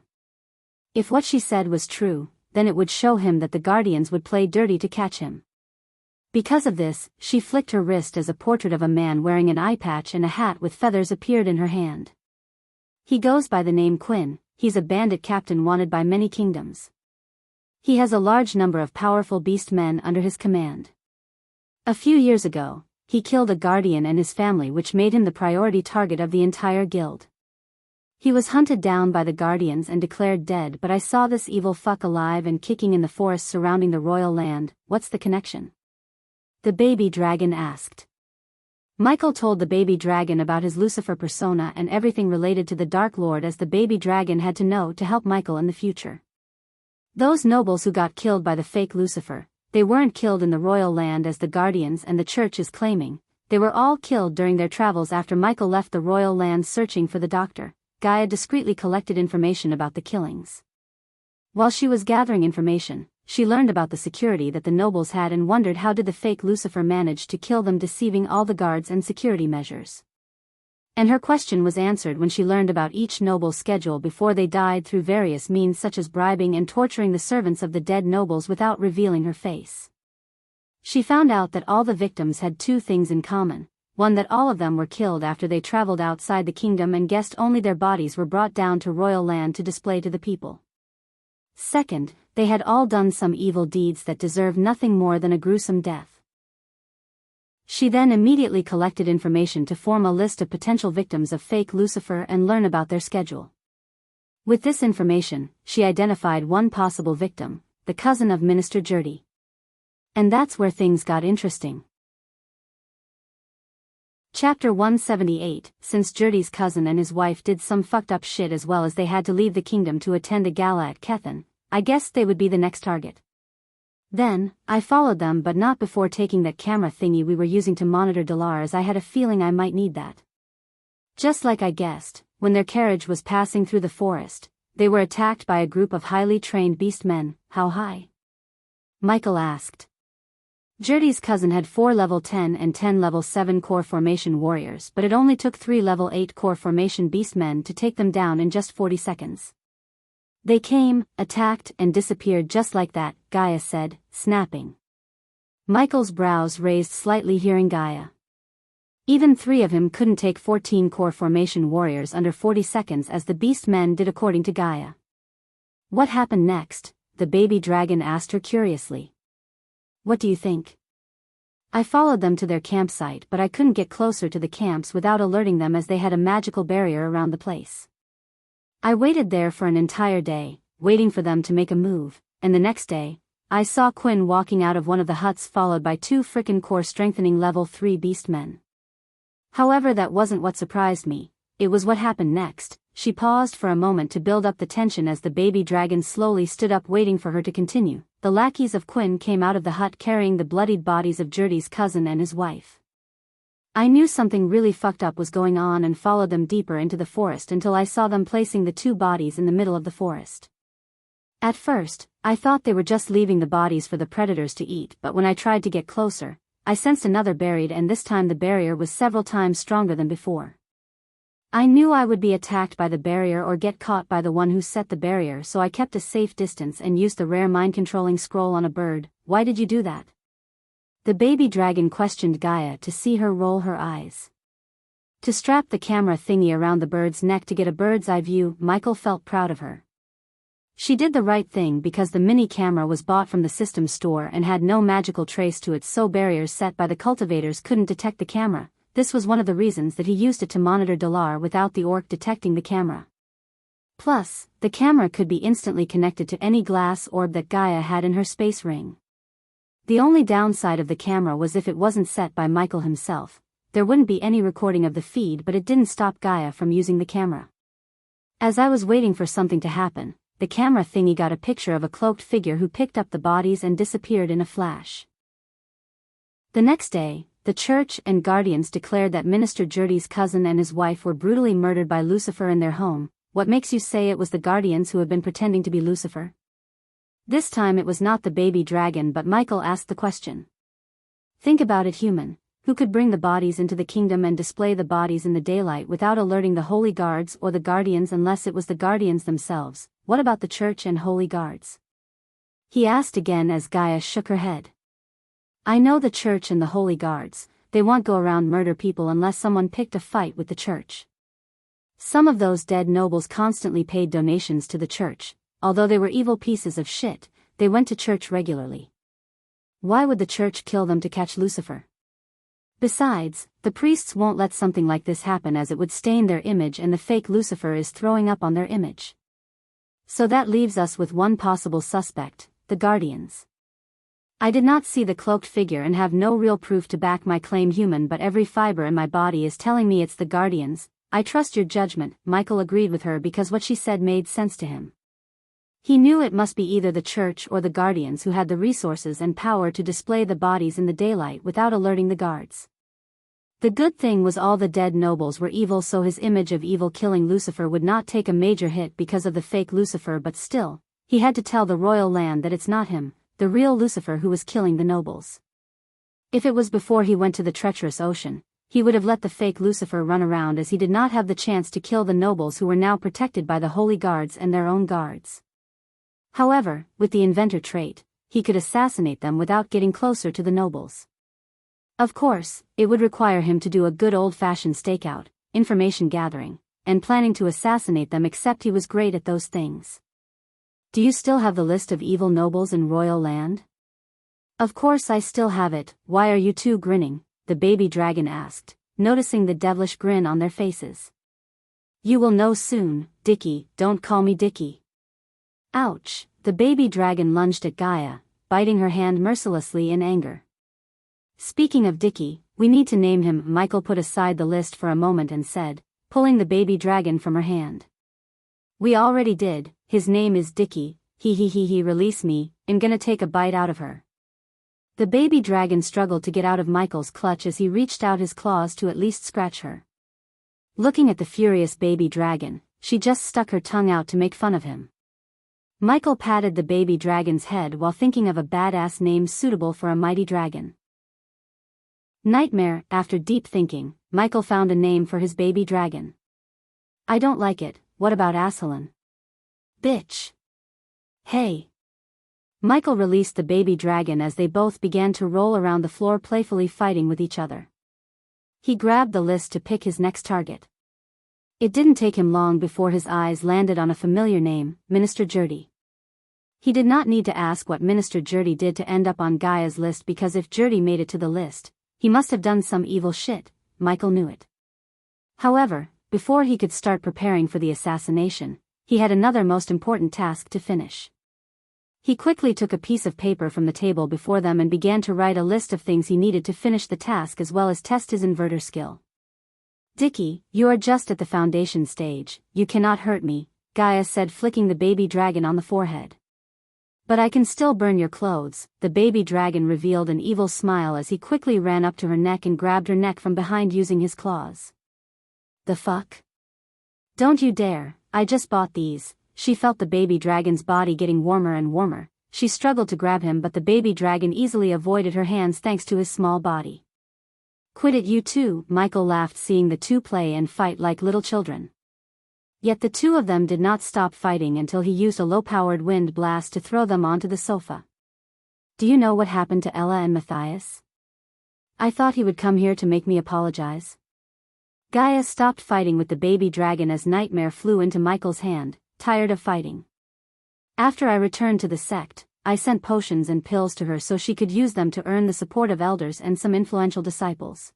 If what she said was true, then it would show him that the Guardians would play dirty to catch him. Because of this, she flicked her wrist as a portrait of a man wearing an eye patch and a hat with feathers appeared in her hand. "He goes by the name Quinn, he's a bandit captain wanted by many kingdoms. He has a large number of powerful beast men under his command. A few years ago, he killed a guardian and his family, which made him the priority target of the entire guild. He was hunted down by the Guardians and declared dead, but I saw this evil fuck alive and kicking in the forest surrounding the royal land. What's the connection?" the baby dragon asked. Michael told the baby dragon about his Lucifer persona and everything related to the Dark Lord, as the baby dragon had to know to help Michael in the future. Those nobles who got killed by the fake Lucifer, they weren't killed in the royal land as the Guardians and the church is claiming. They were all killed during their travels after Michael left the royal land searching for the doctor. Gaia discreetly collected information about the killings. While she was gathering information, she learned about the security that the nobles had and wondered how did the fake Lucifer manage to kill them, deceiving all the guards and security measures. And her question was answered when she learned about each noble's schedule before they died through various means such as bribing and torturing the servants of the dead nobles without revealing her face. She found out that all the victims had two things in common. One, that all of them were killed after they traveled outside the kingdom and guessed only their bodies were brought down to royal land to display to the people. Second, they had all done some evil deeds that deserve nothing more than a gruesome death. She then immediately collected information to form a list of potential victims of fake Lucifer and learn about their schedule. With this information, she identified one possible victim, the cousin of Minister Jerdy. And that's where things got interesting. Chapter 178. Since Jerdy's cousin and his wife did some fucked up shit as well as they had to leave the kingdom to attend a gala at Kethen, I guessed they would be the next target. Then, I followed them, but not before taking that camera thingy we were using to monitor Delar, as I had a feeling I might need that. Just like I guessed, when their carriage was passing through the forest, they were attacked by a group of highly trained beast men. "How high?" Michael asked. Jerdy's cousin had 4 level 10 and 10 level 7 core formation warriors, but it only took 3 level 8 core formation beastmen to take them down in just 40 seconds. "They came, attacked, and disappeared just like that," Gaia said, snapping. Michael's brows raised slightly hearing Gaia. Even 3 of him couldn't take 14 core formation warriors under 40 seconds as the beastmen did, according to Gaia. "What happened next?" the baby dragon asked her curiously. "What do you think?" "I followed them to their campsite, but I couldn't get closer to the camps without alerting them, as they had a magical barrier around the place. I waited there for an entire day, waiting for them to make a move, and the next day, I saw Quinn walking out of one of the huts followed by 2 frickin' core strengthening level 3 beastmen. However, that wasn't what surprised me, it was what happened next." She paused for a moment to build up the tension as the baby dragon slowly stood up, waiting for her to continue. "The lackeys of Quinn came out of the hut carrying the bloodied bodies of Jerdy's cousin and his wife. I knew something really fucked up was going on and followed them deeper into the forest until I saw them placing the 2 bodies in the middle of the forest. At first, I thought they were just leaving the bodies for the predators to eat, but when I tried to get closer, I sensed another buried, and this time the barrier was several times stronger than before. I knew I would be attacked by the barrier or get caught by the one who set the barrier, so I kept a safe distance and used the rare mind-controlling scroll on a bird." "Why did you do that?" the baby dragon questioned Gaia to see her roll her eyes. "To strap the camera thingy around the bird's neck to get a bird's eye view." Michael felt proud of her. She did the right thing because the mini camera was bought from the system store and had no magical trace to it, so barriers set by the cultivators couldn't detect the camera. This was one of the reasons that he used it to monitor Delar without the orc detecting the camera. Plus, the camera could be instantly connected to any glass orb that Gaia had in her space ring. The only downside of the camera was if it wasn't set by Michael himself, there wouldn't be any recording of the feed, but it didn't stop Gaia from using the camera. As I was waiting for something to happen, the camera thingy got a picture of a cloaked figure who picked up the bodies and disappeared in a flash. The next day, the church and guardians declared that Minister Jurdy's cousin and his wife were brutally murdered by Lucifer in their home. What makes you say it was the guardians who have been pretending to be Lucifer? This time it was not the baby dragon, but Michael asked the question. Think about it, human. Who could bring the bodies into the kingdom and display the bodies in the daylight without alerting the holy guards or the guardians unless it was the guardians themselves? What about the church and holy guards? He asked again as Gaia shook her head. I know the church and the holy guards, they won't go around murder people unless someone picked a fight with the church. Some of those dead nobles constantly paid donations to the church, although they were evil pieces of shit, they went to church regularly. Why would the church kill them to catch Lucifer? Besides, the priests won't let something like this happen as it would stain their image and the fake Lucifer is throwing up on their image. So that leaves us with one possible suspect, the guardians. I did not see the cloaked figure and have no real proof to back my claim, human, but every fiber in my body is telling me it's the guardians. I trust your judgment. Michael agreed with her because what she said made sense to him. He knew it must be either the church or the guardians who had the resources and power to display the bodies in the daylight without alerting the guards. The good thing was all the dead nobles were evil, so his image of evil killing Lucifer would not take a major hit because of the fake Lucifer, but still, he had to tell the royal land that it's not him, the real Lucifer, who was killing the nobles. If it was before he went to the treacherous ocean, he would have let the fake Lucifer run around, as he did not have the chance to kill the nobles who were now protected by the holy guards and their own guards. However, with the inventor trait, he could assassinate them without getting closer to the nobles. Of course, it would require him to do a good old-fashioned stakeout, information gathering, and planning to assassinate them, except he was great at those things. Do you still have the list of evil nobles in royal land? Of course I still have it. Why are you two grinning? The baby dragon asked, noticing the devilish grin on their faces. You will know soon, Dickie. Don't call me Dickie. Ouch! The baby dragon lunged at Gaia, biting her hand mercilessly in anger. Speaking of Dickie, we need to name him. Michael put aside the list for a moment and said, pulling the baby dragon from her hand. We already did. His name is Dickie. He release me. I'm gonna take a bite out of her. The baby dragon struggled to get out of Michael's clutch as he reached out his claws to at least scratch her. Looking at the furious baby dragon, she just stuck her tongue out to make fun of him. Michael patted the baby dragon's head while thinking of a badass name suitable for a mighty dragon. Nightmare. After deep thinking, Michael found a name for his baby dragon. I don't like it. What about Aslan? Bitch. Hey. Michael released the baby dragon as they both began to roll around the floor, playfully fighting with each other. He grabbed the list to pick his next target. It didn't take him long before his eyes landed on a familiar name, Minister Jurdy. He did not need to ask what Minister Jurdy did to end up on Gaia's list, because if Jurdy made it to the list, he must have done some evil shit. Michael knew it. However, before he could start preparing for the assassination, he had another most important task to finish. He quickly took a piece of paper from the table before them and began to write a list of things he needed to finish the task, as well as test his inverter skill. Dickie, you are just at the foundation stage. You cannot hurt me, Gaia said, flicking the baby dragon on the forehead. But I can still burn your clothes. The baby dragon revealed an evil smile as he quickly ran up to her neck and grabbed her neck from behind using his claws. The fuck? Don't you dare, I just bought these. She felt the baby dragon's body getting warmer and warmer. She struggled to grab him, but the baby dragon easily avoided her hands thanks to his small body. Quit it, you two, Michael laughed, seeing the two play and fight like little children. Yet the two of them did not stop fighting until he used a low-powered wind blast to throw them onto the sofa. Do you know what happened to Ella and Matthias? I thought he would come here to make me apologize. Gaia stopped fighting with the baby dragon as Nightmare flew into Michael's hand, tired of fighting. After I returned to the sect, I sent potions and pills to her so she could use them to earn the support of elders and some influential disciples.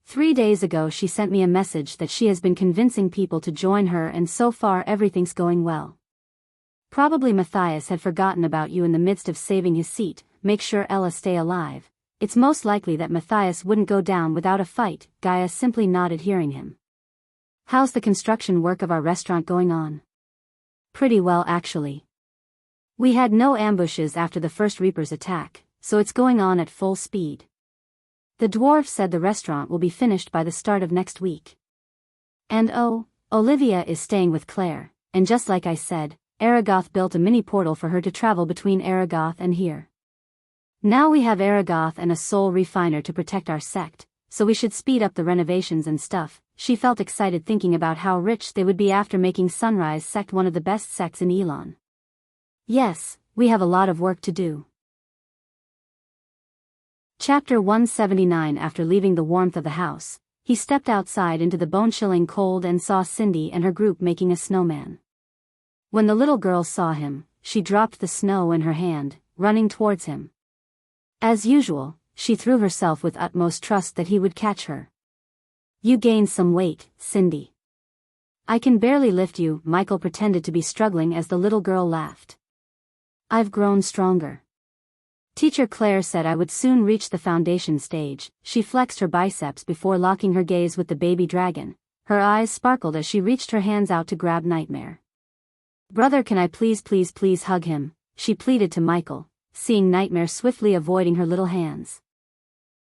3 days ago she sent me a message that she has been convincing people to join her and so far everything's going well. Probably Matthias had forgotten about you in the midst of saving his seat. Make sure Ella stay alive. It's most likely that Matthias wouldn't go down without a fight. Gaia simply nodded, hearing him. How's the construction work of our restaurant going on? Pretty well, actually. We had no ambushes after the first Reaper's attack, so it's going on at full speed. The dwarf said the restaurant will be finished by the start of next week. And oh, Olivia is staying with Claire, and just like I said, Aragoth built a mini portal for her to travel between Aragoth and here. Now we have Aragoth and a soul refiner to protect our sect, so we should speed up the renovations and stuff. She felt excited thinking about how rich they would be after making Sunrise Sect one of the best sects in Elon. Yes, we have a lot of work to do. Chapter 179. After leaving the warmth of the house, he stepped outside into the bone-chilling cold and saw Cindy and her group making a snowman. When the little girl saw him, she dropped the snow in her hand, running towards him. As usual, she threw herself with utmost trust that he would catch her. You gained some weight, Cindy. I can barely lift you. Michael pretended to be struggling as the little girl laughed. I've grown stronger. Teacher Claire said I would soon reach the foundation stage. She flexed her biceps before locking her gaze with the baby dragon. Her eyes sparkled as she reached her hands out to grab Nightmare. Brother, can I please hug him? She pleaded to Michael, seeing Nightmare swiftly avoiding her little hands.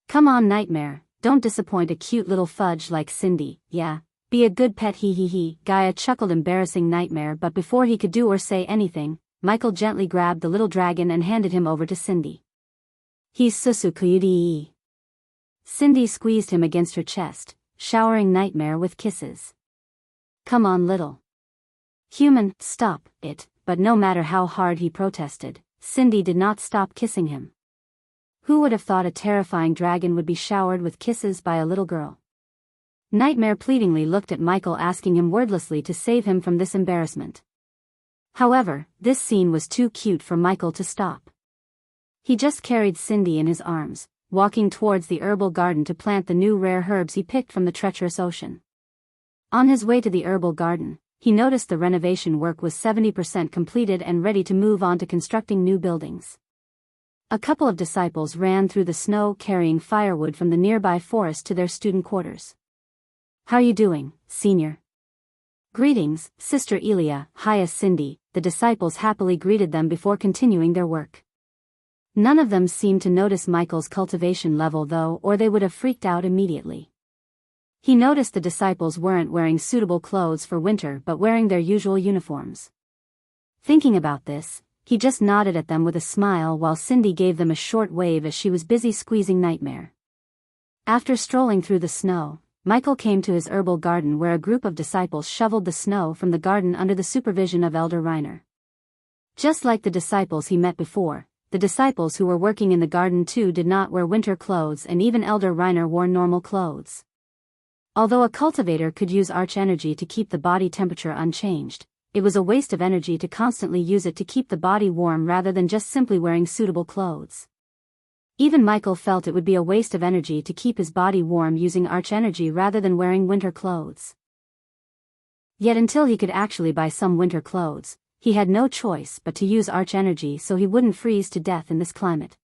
Come on, Nightmare, don't disappoint a cute little fudge like Cindy. Yeah, be a good pet, he. Gaia chuckled, embarrassing Nightmare, but before he could do or say anything, Michael gently grabbed the little dragon and handed him over to Cindy. He's Susukuyudi. Cindy squeezed him against her chest, showering Nightmare with kisses. Come on, little human, stop it. But no matter how hard he protested, Cindy did not stop kissing him. Who would have thought a terrifying dragon would be showered with kisses by a little girl? Nightmare pleadingly looked at Michael, asking him wordlessly to save him from this embarrassment. However, this scene was too cute for Michael to stop. He just carried Cindy in his arms, walking towards the herbal garden to plant the new rare herbs he picked from the treacherous ocean. On his way to the herbal garden, he noticed the renovation work was 70% completed and ready to move on to constructing new buildings. A couple of disciples ran through the snow carrying firewood from the nearby forest to their student quarters. How you doing, senior? Greetings, Sister Elia. Hiya, Cindy. The disciples happily greeted them before continuing their work. None of them seemed to notice Michael's cultivation level though, or they would have freaked out immediately. He noticed the disciples weren't wearing suitable clothes for winter but wearing their usual uniforms. Thinking about this, he just nodded at them with a smile while Cindy gave them a short wave as she was busy squeezing Nightmare. After strolling through the snow, Michael came to his herbal garden where a group of disciples shoveled the snow from the garden under the supervision of Elder Reiner. Just like the disciples he met before, the disciples who were working in the garden too did not wear winter clothes, and even Elder Reiner wore normal clothes. Although a cultivator could use arch energy to keep the body temperature unchanged, it was a waste of energy to constantly use it to keep the body warm rather than just simply wearing suitable clothes. Even Michael felt it would be a waste of energy to keep his body warm using arch energy rather than wearing winter clothes. Yet until he could actually buy some winter clothes, he had no choice but to use arch energy so he wouldn't freeze to death in this climate.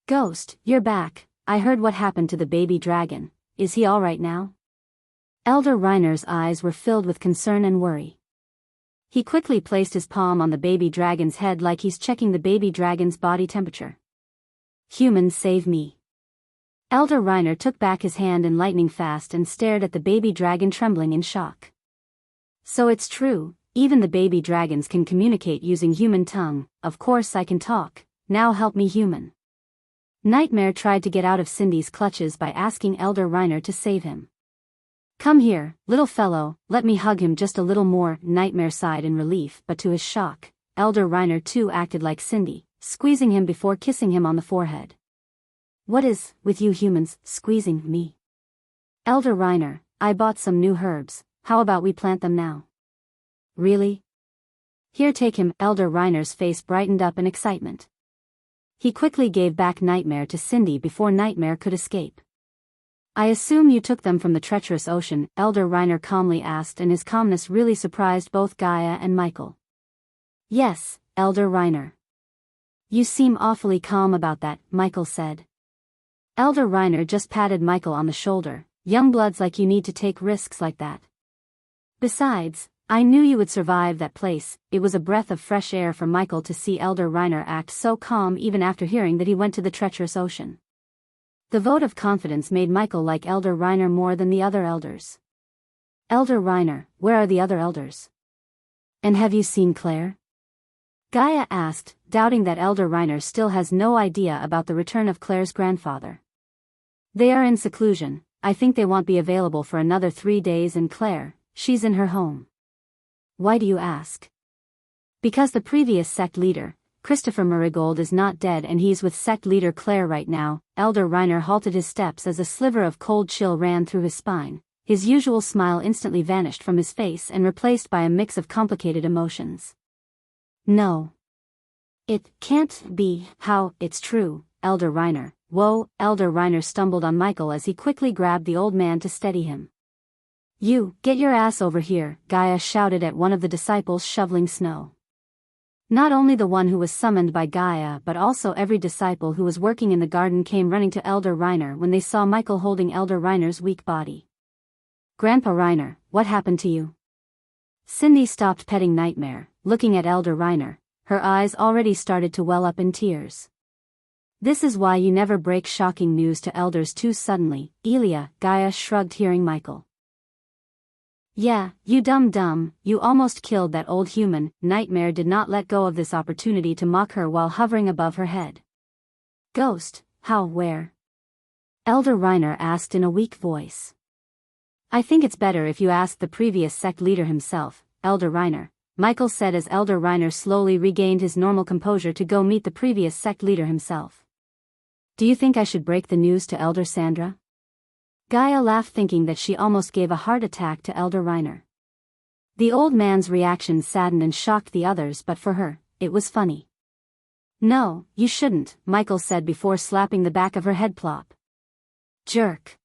Ghost, you're back. I heard what happened to the baby dragon. Is he all right now? Elder Reiner's eyes were filled with concern and worry. He quickly placed his palm on the baby dragon's head like he's checking the baby dragon's body temperature. Humans, save me. Elder Reiner took back his hand in lightning fast and stared at the baby dragon, trembling in shock. So it's true, even the baby dragons can communicate using human tongue. Of course I can talk, now help me, human. Nightmare tried to get out of Cindy's clutches by asking Elder Reiner to save him. Come here, little fellow, let me hug him just a little more. Nightmare sighed in relief, but to his shock, Elder Reiner too acted like Cindy, squeezing him before kissing him on the forehead. What is with you humans, squeezing me? Elder Reiner, I bought some new herbs, how about we plant them now? Really? Here, take him. Elder Reiner's face brightened up in excitement. He quickly gave back Nightmare to Cindy before Nightmare could escape. I assume you took them from the treacherous ocean, Elder Reiner calmly asked, and his calmness really surprised both Gaia and Michael. Yes, Elder Reiner. You seem awfully calm about that, Michael said. Elder Reiner just patted Michael on the shoulder. Young bloods like you need to take risks like that. Besides, I knew you would survive that place. It was a breath of fresh air for Michael to see Elder Reiner act so calm even after hearing that he went to the treacherous ocean. The vote of confidence made Michael like Elder Reiner more than the other elders. Elder Reiner, where are the other elders? And have you seen Claire? Gaia asked, doubting that Elder Reiner still has no idea about the return of Claire's grandfather. They are in seclusion. I think they won't be available for another 3 days, and Claire, she's in her home. Why do you ask? Because the previous sect leader, Christopher Marigold, is not dead and he's with sect leader Claire right now. Elder Reiner halted his steps as a sliver of cold chill ran through his spine. His usual smile instantly vanished from his face and replaced by a mix of complicated emotions. No. It can't be. How? It's true, Elder Reiner. Whoa, Elder Reiner stumbled on Michael as he quickly grabbed the old man to steady him. You, get your ass over here, Gaia shouted at one of the disciples shoveling snow. Not only the one who was summoned by Gaia but also every disciple who was working in the garden came running to Elder Reiner when they saw Michael holding Elder Reiner's weak body. Grandpa Reiner, what happened to you? Cindy stopped petting Nightmare, looking at Elder Reiner. Her eyes already started to well up in tears. This is why you never break shocking news to elders too suddenly, Elia, Gaia shrugged hearing Michael. Yeah, you dumb, you almost killed that old human. Nightmare did not let go of this opportunity to mock her while hovering above her head. Ghost, how, where? Elder Reiner asked in a weak voice. I think it's better if you ask the previous sect leader himself, Elder Reiner, Michael said as Elder Reiner slowly regained his normal composure to go meet the previous sect leader himself. Do you think I should break the news to Elder Sandra? Gaia laughed, thinking that she almost gave a heart attack to Elder Reiner. The old man's reaction saddened and shocked the others, but for her, it was funny. No, you shouldn't, Michael said before slapping the back of her head. Plop. Jerk.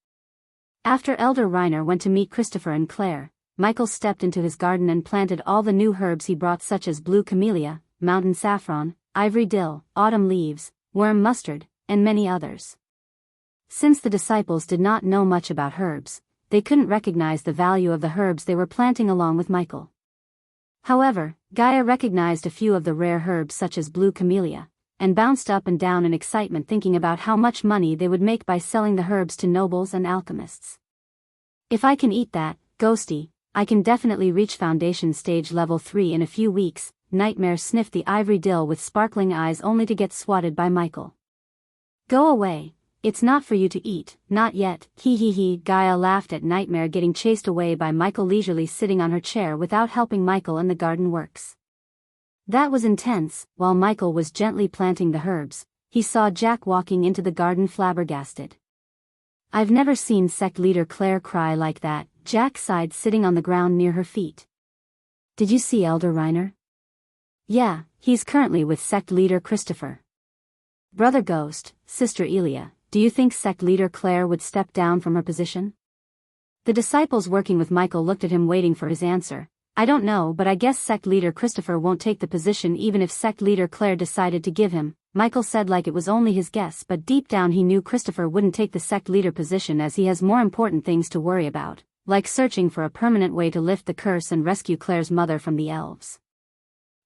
After Elder Reiner went to meet Christopher and Claire, Michael stepped into his garden and planted all the new herbs he brought, such as blue camellia, mountain saffron, ivory dill, autumn leaves, worm mustard, and many others. Since the disciples did not know much about herbs, they couldn't recognize the value of the herbs they were planting along with Michael. However, Gaia recognized a few of the rare herbs such as blue camellia, and bounced up and down in excitement thinking about how much money they would make by selling the herbs to nobles and alchemists. If I can eat that, Ghosty, I can definitely reach foundation stage level 3 in a few weeks. Nightmare sniffed the ivory dill with sparkling eyes only to get swatted by Michael. Go away. It's not for you to eat, not yet, he. Gaia laughed at Nightmare getting chased away by Michael, leisurely sitting on her chair without helping Michael in the garden works. That was intense. While Michael was gently planting the herbs, he saw Jack walking into the garden flabbergasted. I've never seen sect leader Claire cry like that, Jack sighed sitting on the ground near her feet. Did you see Elder Reiner? Yeah, he's currently with sect leader Christopher. Brother Ghost, Sister Elia. Do you think sect leader Claire would step down from her position? The disciples working with Michael looked at him waiting for his answer. I don't know, but I guess sect leader Christopher won't take the position even if sect leader Claire decided to give him, Michael said like it was only his guess, but deep down he knew Christopher wouldn't take the sect leader position as he has more important things to worry about, like searching for a permanent way to lift the curse and rescue Claire's mother from the elves.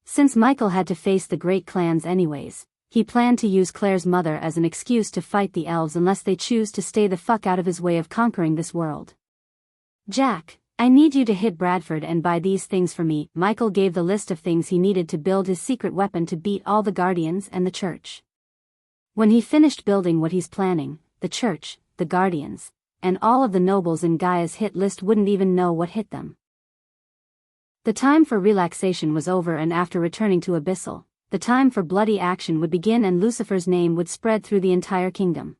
Since Michael had to face the great clans anyways, he planned to use Claire's mother as an excuse to fight the elves unless they choose to stay the fuck out of his way of conquering this world. Jack, I need you to hit Bradford and buy these things for me. Michael gave the list of things he needed to build his secret weapon to beat all the Guardians and the Church. When he finished building what he's planning, the Church, the Guardians, and all of the nobles in Gaia's hit list wouldn't even know what hit them. The time for relaxation was over, and after returning to Abyssal, the time for bloody action would begin and Lucifer's name would spread through the entire kingdom.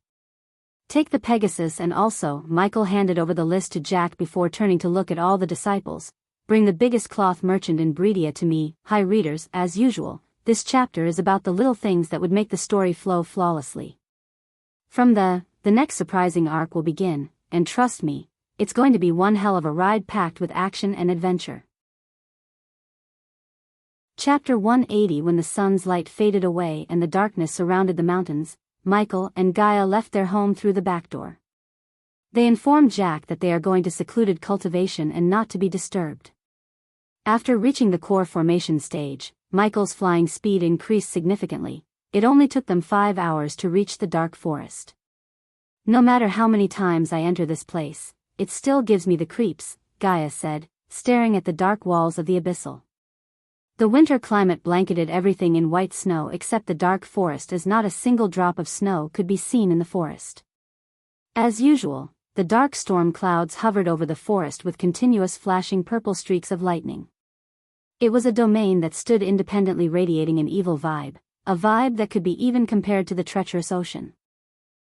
Take the Pegasus, and also, Michael handed over the list to Jack before turning to look at all the disciples. Bring the biggest cloth merchant in Breedia to me. Hi readers, as usual, this chapter is about the little things that would make the story flow flawlessly. From the next surprising arc will begin. and trust me, it's going to be one hell of a ride packed with action and adventure. Chapter 180. When the sun's light faded away and the darkness surrounded the mountains, Michael and Gaia left their home through the back door. They informed Jack that they are going to secluded cultivation and not to be disturbed. After reaching the core formation stage, Michael's flying speed increased significantly. It only took them 5 hours to reach the dark forest. No matter how many times I enter this place, it still gives me the creeps, Gaia said, staring at the dark walls of the abyssal. The winter climate blanketed everything in white snow except the dark forest, as not a single drop of snow could be seen in the forest. As usual, the dark storm clouds hovered over the forest with continuous flashing purple streaks of lightning. It was a domain that stood independently, radiating an evil vibe, a vibe that could be even compared to the treacherous ocean.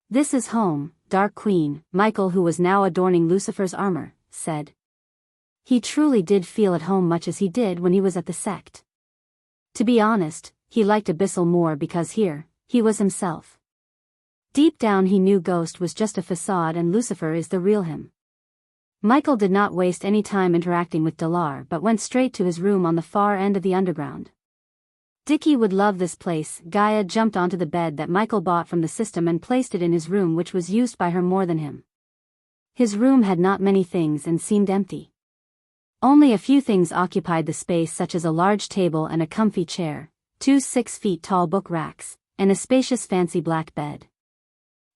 "This is home, Dark Queen," Michael, who was now adorning Lucifer's armor, said. He truly did feel at home, much as he did when he was at the sect. To be honest, he liked Abyssal more because here, he was himself. Deep down he knew Ghost was just a facade and Lucifer is the real him. Michael did not waste any time interacting with Delar but went straight to his room on the far end of the underground. Dickie would love this place. Gaia jumped onto the bed that Michael bought from the system and placed it in his room, which was used by her more than him. His room had not many things and seemed empty. Only a few things occupied the space, such as a large table and a comfy chair, 2 6-feet-tall book racks, and a spacious fancy black bed.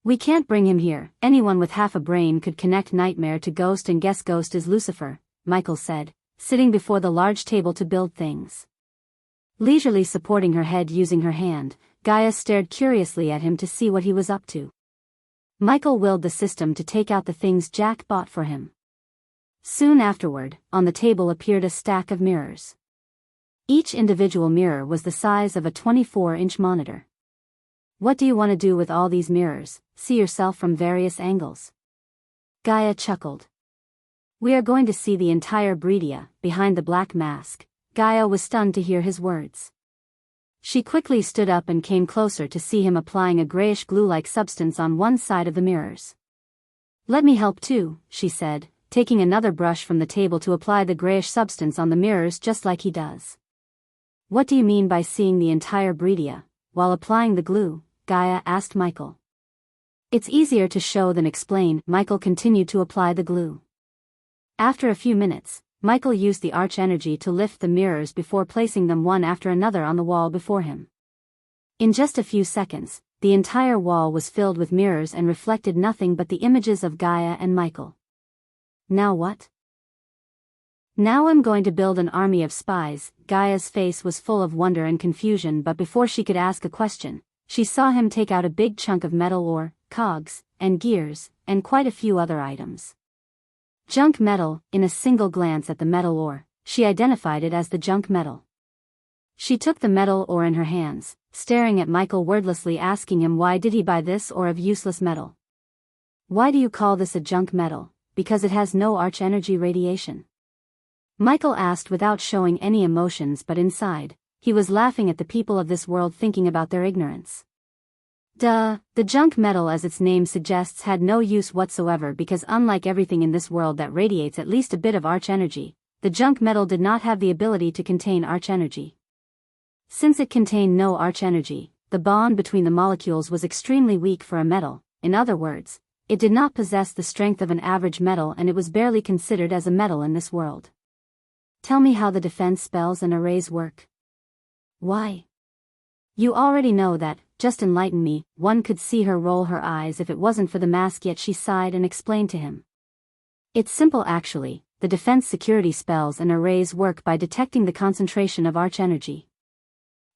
"We can't bring him here. Anyone with half a brain could connect Nightmare to Ghost and guess Ghost is Lucifer," Michael said, sitting before the large table to build things. Leisurely supporting her head using her hand, Gaia stared curiously at him to see what he was up to. Michael willed the system to take out the things Jack bought for him. Soon afterward, on the table appeared a stack of mirrors. Each individual mirror was the size of a 24-inch monitor. "What do you want to do with all these mirrors? See yourself from various angles?" Gaia chuckled. "We are going to see the entire Breedia." Behind the black mask, Gaia was stunned to hear his words. She quickly stood up and came closer to see him applying a grayish glue-like substance on one side of the mirrors. "Let me help too," she said, taking another brush from the table to apply the grayish substance on the mirrors just like he does. "What do you mean by seeing the entire Breedia while applying the glue?" Gaia asked Michael. "It's easier to show than explain." Michael continued to apply the glue. After a few minutes, Michael used the arch energy to lift the mirrors before placing them one after another on the wall before him. In just a few seconds, the entire wall was filled with mirrors and reflected nothing but the images of Gaia and Michael. "Now what?" "Now I'm going to build an army of spies." Gaia's face was full of wonder and confusion, but before she could ask a question, she saw him take out a big chunk of metal ore, cogs, and gears, and quite a few other items. Junk metal. In a single glance at the metal ore, she identified it as the junk metal. She took the metal ore in her hands, staring at Michael wordlessly, asking him why did he buy this ore of useless metal. "Why do you call this a junk metal?" "Because it has no arch energy radiation," Michael asked without showing any emotions, but inside, he was laughing at the people of this world, thinking about their ignorance. Duh, the junk metal, as its name suggests, had no use whatsoever because unlike everything in this world that radiates at least a bit of arch energy, the junk metal did not have the ability to contain arch energy. Since it contained no arch energy, the bond between the molecules was extremely weak for a metal. In other words, it did not possess the strength of an average metal, and it was barely considered as a metal in this world. "Tell me how the defense spells and arrays work." "Why?" "You already know that, just enlighten me." One could see her roll her eyes if it wasn't for the mask, yet she sighed and explained to him. "It's simple actually. The defense security spells and arrays work by detecting the concentration of arch energy.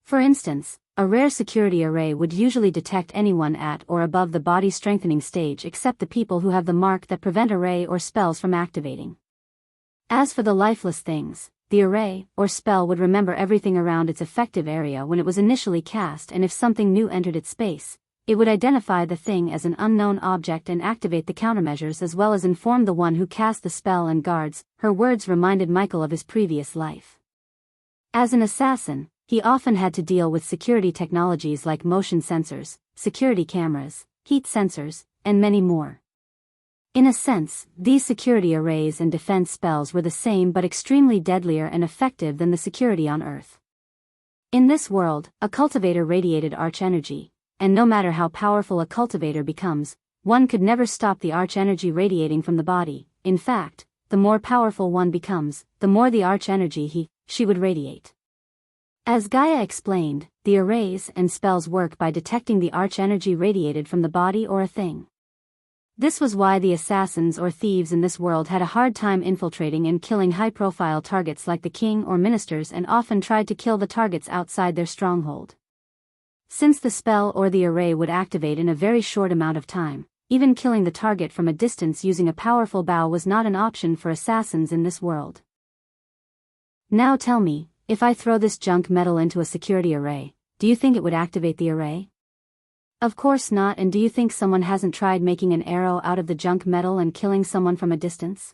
For instance, a rare security array would usually detect anyone at or above the body strengthening stage except the people who have the mark that prevent array or spells from activating. As for the lifeless things, the array or spell would remember everything around its effective area when it was initially cast, and if something new entered its space, it would identify the thing as an unknown object and activate the countermeasures as well as inform the one who cast the spell and guards." Her words reminded Michael of his previous life. As an assassin, he often had to deal with security technologies like motion sensors, security cameras, heat sensors, and many more. In a sense, these security arrays and defense spells were the same but extremely deadlier and effective than the security on Earth. In this world, a cultivator radiated arch energy, and no matter how powerful a cultivator becomes, one could never stop the arch energy radiating from the body. In fact, the more powerful one becomes, the more the arch energy she would radiate. As Gaia explained, the arrays and spells work by detecting the arch energy radiated from the body or a thing. This was why the assassins or thieves in this world had a hard time infiltrating and killing high-profile targets like the king or ministers, and often tried to kill the targets outside their stronghold. Since the spell or the array would activate in a very short amount of time, even killing the target from a distance using a powerful bow was not an option for assassins in this world. Now tell me, if I throw this junk metal into a security array, do you think it would activate the array? Of course not. And do you think someone hasn't tried making an arrow out of the junk metal and killing someone from a distance?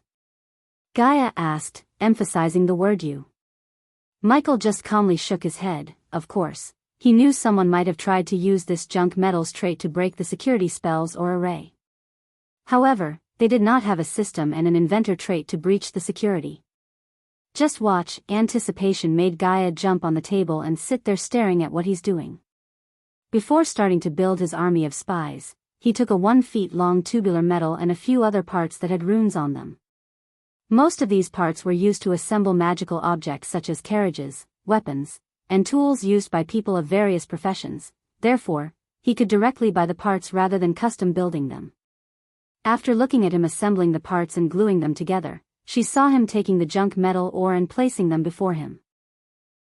Gaia asked, emphasizing the word you. Michael just calmly shook his head. Of course, he knew someone might have tried to use this junk metal's trait to break the security spells or array. However, they did not have a system and an inventor trait to breach the security. Just watch. Anticipation made Gaia jump on the table and sit there staring at what he's doing. Before starting to build his army of spies, he took a 1 feet long tubular metal and a few other parts that had runes on them. Most of these parts were used to assemble magical objects such as carriages, weapons, and tools used by people of various professions. Therefore, he could directly buy the parts rather than custom building them. After looking at him assembling the parts and gluing them together, she saw him taking the junk metal ore and placing them before him.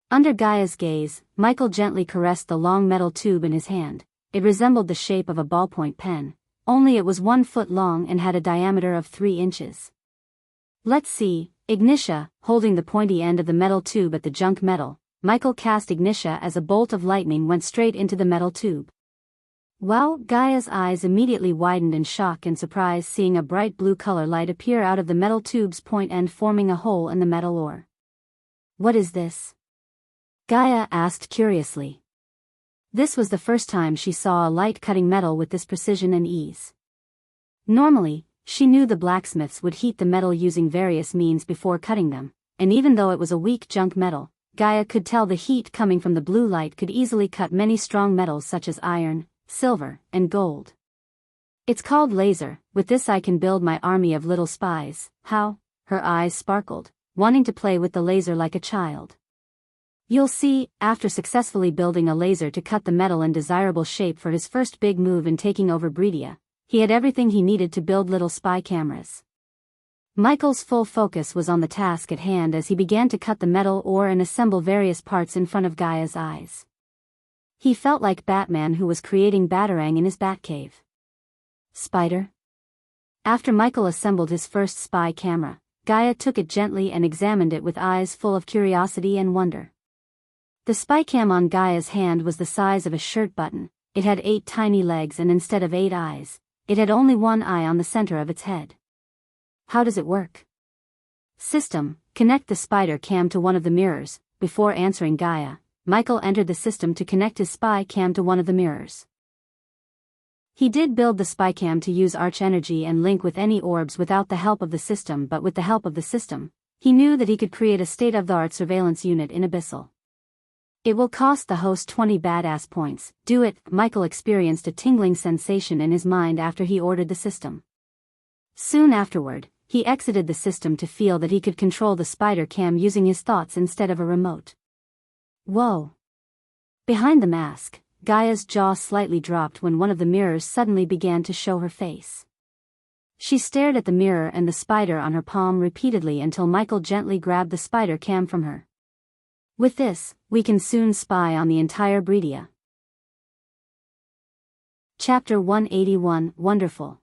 Under Gaia's gaze, Michael gently caressed the long metal tube in his hand. It resembled the shape of a ballpoint pen, only it was 1 foot long and had a diameter of 3 inches. Let's see. Ignitia, holding the pointy end of the metal tube at the junk metal, Michael cast Ignitia as a bolt of lightning went straight into the metal tube. Wow! Gaia's eyes immediately widened in shock and surprise, seeing a bright blue color light appear out of the metal tube's point end, forming a hole in the metal ore. What is this? Gaia asked curiously. This was the first time she saw a light cutting metal with this precision and ease. Normally, she knew the blacksmiths would heat the metal using various means before cutting them, and even though it was a weak junk metal, Gaia could tell the heat coming from the blue light could easily cut many strong metals such as iron, silver, and gold. It's called laser. With this I can build my army of little spies. How? Her eyes sparkled, wanting to play with the laser like a child. You'll see. After successfully building a laser to cut the metal in desirable shape for his first big move in taking over Breedia, he had everything he needed to build little spy cameras. Michael's full focus was on the task at hand as he began to cut the metal ore and assemble various parts in front of Gaia's eyes. He felt like Batman who was creating Batarang in his Batcave. Spider? After Michael assembled his first spy camera, Gaia took it gently and examined it with eyes full of curiosity and wonder. The spy cam on Gaia's hand was the size of a shirt button. It had 8 tiny legs, and instead of 8 eyes, it had only 1 eye on the center of its head. How does it work? System: connect the spider cam to one of the mirrors. Before answering Gaia, Michael entered the system to connect his spy cam to one of the mirrors. He did build the spy cam to use arch energy and link with any orbs without the help of the system, but with the help of the system, he knew that he could create a state-of-the-art surveillance unit in Abyssal. It will cost the host 20 badass points. Do it. Michael experienced a tingling sensation in his mind after he ordered the system. Soon afterward, he exited the system to feel that he could control the spider cam using his thoughts instead of a remote. Whoa! Behind the mask, Gaia's jaw slightly dropped when one of the mirrors suddenly began to show her face. She stared at the mirror and the spider on her palm repeatedly until Michael gently grabbed the spider cam from her. With this, we can soon spy on the entire Breedia. Chapter 181, Wonderful.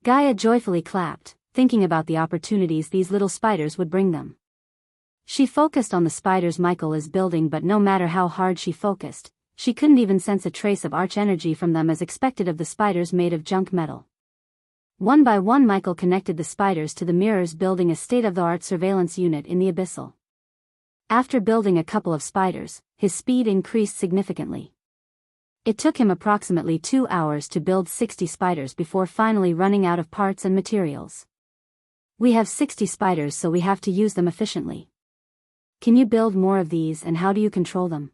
Gaia joyfully clapped, thinking about the opportunities these little spiders would bring them. She focused on the spiders Michael is building, but no matter how hard she focused, she couldn't even sense a trace of arch energy from them as expected of the spiders made of junk metal. One by one Michael connected the spiders to the mirrors, building a state-of-the-art surveillance unit in the Abyssal. After building a couple of spiders, his speed increased significantly. It took him approximately 2 hours to build 60 spiders before finally running out of parts and materials. We have 60 spiders, so we have to use them efficiently. Can you build more of these, and how do you control them?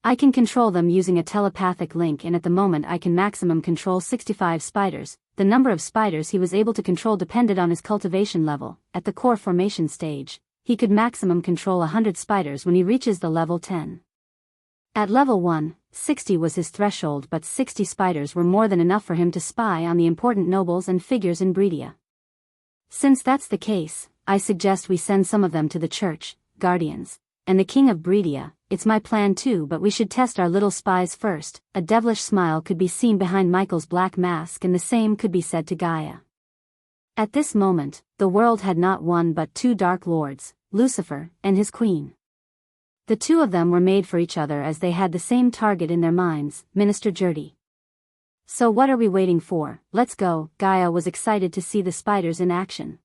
I can control them using a telepathic link, and at the moment I can maximum control 65 spiders. The number of spiders he was able to control depended on his cultivation level. At the core formation stage, he could maximum control 100 spiders when he reaches the level 10. At level 1, 60 was his threshold, but 60 spiders were more than enough for him to spy on the important nobles and figures in Breedia. Since that's the case, I suggest we send some of them to the church, guardians, and the king of Breedia. It's my plan too, but we should test our little spies first. A devilish smile could be seen behind Michael's black mask, and the same could be said to Gaia. At this moment, the world had not one but two dark lords, Lucifer and his queen. The two of them were made for each other, as they had the same target in their minds, Minister Jerdy. So what are we waiting for? Let's go. Gaia was excited to see the spiders in action.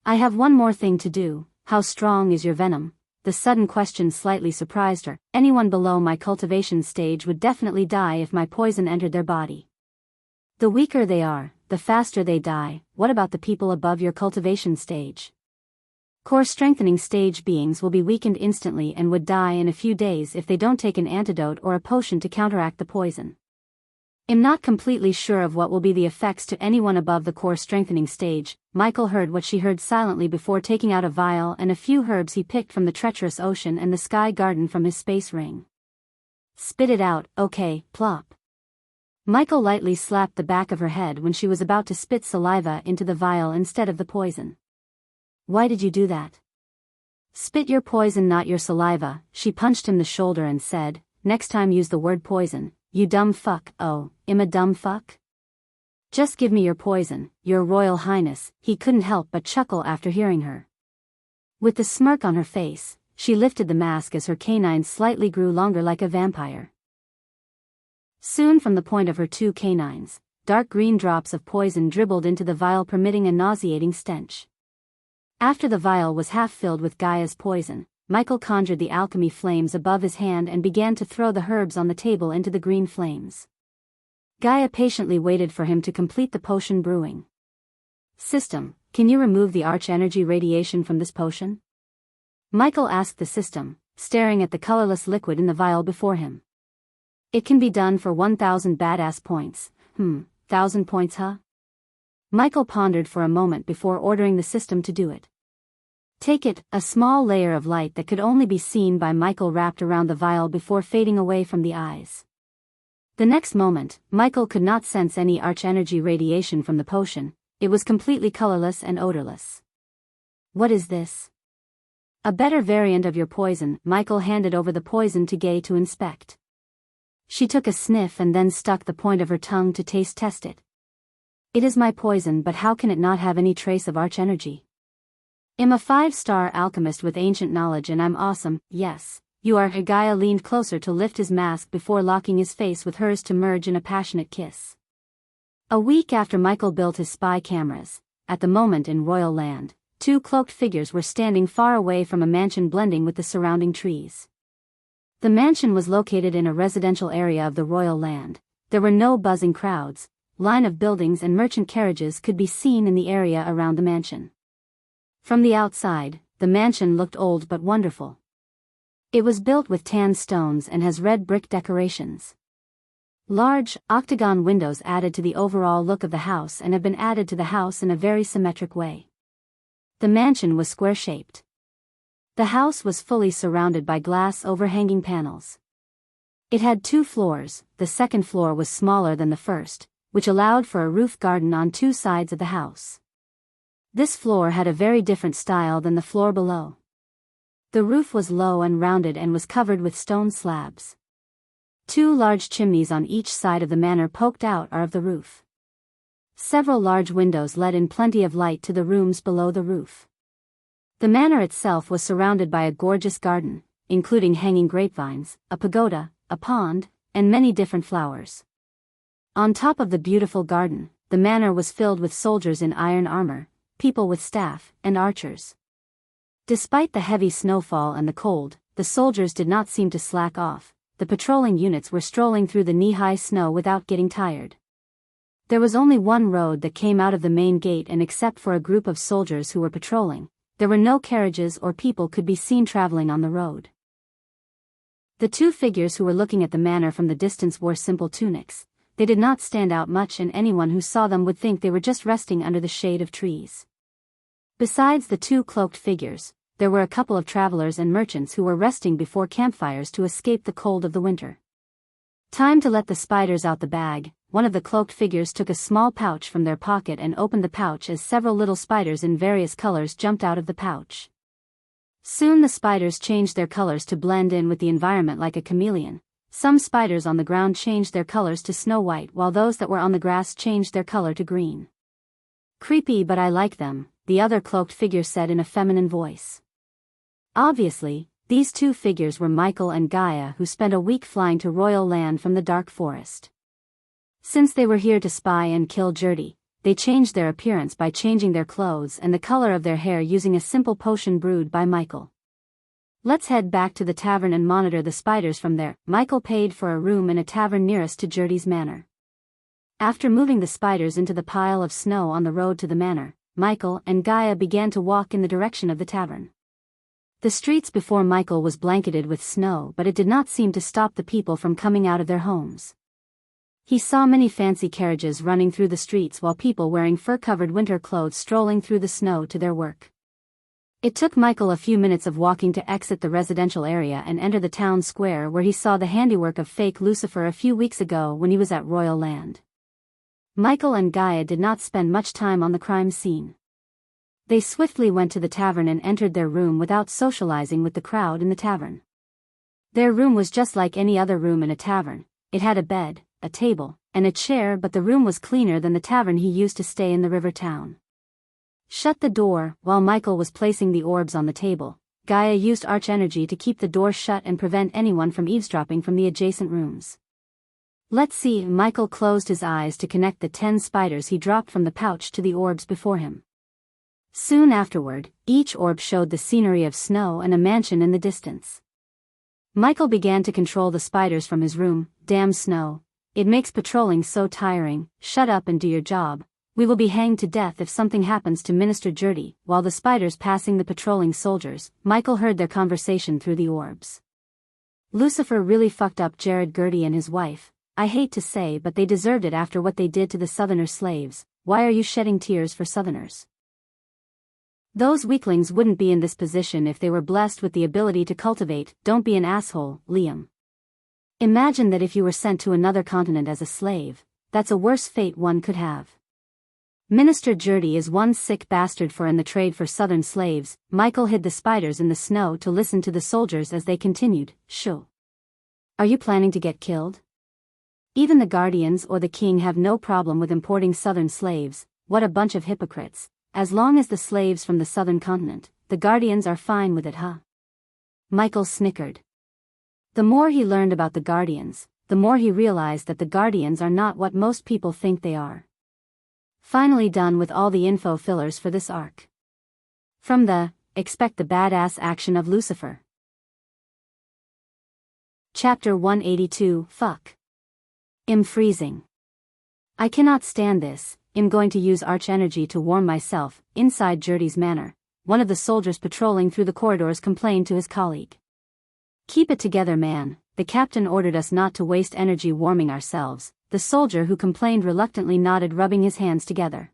I have one more thing to do. How strong is your venom? The sudden question slightly surprised her. Anyone below my cultivation stage would definitely die if my poison entered their body. The weaker they are, the faster they die. What about the people above your cultivation stage? Core strengthening stage beings will be weakened instantly and would die in a few days if they don't take an antidote or a potion to counteract the poison. I'm not completely sure of what will be the effects to anyone above the core strengthening stage. Michael heard what she heard silently before taking out a vial and a few herbs he picked from the treacherous ocean and the sky garden from his space ring. Spit it out, okay, plop. Michael lightly slapped the back of her head when she was about to spit saliva into the vial instead of the poison. Why did you do that? Spit your poison, not your saliva. She punched him the shoulder and said, next time use the word poison, you dumb fuck. Oh, I'm a dumb fuck? Just give me your poison, your royal highness. He couldn't help but chuckle after hearing her. With the smirk on her face, she lifted the mask as her canines slightly grew longer like a vampire. Soon from the point of her two canines, dark green drops of poison dribbled into the vial, permitting a nauseating stench. After the vial was half filled with Gaia's poison, Michael conjured the alchemy flames above his hand and began to throw the herbs on the table into the green flames. Gaia patiently waited for him to complete the potion brewing. System, can you remove the arch-energy radiation from this potion? Michael asked the system, staring at the colorless liquid in the vial before him. It can be done for 1,000 badass points. 1,000 points, huh? Michael pondered for a moment before ordering the system to do it. Take it. A small layer of light that could only be seen by Michael wrapped around the vial before fading away from the eyes. The next moment, Michael could not sense any arch-energy radiation from the potion. It was completely colorless and odorless. What is this? A better variant of your poison. Michael handed over the poison to Gay to inspect. She took a sniff and then stuck the point of her tongue to taste test it. It is my poison, but how can it not have any trace of arch-energy? I'm a 5-star alchemist with ancient knowledge, and I'm awesome. Yes, you are. Gaia leaned closer to lift his mask before locking his face with hers to merge in a passionate kiss. A week after Michael built his spy cameras, at the moment in Royal Land, two cloaked figures were standing far away from a mansion blending with the surrounding trees. The mansion was located in a residential area of the Royal Land. There were no buzzing crowds. Line of buildings and merchant carriages could be seen in the area around the mansion. From the outside, the mansion looked old but wonderful. It was built with tan stones and has red brick decorations. Large, octagon windows added to the overall look of the house and have been added to the house in a very symmetric way. The mansion was square-shaped. The house was fully surrounded by glass overhanging panels. It had 2 floors. The second floor was smaller than the first, which allowed for a roof garden on 2 sides of the house. This floor had a very different style than the floor below. The roof was low and rounded and was covered with stone slabs. 2 large chimneys on each side of the manor poked out of the roof. Several large windows let in plenty of light to the rooms below the roof. The manor itself was surrounded by a gorgeous garden, including hanging grapevines, a pagoda, a pond, and many different flowers. On top of the beautiful garden, the manor was filled with soldiers in iron armor, people with staff, and archers. Despite the heavy snowfall and the cold, the soldiers did not seem to slack off. the patrolling units were strolling through the knee-high snow without getting tired. There was only one road that came out of the main gate, and except for a group of soldiers who were patrolling, there were no carriages or people could be seen traveling on the road. The two figures who were looking at the manor from the distance wore simple tunics. They did not stand out much, and anyone who saw them would think they were just resting under the shade of trees. Besides the two cloaked figures, there were a couple of travelers and merchants who were resting before campfires to escape the cold of the winter. Time to let the spiders out the bag. One of the cloaked figures took a small pouch from their pocket and opened the pouch as several little spiders in various colors jumped out of the pouch. Soon the spiders changed their colors to blend in with the environment like a chameleon. Some spiders on the ground changed their colors to snow white, while those that were on the grass changed their color to green. "Creepy, but I like them," the other cloaked figure said in a feminine voice. Obviously, these two figures were Michael and Gaia, who spent a week flying to Royal Land from the dark forest. Since they were here to spy and kill Gertie, they changed their appearance by changing their clothes and the color of their hair using a simple potion brewed by Michael. "Let's head back to the tavern and monitor the spiders from there." Michael paid for a room in a tavern nearest to Gertie's manor. After moving the spiders into the pile of snow on the road to the manor, Michael and Gaia began to walk in the direction of the tavern. The streets before Michael was blanketed with snow, but it did not seem to stop the people from coming out of their homes. He saw many fancy carriages running through the streets, while people wearing fur-covered winter clothes strolling through the snow to their work. It took Michael a few minutes of walking to exit the residential area and enter the town square, where he saw the handiwork of fake Lucifer a few weeks ago when he was at Royal Land. Michael and Gaia did not spend much time on the crime scene. They swiftly went to the tavern and entered their room without socializing with the crowd in the tavern. Their room was just like any other room in a tavern. It had a bed, a table, and a chair, but the room was cleaner than the tavern he used to stay in the river town. Shut the door. While Michael was placing the orbs on the table, Gaia used arch energy to keep the door shut and prevent anyone from eavesdropping from the adjacent rooms. "Let's see." Michael closed his eyes to connect the 10 spiders he dropped from the pouch to the orbs before him. Soon afterward, each orb showed the scenery of snow and a mansion in the distance. Michael began to control the spiders from his room. "Damn snow. It makes patrolling so tiring. Shut up and do your job. We will be hanged to death if something happens to Minister Gertie." While the spiders passing the patrolling soldiers, Michael heard their conversation through the orbs. "Lucifer really fucked up Jared Gertie and his wife. I hate to say, but they deserved it after what they did to the Southerner slaves. Why are you shedding tears for Southerners? Those weaklings wouldn't be in this position if they were blessed with the ability to cultivate." "Don't be an asshole, Liam. Imagine that if you were sent to another continent as a slave. That's a worse fate one could have. Minister Gertie is one sick bastard for in the trade for Southern slaves." Michael hid the spiders in the snow to listen to the soldiers as they continued. "Shoo. Are you planning to get killed? Even the Guardians or the King have no problem with importing Southern slaves. What a bunch of hypocrites. As long as the slaves from the Southern continent, the Guardians are fine with it, huh?" Michael snickered. The more he learned about the Guardians, the more he realized that the Guardians are not what most people think they are. Finally done with all the info fillers for this arc. From the Expect the Badass Action of Lucifer. Chapter 182, Fuck. I'm freezing. I cannot stand this. I'm going to use arch energy to warm myself. Inside Gertie's manor, one of the soldiers patrolling through the corridors complained to his colleague. "Keep it together, man. The captain ordered us not to waste energy warming ourselves." The soldier who complained reluctantly nodded, rubbing his hands together.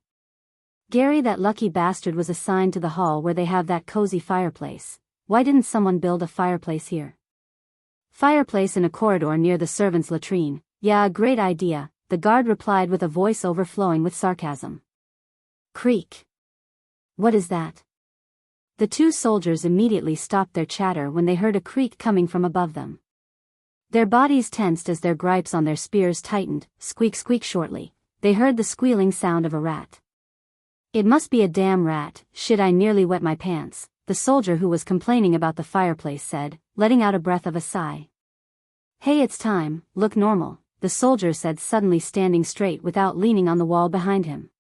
"Gary, that lucky bastard was assigned to the hall where they have that cozy fireplace. Why didn't someone build a fireplace here?" "Fireplace in a corridor near the servants' latrine. Yeah, a great idea," the guard replied with a voice overflowing with sarcasm. Creak. What is that? The two soldiers immediately stopped their chatter when they heard a creak coming from above them. Their bodies tensed as their gripes on their spears tightened. Squeak, squeak. Shortly, they heard the squealing sound of a rat. "It must be a damn rat. Shit, I nearly wet my pants," the soldier who was complaining about the fireplace said, letting out a breath of a sigh. "Hey, it's time. Look normal," the soldier said, suddenly standing straight without leaning on the wall behind him.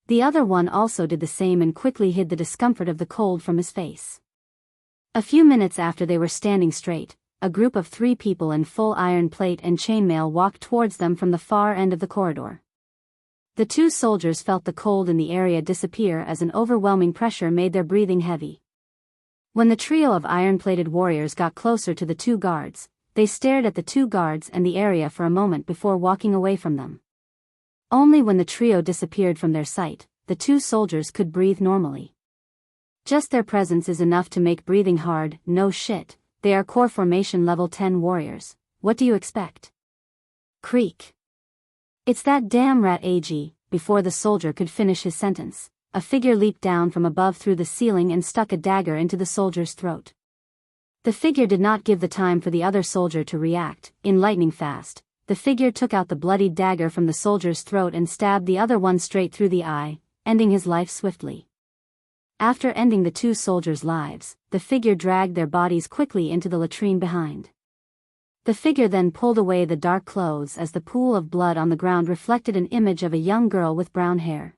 The other one also did the same and quickly hid the discomfort of the cold from his face. A few minutes after they were standing straight, a group of 3 people in full iron plate and chainmail walked towards them from the far end of the corridor. The 2 soldiers felt the cold in the area disappear as an overwhelming pressure made their breathing heavy. When the trio of iron-plated warriors got closer to the 2 guards, they stared at the 2 guards and the area for a moment before walking away from them. Only when the trio disappeared from their sight, the 2 soldiers could breathe normally. Just their presence is enough to make breathing hard. No shit, they are core formation level 10 warriors. What do you expect? Creak. It's that damn rat AG. Before the soldier could finish his sentence, a figure leaped down from above through the ceiling and stuck a dagger into the soldier's throat. The figure did not give the time for the other soldier to react. In lightning fast, the figure took out the bloodied dagger from the soldier's throat and stabbed the other one straight through the eye, ending his life swiftly. After ending the 2 soldiers' lives, the figure dragged their bodies quickly into the latrine behind. The figure then pulled away the dark clothes as the pool of blood on the ground reflected an image of a young girl with brown hair.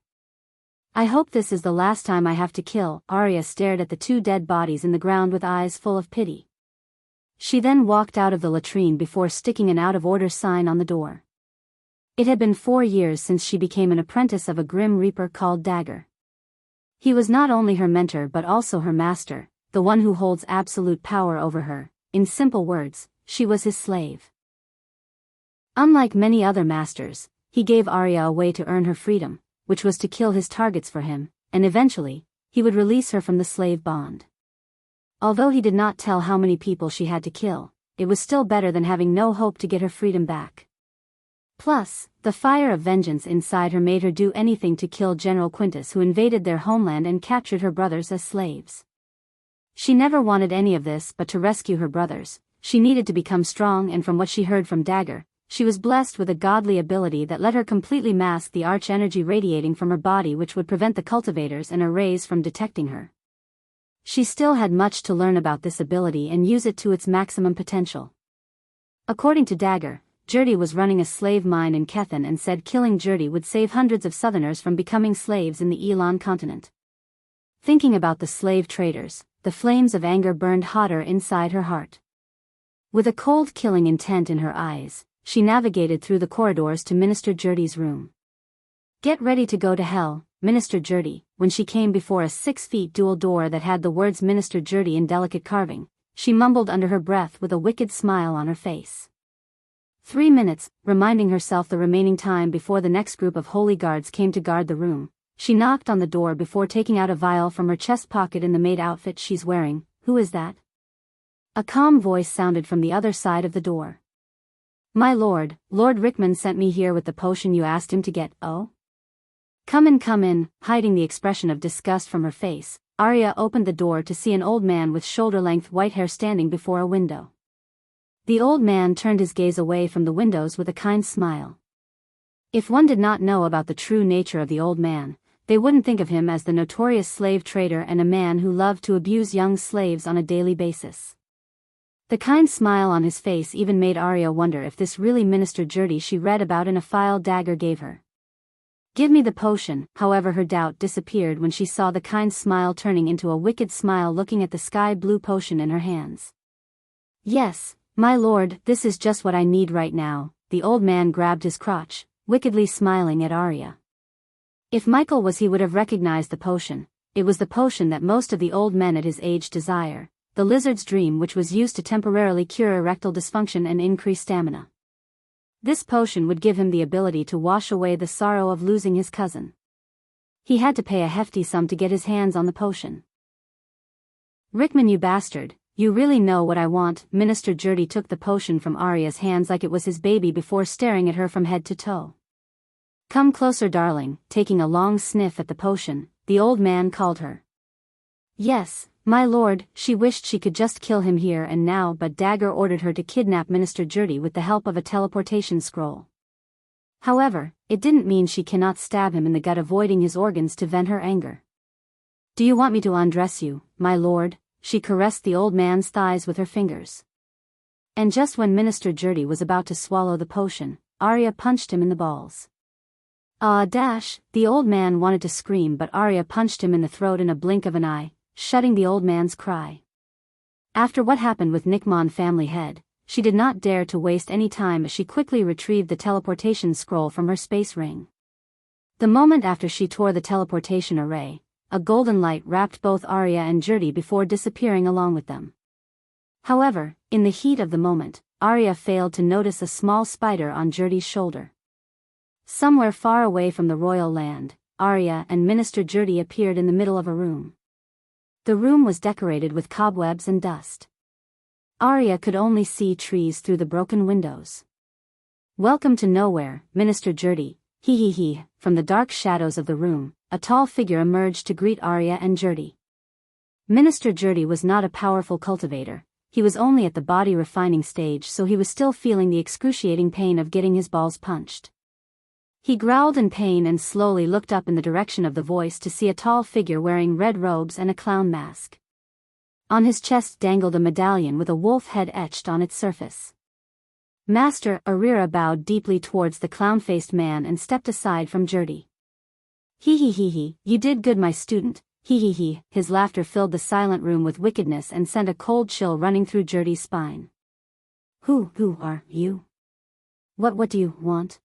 I hope this is the last time I have to kill. Arya stared at the 2 dead bodies in the ground with eyes full of pity. She then walked out of the latrine before sticking an out-of-order sign on the door. It had been 4 years since she became an apprentice of a grim reaper called Dagger. He was not only her mentor but also her master, the one who holds absolute power over her. In simple words, she was his slave. Unlike many other masters, he gave Arya a way to earn her freedom, which was to kill his targets for him, and eventually, he would release her from the slave bond. Although he did not tell how many people she had to kill, it was still better than having no hope to get her freedom back. Plus, the fire of vengeance inside her made her do anything to kill General Quintus, who invaded their homeland and captured her brothers as slaves. She never wanted any of this but to rescue her brothers. She needed to become strong, and from what she heard from Dagger, she was blessed with a godly ability that let her completely mask the arch energy radiating from her body, which would prevent the cultivators and arrays from detecting her. She still had much to learn about this ability and use it to its maximum potential. According to Dagger, Jurdy was running a slave mine in Kethen and said killing Jurdy would save hundreds of Southerners from becoming slaves in the Elon continent. Thinking about the slave traders, the flames of anger burned hotter inside her heart. With a cold killing intent in her eyes, she navigated through the corridors to Minister Jurdy's room. Get ready to go to hell, Minister Jurdy. When she came before a 6-foot dual door that had the words Minister Jurdy in delicate carving, she mumbled under her breath with a wicked smile on her face. 3 minutes, reminding herself the remaining time before the next group of holy guards came to guard the room. She knocked on the door before taking out a vial from her chest pocket in the maid outfit she's wearing. Who is that? A calm voice sounded from the other side of the door. My lord, Lord Rickman sent me here with the potion you asked him to get. Oh? Come in. Hiding the expression of disgust from her face, Arya opened the door to see an old man with shoulder-length white hair standing before a window. The old man turned his gaze away from the windows with a kind smile. If one did not know about the true nature of the old man, they wouldn't think of him as the notorious slave trader and a man who loved to abuse young slaves on a daily basis. The kind smile on his face even made Arya wonder if this really Minister Jurdy she read about in a file Dagger gave her. Give me the potion. However, her doubt disappeared when she saw the kind smile turning into a wicked smile looking at the sky blue potion in her hands. Yes, my lord, this is just what I need right now. The old man grabbed his crotch, wickedly smiling at Arya. If Michael was, he would have recognized the potion. It was the potion that most of the old men at his age desire. The lizard's dream, which was used to temporarily cure erectile dysfunction and increase stamina. This potion would give him the ability to wash away the sorrow of losing his cousin. He had to pay a hefty sum to get his hands on the potion. Rickman, you bastard, you really know what I want. Minister Jurdy took the potion from Arya's hands like it was his baby before staring at her from head to toe. Come closer, darling. Taking a long sniff at the potion, the old man called her. Yes, my lord. She wished she could just kill him here and now, but Dagger ordered her to kidnap Minister Jurdy with the help of a teleportation scroll. However, it didn't mean she cannot stab him in the gut, avoiding his organs to vent her anger. Do you want me to undress you, my lord? She caressed the old man's thighs with her fingers. And just when Minister Jurdy was about to swallow the potion, Arya punched him in the balls. Dash! The old man wanted to scream, but Arya punched him in the throat in a blink of an eye, shutting the old man's cry. After what happened with Nickmon family head, she did not dare to waste any time as she quickly retrieved the teleportation scroll from her space ring. The moment after she tore the teleportation array, a golden light wrapped both Arya and Jurdy before disappearing along with them. However, in the heat of the moment, Arya failed to notice a small spider on Jurdy's shoulder. Somewhere far away from the royal land, Arya and Minister Jurdy appeared in the middle of a room. The room was decorated with cobwebs and dust. Arya could only see trees through the broken windows. "Welcome to nowhere, Minister Jurdy, he. From the dark shadows of the room, a tall figure emerged to greet Arya and Jurdy. Minister Jurdy was not a powerful cultivator, he was only at the body refining stage, so he was still feeling the excruciating pain of getting his balls punched. He growled in pain and slowly looked up in the direction of the voice to see a tall figure wearing red robes and a clown mask. On his chest dangled a medallion with a wolf head etched on its surface. Master Arira bowed deeply towards the clown-faced man and stepped aside from Jurdy. He, you did good, my student, he. His laughter filled the silent room with wickedness and sent a cold chill running through Jurdy's spine. Who are you? What do you want?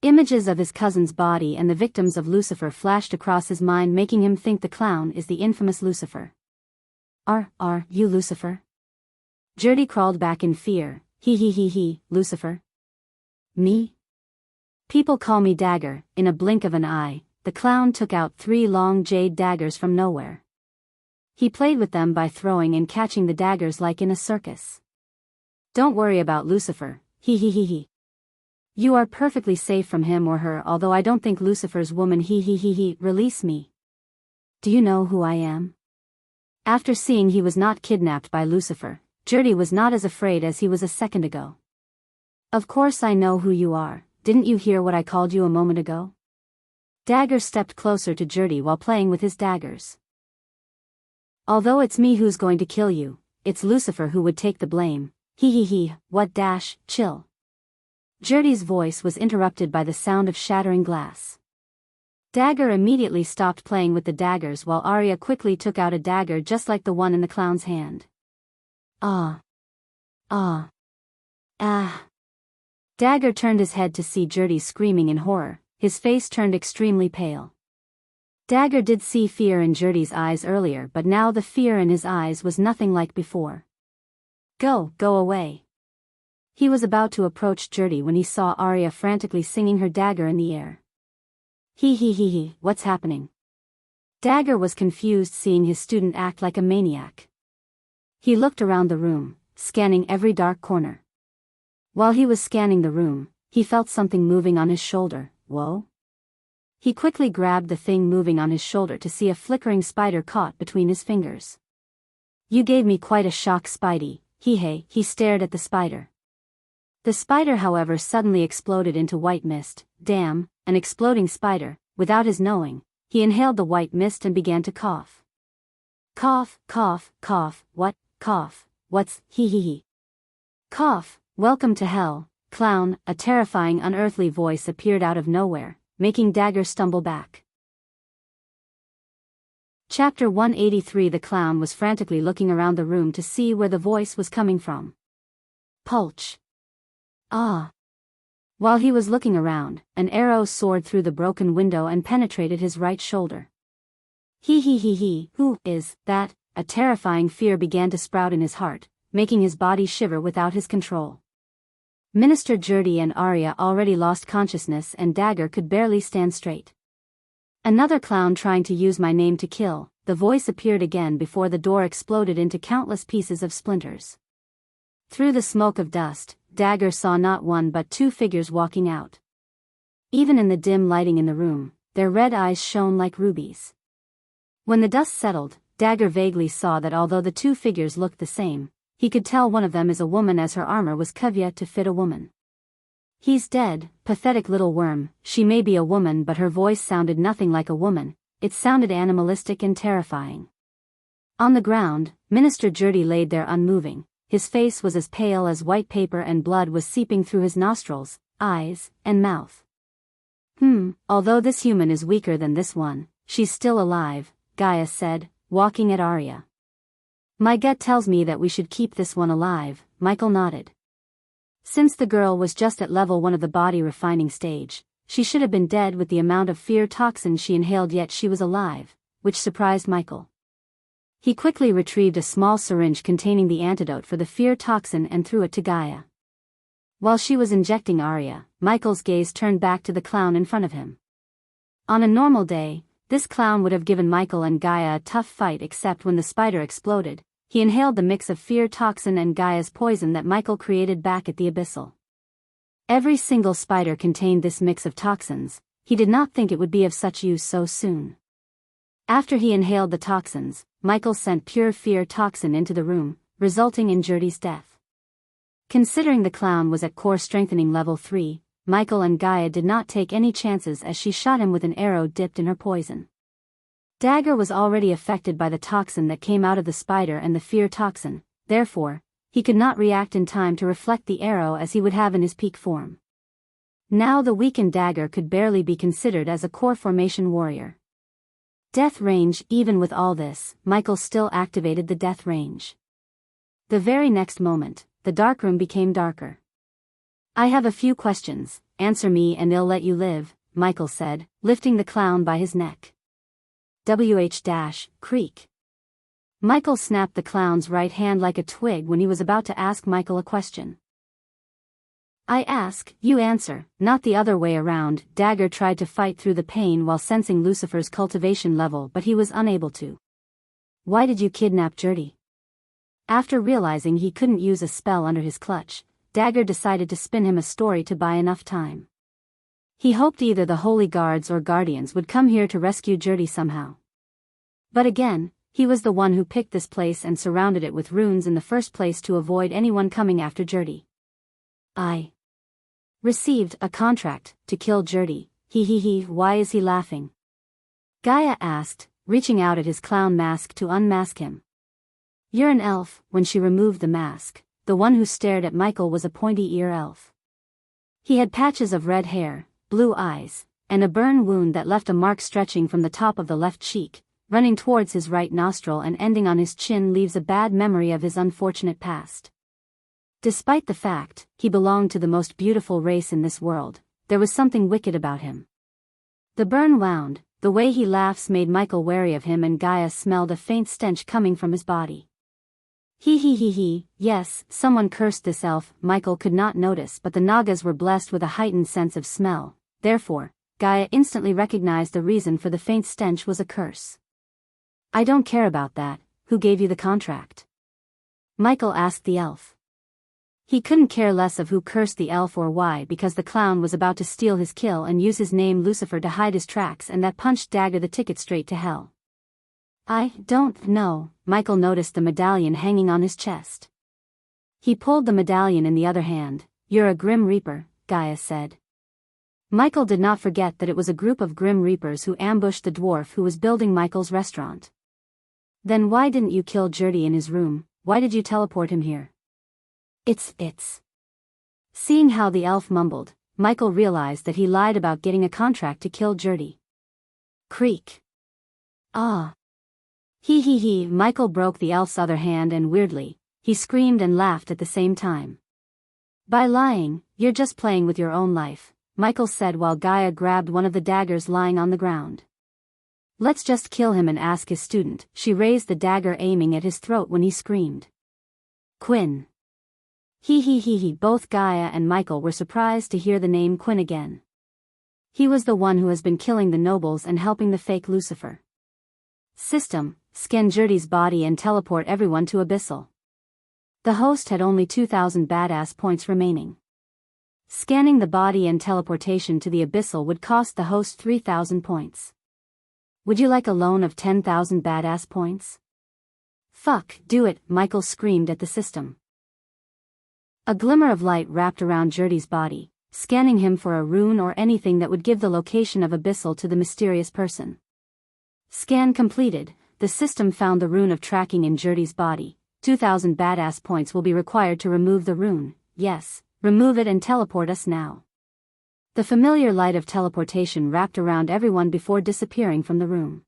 Images of his cousin's body and the victims of Lucifer flashed across his mind, making him think the clown is the infamous Lucifer. Are you Lucifer? Jurdy crawled back in fear. He, Lucifer? Me? People call me Dagger. In a blink of an eye, the clown took out 3 long jade daggers from nowhere. He played with them by throwing and catching the daggers like in a circus. Don't worry about Lucifer, he. You are perfectly safe from him or her, although I don't think Lucifer's woman, he. Release me. Do you know who I am? After seeing he was not kidnapped by Lucifer, Jurdy was not as afraid as he was a second ago. Of course I know who you are, didn't you hear what I called you a moment ago? Dagger stepped closer to Jurdy while playing with his daggers. Although it's me who's going to kill you, it's Lucifer who would take the blame, he. What chill. Jurdy's voice was interrupted by the sound of shattering glass. Dagger immediately stopped playing with the daggers while Arya quickly took out a dagger just like the one in the clown's hand. Ah. Dagger turned his head to see Jurdy screaming in horror, his face turned extremely pale. Dagger did see fear in Jurdy's eyes earlier, but now the fear in his eyes was nothing like before. Go away. He was about to approach Jurdy when he saw Arya frantically swinging her dagger in the air. He, what's happening? Dagger was confused seeing his student act like a maniac. He looked around the room, scanning every dark corner. While he was scanning the room, he felt something moving on his shoulder. Whoa? He quickly grabbed the thing moving on his shoulder to see a flickering spider caught between his fingers. You gave me quite a shock, Spidey, he stared at the spider. The spider, however, suddenly exploded into white mist. Damn, an exploding spider. Without his knowing, he inhaled the white mist and began to cough. Cough. What? Cough. What's he? Cough. Welcome to hell, clown. A terrifying unearthly voice appeared out of nowhere, making Dagger stumble back. Chapter 183. The clown was frantically looking around the room to see where the voice was coming from. Pulch. While he was looking around, an arrow soared through the broken window and penetrated his right shoulder. He, who is that? A terrifying fear began to sprout in his heart, making his body shiver without his control. Minister Jurdy and Arya already lost consciousness and Dagger could barely stand straight. Another clown trying to use my name to kill, the voice appeared again before the door exploded into countless pieces of splinters. Through the smoke of dust, Dagger saw not one but 2 figures walking out. Even in the dim lighting in the room, their red eyes shone like rubies. When the dust settled, Dagger vaguely saw that although the 2 figures looked the same, he could tell one of them is a woman as her armor was caviar to fit a woman. He's dead, pathetic little worm. She may be a woman, but her voice sounded nothing like a woman, it sounded animalistic and terrifying. On the ground, Minister Jurdy laid there unmoving. His face was as pale as white paper and blood was seeping through his nostrils, eyes, and mouth. Although this human is weaker than this one, she's still alive, Gaia said, walking at Arya. My gut tells me that we should keep this one alive, Michael nodded. Since the girl was just at level 1 of the body refining stage, she should have been dead with the amount of fear toxin she inhaled, yet she was alive, which surprised Michael. He quickly retrieved a small syringe containing the antidote for the fear toxin and threw it to Gaia. While she was injecting Arya, Michael's gaze turned back to the clown in front of him. On a normal day, this clown would have given Michael and Gaia a tough fight, except when the spider exploded, he inhaled the mix of fear toxin and Gaia's poison that Michael created back at the abyssal. Every single spider contained this mix of toxins. He did not think it would be of such use so soon. After he inhaled the toxins, Michael sent pure fear toxin into the room, resulting in Jurdy's death. Considering the clown was at core strengthening level 3, Michael and Gaia did not take any chances as she shot him with an arrow dipped in her poison. Dagger was already affected by the toxin that came out of the spider and the fear toxin, therefore, he could not react in time to reflect the arrow as he would have in his peak form. Now the weakened Dagger could barely be considered as a core formation warrior. Death range. Even with all this, Michael still activated the death range. The very next moment, the darkroom became darker. I have a few questions, answer me and they'll let you live, Michael said, lifting the clown by his neck. Creak. Michael snapped the clown's right hand like a twig when he was about to ask Michael a question. I ask, you answer, not the other way around. Dagger tried to fight through the pain while sensing Lucifer's cultivation level, but he was unable to. Why did you kidnap Jurdy? After realizing he couldn't use a spell under his clutch, Dagger decided to spin him a story to buy enough time. He hoped either the Holy Guards or Guardians would come here to rescue Jurdy somehow. But again, he was the one who picked this place and surrounded it with runes in the first place to avoid anyone coming after Jurdy. I received a contract to kill Jurdy. Why is he laughing? Gaia asked, reaching out at his clown mask to unmask him. You're an elf. When she removed the mask, the one who stared at Michael was a pointy-ear elf. He had patches of red hair, blue eyes, and a burn wound that left a mark stretching from the top of the left cheek, running towards his right nostril and ending on his chin, leaves a bad memory of his unfortunate past. Despite the fact he belonged to the most beautiful race in this world, there was something wicked about him. The burn wound, the way he laughs made Michael wary of him, and Gaia smelled a faint stench coming from his body. Yes, someone cursed this elf. Michael could not notice, but the Nagas were blessed with a heightened sense of smell, therefore, Gaia instantly recognized the reason for the faint stench was a curse. I don't care about that. Who gave you the contract? Michael asked the elf. He couldn't care less of who cursed the elf or why, because the clown was about to steal his kill and use his name Lucifer to hide his tracks, and that punched Dagger the ticket straight to hell. I don't know. Michael noticed the medallion hanging on his chest. He pulled the medallion in the other hand. You're a Grim Reaper, Gaia said. Michael did not forget that it was a group of Grim Reapers who ambushed the dwarf who was building Michael's restaurant. Then why didn't you kill Jurdy in his room? Why did you teleport him here? It's. Seeing how the elf mumbled, Michael realized that he lied about getting a contract to kill Jurdy. Creak. Ah. Michael broke the elf's other hand and weirdly, he screamed and laughed at the same time. By lying, you're just playing with your own life, Michael said while Gaia grabbed one of the daggers lying on the ground. Let's just kill him and ask his student. She raised the dagger aiming at his throat when he screamed. Quinn. Both Gaia and Michael were surprised to hear the name Quinn again. He was the one who has been killing the nobles and helping the fake Lucifer. System, scan Jurdy's body and teleport everyone to Abyssal. The host had only 2,000 badass points remaining. Scanning the body and teleportation to the Abyssal would cost the host 3,000 points. Would you like a loan of 10,000 badass points? Fuck, do it, Michael screamed at the system. A glimmer of light wrapped around Jurdy's body, scanning him for a rune or anything that would give the location of Abyssal to the mysterious person. Scan completed, the system found the rune of tracking in Jurdy's body. 2,000 badass points will be required to remove the rune. Yes, remove it and teleport us now. The familiar light of teleportation wrapped around everyone before disappearing from the room.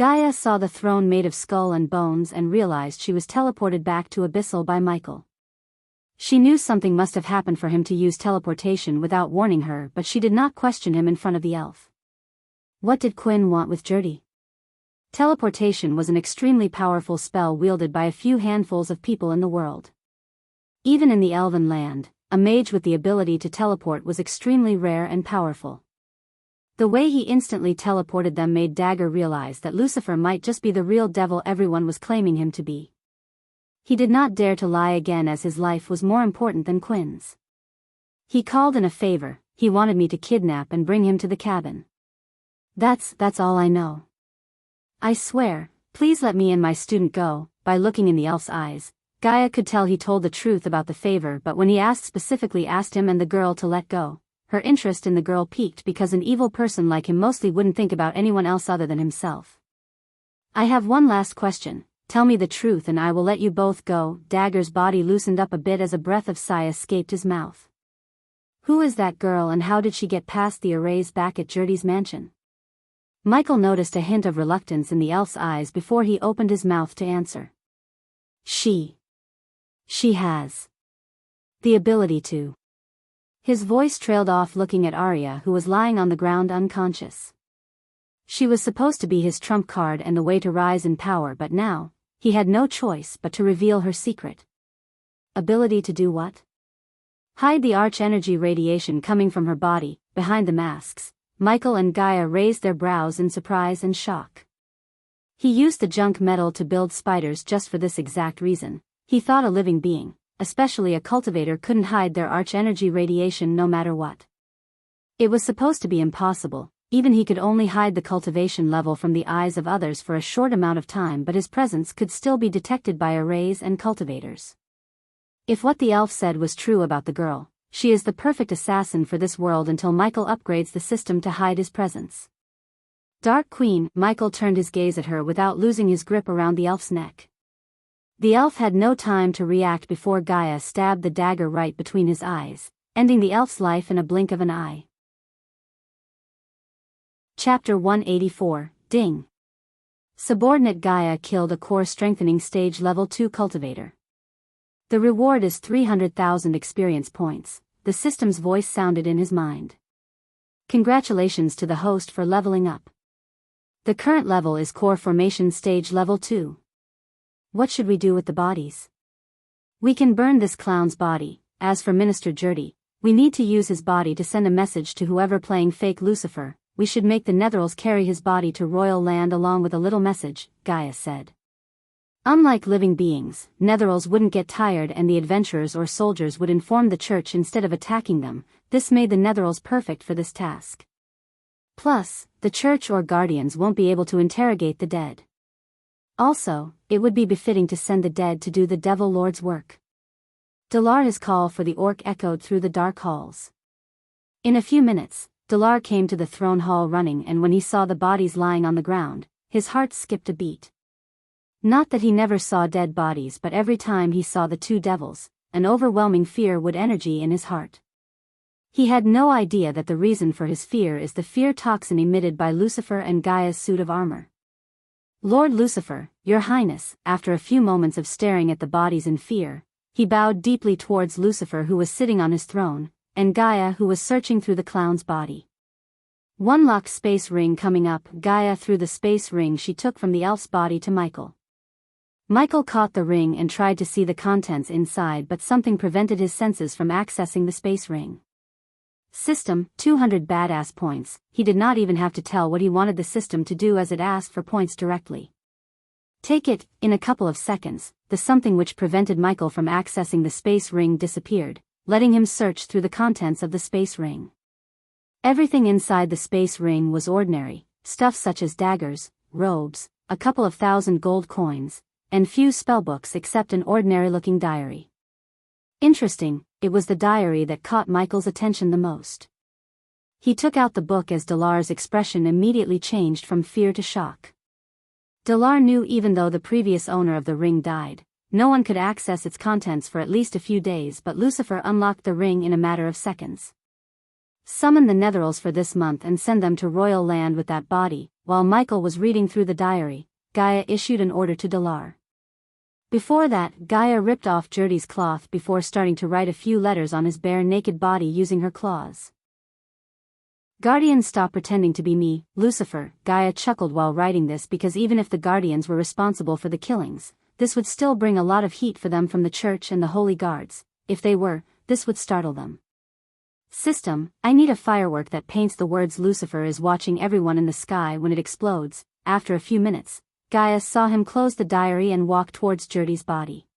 Gaia saw the throne made of skull and bones and realized she was teleported back to Abyssal by Michael. She knew something must have happened for him to use teleportation without warning her, but she did not question him in front of the elf. What did Quinn want with Gertie? Teleportation was an extremely powerful spell wielded by a few handfuls of people in the world. Even in the elven land, a mage with the ability to teleport was extremely rare and powerful. The way he instantly teleported them made Dagger realize that Lucifer might just be the real devil everyone was claiming him to be. He did not dare to lie again, as his life was more important than Quinn's. He called in a favor. He wanted me to kidnap and bring him to the cabin. That's all I know. I swear, please let me and my student go. By looking in the elf's eyes, Gaia could tell he told the truth about the favor, but when he specifically asked him and the girl to let go, her interest in the girl piqued because an evil person like him mostly wouldn't think about anyone else other than himself. I have one last question. Tell me the truth and I will let you both go. Dagger's body loosened up a bit as a breath of sigh escaped his mouth. Who is that girl and how did she get past the arrays back at Gertie's mansion? Michael noticed a hint of reluctance in the elf's eyes before he opened his mouth to answer. She has the ability to. His voice trailed off, looking at Arya, who was lying on the ground unconscious. She was supposed to be his trump card and the way to rise in power, but now, he had no choice but to reveal her secret. Ability to do what? Hide the arch-energy radiation coming from her body. Behind the masks, Michael and Gaia raised their brows in surprise and shock. He used the junk metal to build spiders just for this exact reason. He thought a living being, especially a cultivator, couldn't hide their arch-energy radiation no matter what. It was supposed to be impossible. Even he could only hide the cultivation level from the eyes of others for a short amount of time, but his presence could still be detected by arrays and cultivators. If what the elf said was true about the girl, she is the perfect assassin for this world until Michael upgrades the system to hide his presence. Dark Queen. Michael turned his gaze at her without losing his grip around the elf's neck. The elf had no time to react before Gaia stabbed the dagger right between his eyes, ending the elf's life in a blink of an eye. Chapter 184, Ding. Subordinate Gaia killed a core strengthening stage level 2 cultivator. The reward is 300,000 experience points, the system's voice sounded in his mind. Congratulations to the host for leveling up. The current level is core formation stage level 2. What should we do with the bodies? We can burn this clown's body. As for Minister Gertie, we need to use his body to send a message to whoever playing fake Lucifer. We should make the Netherals carry his body to royal land along with a little message, Gaia said. Unlike living beings, Netherals wouldn't get tired and the adventurers or soldiers would inform the church instead of attacking them. This made the Netherals perfect for this task. Plus, the church or guardians won't be able to interrogate the dead. Also, it would be befitting to send the dead to do the Devil Lord's work. Dalar's call for the orc echoed through the dark halls. In a few minutes, Dalar came to the throne hall running, and when he saw the bodies lying on the ground, his heart skipped a beat. Not that he never saw dead bodies, but every time he saw the two devils, an overwhelming fear would energy in his heart. He had no idea that the reason for his fear is the fear toxin emitted by Lucifer and Gaia's suit of armor. Lord Lucifer, Your Highness. After a few moments of staring at the bodies in fear, he bowed deeply towards Lucifer, who was sitting on his throne, and Gaia, who was searching through the clown's body. One locked space ring coming up. Gaia threw the space ring she took from the elf's body to Michael. Michael caught the ring and tried to see the contents inside, but something prevented his senses from accessing the space ring. System, 200 badass points. He did not even have to tell what he wanted the system to do, as it asked for points directly. Take it. In a couple of seconds, the something which prevented Michael from accessing the space ring disappeared, letting him search through the contents of the space ring. Everything inside the space ring was ordinary, stuff such as daggers, robes, a couple of 1,000 gold coins, and few spellbooks except an ordinary-looking diary. Interesting, it was the diary that caught Michael's attention the most. He took out the book as Dalar's expression immediately changed from fear to shock. Dalar knew even though the previous owner of the ring died, no one could access its contents for at least a few days, but Lucifer unlocked the ring in a matter of seconds. Summon the Netherals for this month and send them to royal land with that body. while Michael was reading through the diary, Gaia issued an order to Dalar. Before that, Gaia ripped off Jurdy's cloth before starting to write a few letters on his bare naked body using her claws. Guardians, stop pretending to be me, Lucifer, Gaia chuckled while writing this, because even if the Guardians were responsible for the killings, this would still bring a lot of heat for them from the church and the holy guards. If they were, this would startle them. System, I need a firework that paints the words Lucifer is watching everyone in the sky when it explodes. After a few minutes, Gaia saw him close the diary and walk towards Jurdy's body.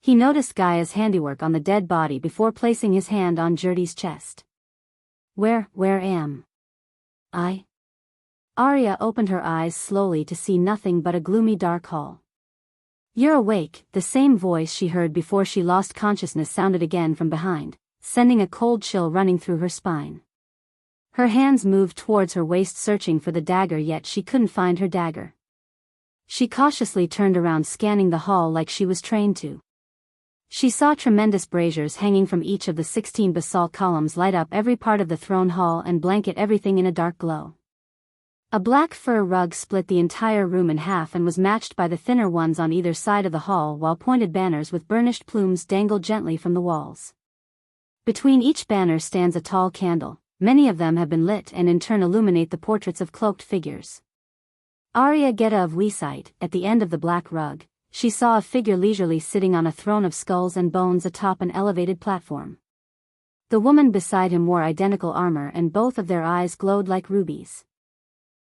He noticed Gaia's handiwork on the dead body before placing his hand on Jurdy's chest. Where am I? Arya opened her eyes slowly to see nothing but a gloomy dark hall. You're awake, the same voice she heard before she lost consciousness sounded again from behind, sending a cold chill running through her spine. Her hands moved towards her waist searching for the dagger, yet she couldn't find her dagger. She cautiously turned around, scanning the hall like she was trained to. She saw tremendous braziers hanging from each of the 16 basalt columns light up every part of the throne hall and blanket everything in a dark glow. A black fur rug split the entire room in half and was matched by the thinner ones on either side of the hall, while pointed banners with burnished plumes dangled gently from the walls. Between each banner stands a tall candle. Many of them have been lit and in turn illuminate the portraits of cloaked figures. Arya Geta of Weesight, at the end of the black rug, she saw a figure leisurely sitting on a throne of skulls and bones atop an elevated platform. The woman beside him wore identical armor and both of their eyes glowed like rubies.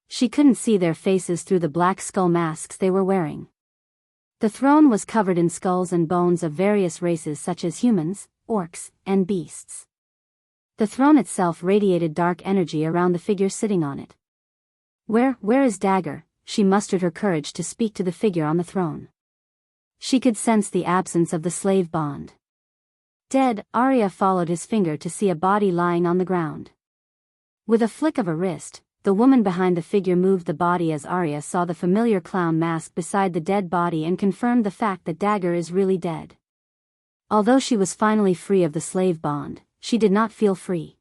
She couldn't see their faces through the black skull masks they were wearing. The throne was covered in skulls and bones of various races such as humans, orcs, and beasts. The throne itself radiated dark energy around the figure sitting on it. Where is Dagger? She mustered her courage to speak to the figure on the throne. She could sense the absence of the slave bond. Dead, Arya followed his finger to see a body lying on the ground. With a flick of a wrist, the woman behind the figure moved the body as Arya saw the familiar clown mask beside the dead body and confirmed the fact that Dagger is really dead. Although she was finally free of the slave bond, she did not feel free.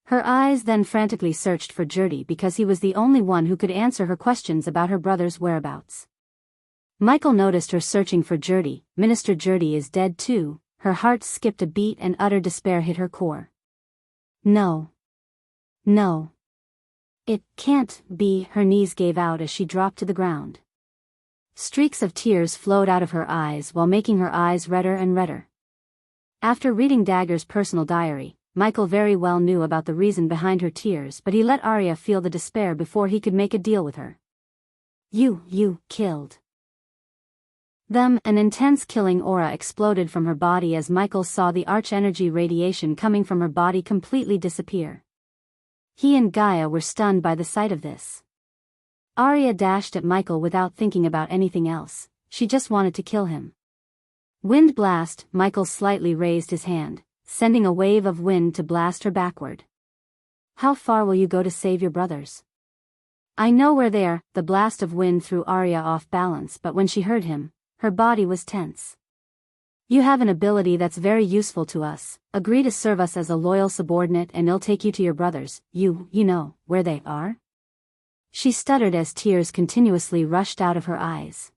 Her eyes then frantically searched for Jurdy because he was the only one who could answer her questions about her brother's whereabouts. Michael noticed her searching for Jurdy. Minister Jurdy is dead too. Her heart skipped a beat and utter despair hit her core. No. It can't be. Her knees gave out as she dropped to the ground. Streaks of tears flowed out of her eyes while making her eyes redder and redder. After reading Dagger's personal diary, Michael very well knew about the reason behind her tears, but he let Arya feel the despair before he could make a deal with her. You killed them. An intense killing aura exploded from her body as Michael saw the arch-energy radiation coming from her body completely disappear. He and Gaia were stunned by the sight of this. Arya dashed at Michael without thinking about anything else. She just wanted to kill him. Wind blast. Michael slightly raised his hand, sending a wave of wind to blast her backward. How far will you go to save your brothers? I know where they are. The blast of wind threw Arya off balance, but when she heard him, her body was tense. You have an ability that's very useful to us. Agree to serve us as a loyal subordinate and I'll take you to your brothers. You know where they are? She stuttered as tears continuously rushed out of her eyes.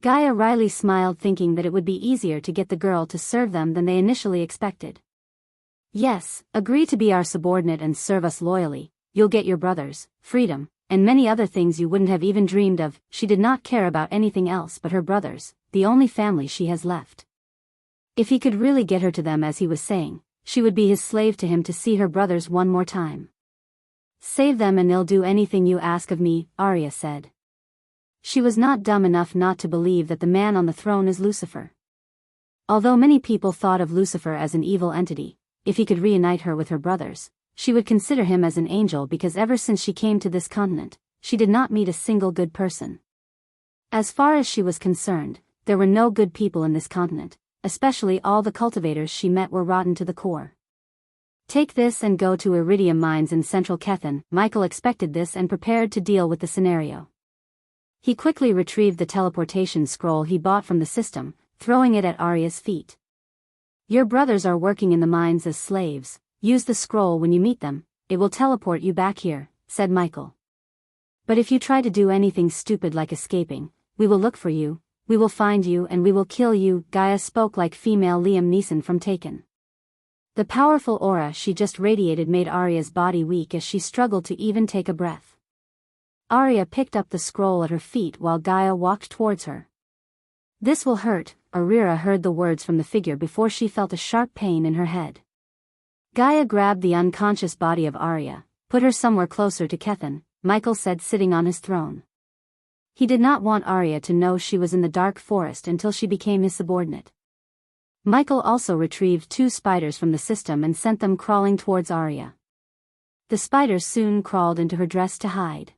Gaia wryly smiled, thinking that it would be easier to get the girl to serve them than they initially expected. Yes, agree to be our subordinate and serve us loyally. You'll get your brothers, freedom, and many other things you wouldn't have even dreamed of. She did not care about anything else but her brothers, the only family she has left. If he could really get her to them as he was saying, she would be his slave to him to see her brothers one more time. Save them and they'll do anything you ask of me, Arya said. She was not dumb enough not to believe that the man on the throne is Lucifer. Although many people thought of Lucifer as an evil entity, if he could reunite her with her brothers, she would consider him as an angel, because ever since she came to this continent, she did not meet a single good person. As far as she was concerned, there were no good people in this continent, especially all the cultivators she met were rotten to the core. Take this and go to iridium mines in central Kethan. Michael expected this and prepared to deal with the scenario. He quickly retrieved the teleportation scroll he bought from the system, throwing it at Arya's feet. Your brothers are working in the mines as slaves. Use the scroll when you meet them, it will teleport you back here, said Michael. But if you try to do anything stupid like escaping, we will look for you, we will find you and we will kill you. Gaia spoke like female Liam Neeson from Taken. The powerful aura she just radiated made Arya's body weak as she struggled to even take a breath. Arya picked up the scroll at her feet while Gaia walked towards her. "This will hurt," Arira heard the words from the figure before she felt a sharp pain in her head. Gaia grabbed the unconscious body of Arya, put her somewhere closer to Kethan, Michael said, sitting on his throne. He did not want Arya to know she was in the dark forest until she became his subordinate. Michael also retrieved 2 spiders from the system and sent them crawling towards Arya. The spiders soon crawled into her dress to hide.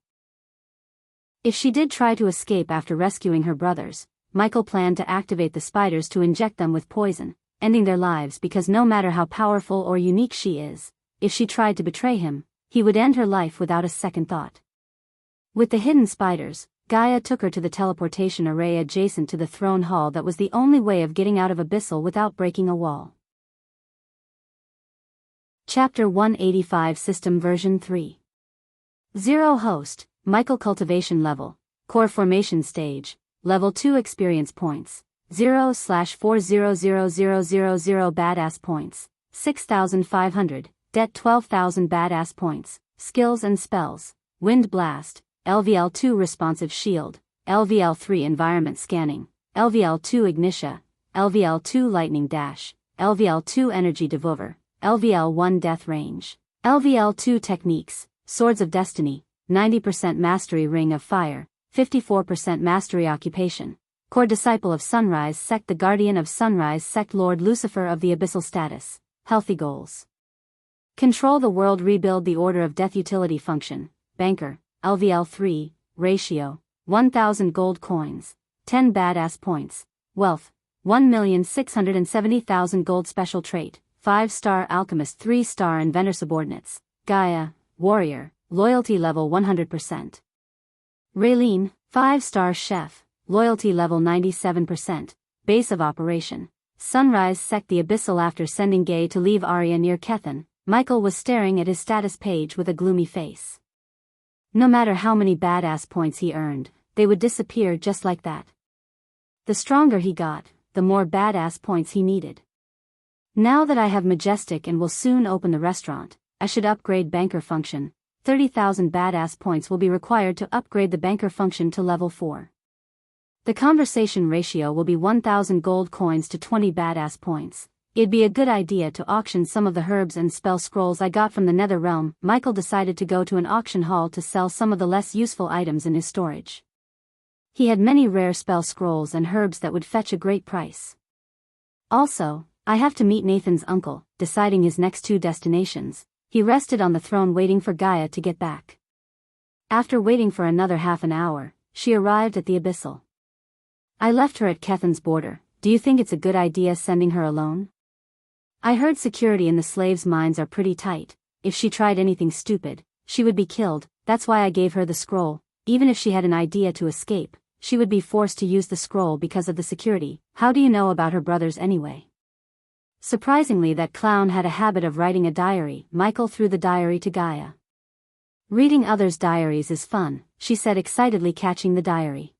If she did try to escape after rescuing her brothers, Michael planned to activate the spiders to inject them with poison, ending their lives, because no matter how powerful or unique she is, if she tried to betray him, he would end her life without a second thought. With the hidden spiders, Gaia took her to the teleportation array adjacent to the throne hall that was the only way of getting out of Abyssal without breaking a wall. Chapter 185 System Version 3 0 Host, Michael Cultivation Level, Core Formation Stage, Level 2 Experience Points, 0/400000 Badass Points, 6,500, Det 12,000 Badass Points, Skills and Spells, Wind Blast, LVL2 Responsive Shield, LVL3 Environment Scanning, LVL2 Ignitia, LVL2 Lightning Dash, LVL2 Energy Devour, LVL1 Death Range, LVL2 Techniques, Swords of Destiny, 90% Mastery Ring of Fire, 54% Mastery Occupation, Core Disciple of Sunrise Sect, the Guardian of Sunrise Sect, Lord Lucifer of the Abyssal Status, Healthy Goals. Control the World, Rebuild the Order of Death. Utility Function, Banker, LVL3, Ratio, 1,000 Gold Coins, 10 Badass Points, Wealth, 1,670,000 Gold. Special Trait, 5-star Alchemist, 3-star Inventor. Subordinates, Gaia, Warrior, Loyalty Level 100%. Raylene, 5-star Chef, Loyalty Level 97%, Base of Operation, Sunrise Sect, the Abyssal. After sending Gay to leave Arya near Kethan, Michael was staring at his status page with a gloomy face. No matter how many badass points he earned, they would disappear just like that. The stronger he got, the more badass points he needed. Now that I have Majestic and will soon open the restaurant, I should upgrade Banker Function. 30,000 badass points will be required to upgrade the Banker Function to level 4. The conversation ratio will be 1,000 gold coins to 20 badass points. It'd be a good idea to auction some of the herbs and spell scrolls I got from the Nether Realm. Michael decided to go to an auction hall to sell some of the less useful items in his storage. He had many rare spell scrolls and herbs that would fetch a great price. Also, I have to meet Nathan's uncle, deciding his next 2 destinations. He rested on the throne waiting for Gaia to get back. After waiting for another half an hour, she arrived at the Abyssal. I left her at Kethan's border. Do you think it's a good idea sending her alone? I heard security in the slaves' mines are pretty tight. If she tried anything stupid, she would be killed. That's why I gave her the scroll. Even if she had an idea to escape, she would be forced to use the scroll because of the security. How do you know about her brothers anyway? Surprisingly, that clown had a habit of writing a diary. Michael threw the diary to Gaia. Reading others' diaries is fun, she said excitedly, catching the diary.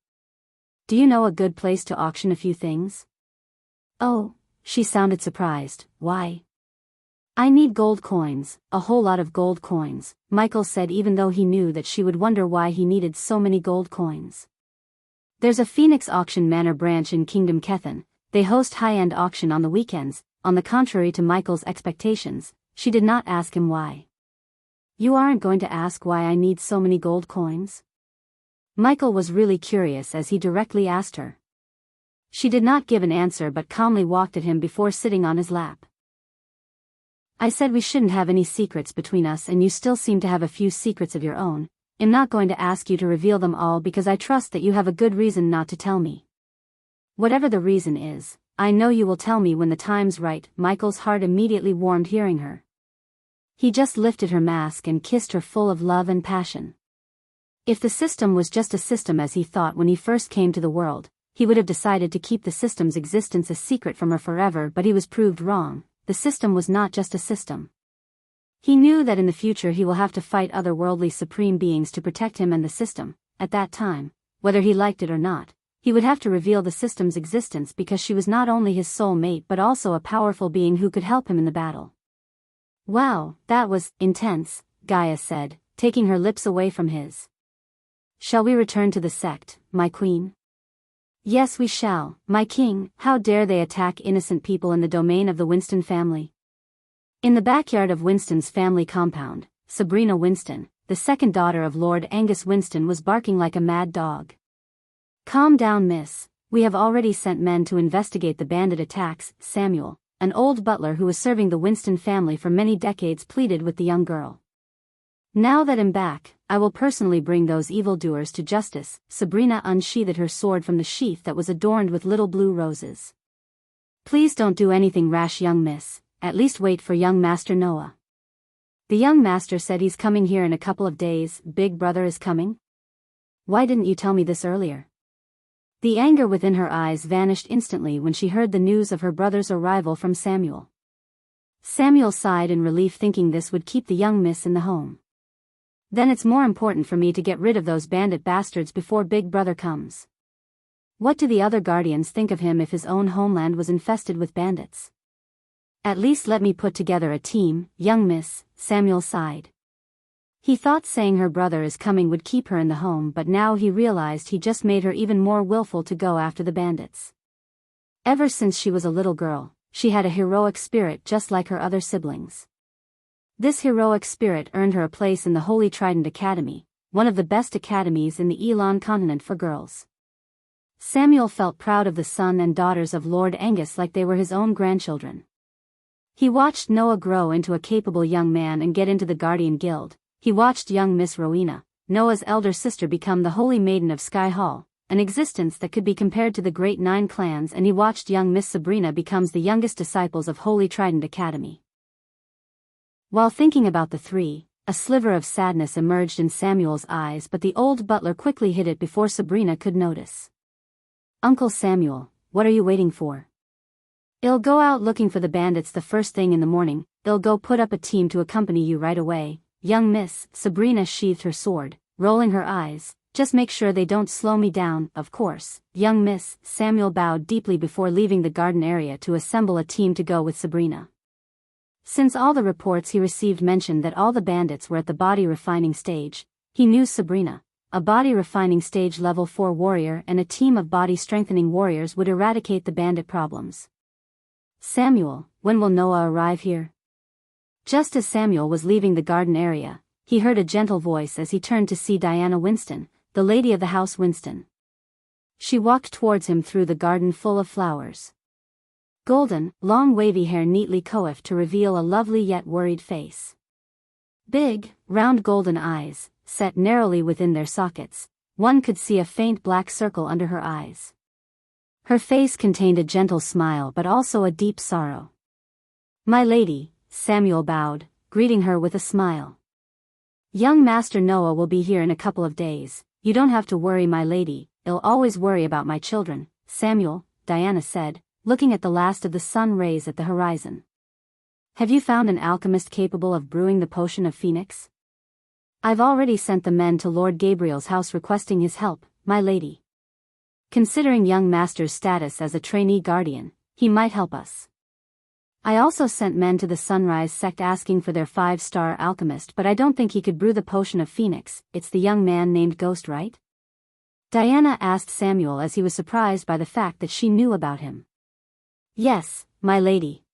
Do you know a good place to auction a few things? Oh, she sounded surprised. Why? I need gold coins, a whole lot of gold coins, Michael said, even though he knew that she would wonder why he needed so many gold coins. There's a Phoenix Auction Manor branch in Kingdom Kethan. They host high-end auction on the weekends. On the contrary to Michael's expectations, she did not ask him why. You aren't going to ask why I need so many gold coins? Michael was really curious as he directly asked her. She did not give an answer but calmly walked at him before sitting on his lap. I said we shouldn't have any secrets between us, and you still seem to have a few secrets of your own. I'm not going to ask you to reveal them all because I trust that you have a good reason not to tell me. Whatever the reason is, I know you will tell me when the time's right. Michael's heart immediately warmed hearing her. He just lifted her mask and kissed her full of love and passion. If the system was just a system as he thought when he first came to the world, he would have decided to keep the system's existence a secret from her forever, but he was proved wrong. The system was not just a system. He knew that in the future he will have to fight otherworldly supreme beings to protect him and the system. At that time, whether he liked it or not, he would have to reveal the system's existence because she was not only his soul mate but also a powerful being who could help him in the battle. Wow, that was intense, Gaia said, taking her lips away from his. Shall we return to the sect, my queen? Yes, we shall, my king. How dare they attack innocent people in the domain of the Winston family? In the backyard of Winston's family compound, Sabrina Winston, the second daughter of Lord Angus Winston, was barking like a mad dog. Calm down, miss. We have already sent men to investigate the bandit attacks. Samuel, an old butler who was serving the Winston family for many decades, pleaded with the young girl. Now that I'm back, I will personally bring those evildoers to justice. Sabrina unsheathed her sword from the sheath that was adorned with little blue roses. Please don't do anything rash, young miss. At least wait for young Master Noah. The young master said he's coming here in a couple of days. Big brother is coming? Why didn't you tell me this earlier? The anger within her eyes vanished instantly when she heard the news of her brother's arrival from Samuel. Samuel sighed in relief, thinking this would keep the young miss in the home. Then it's more important for me to get rid of those bandit bastards before Big Brother comes. What do the other guardians think of him if his own homeland was infested with bandits? At least let me put together a team, young miss, Samuel sighed. He thought saying her brother is coming would keep her in the home, but now he realized he just made her even more willful to go after the bandits. Ever since she was a little girl, she had a heroic spirit just like her other siblings. This heroic spirit earned her a place in the Holy Trident Academy, one of the best academies in the Elon continent for girls. Samuel felt proud of the son and daughters of Lord Angus like they were his own grandchildren. He watched Noah grow into a capable young man and get into the Guardian Guild. He watched young Miss Rowena, Noah's elder sister, become the Holy Maiden of Sky Hall, an existence that could be compared to the Great Nine Clans, and he watched young Miss Sabrina becomes the youngest disciples of Holy Trident Academy. While thinking about the three, a sliver of sadness emerged in Samuel's eyes, but the old butler quickly hid it before Sabrina could notice. Uncle Samuel, what are you waiting for? I'll go out looking for the bandits the first thing in the morning. I'll go put up a team to accompany you right away. Young miss, Sabrina sheathed her sword, rolling her eyes. Just make sure they don't slow me down, of course. Young miss, Samuel bowed deeply before leaving the garden area to assemble a team to go with Sabrina. Since all the reports he received mentioned that all the bandits were at the body refining stage, he knew Sabrina, a body refining stage level 4 warrior, and a team of body strengthening warriors would eradicate the bandit problems. Samuel, when will Noah arrive here? Just as Samuel was leaving the garden area, he heard a gentle voice as he turned to see Diana Winston, the lady of the house Winston. She walked towards him through the garden full of flowers. Golden, long wavy hair neatly coiffed to reveal a lovely yet worried face. Big, round golden eyes, set narrowly within their sockets, one could see a faint black circle under her eyes. Her face contained a gentle smile but also a deep sorrow. My lady, Samuel bowed, greeting her with a smile. Young Master Noah will be here in a couple of days. You don't have to worry, my lady. I'll always worry about my children. Samuel, Diana said, looking at the last of the sun rays at the horizon. Have you found an alchemist capable of brewing the potion of Phoenix? I've already sent the men to Lord Gabriel's house requesting his help, my lady. Considering young Master's status as a trainee guardian, he might help us. I also sent men to the Sunrise sect asking for their 5-star alchemist, but I don't think he could brew the potion of Phoenix. It's the young man named Ghost, right? Diana asked Samuel as he was surprised by the fact that she knew about him. Yes, my lady.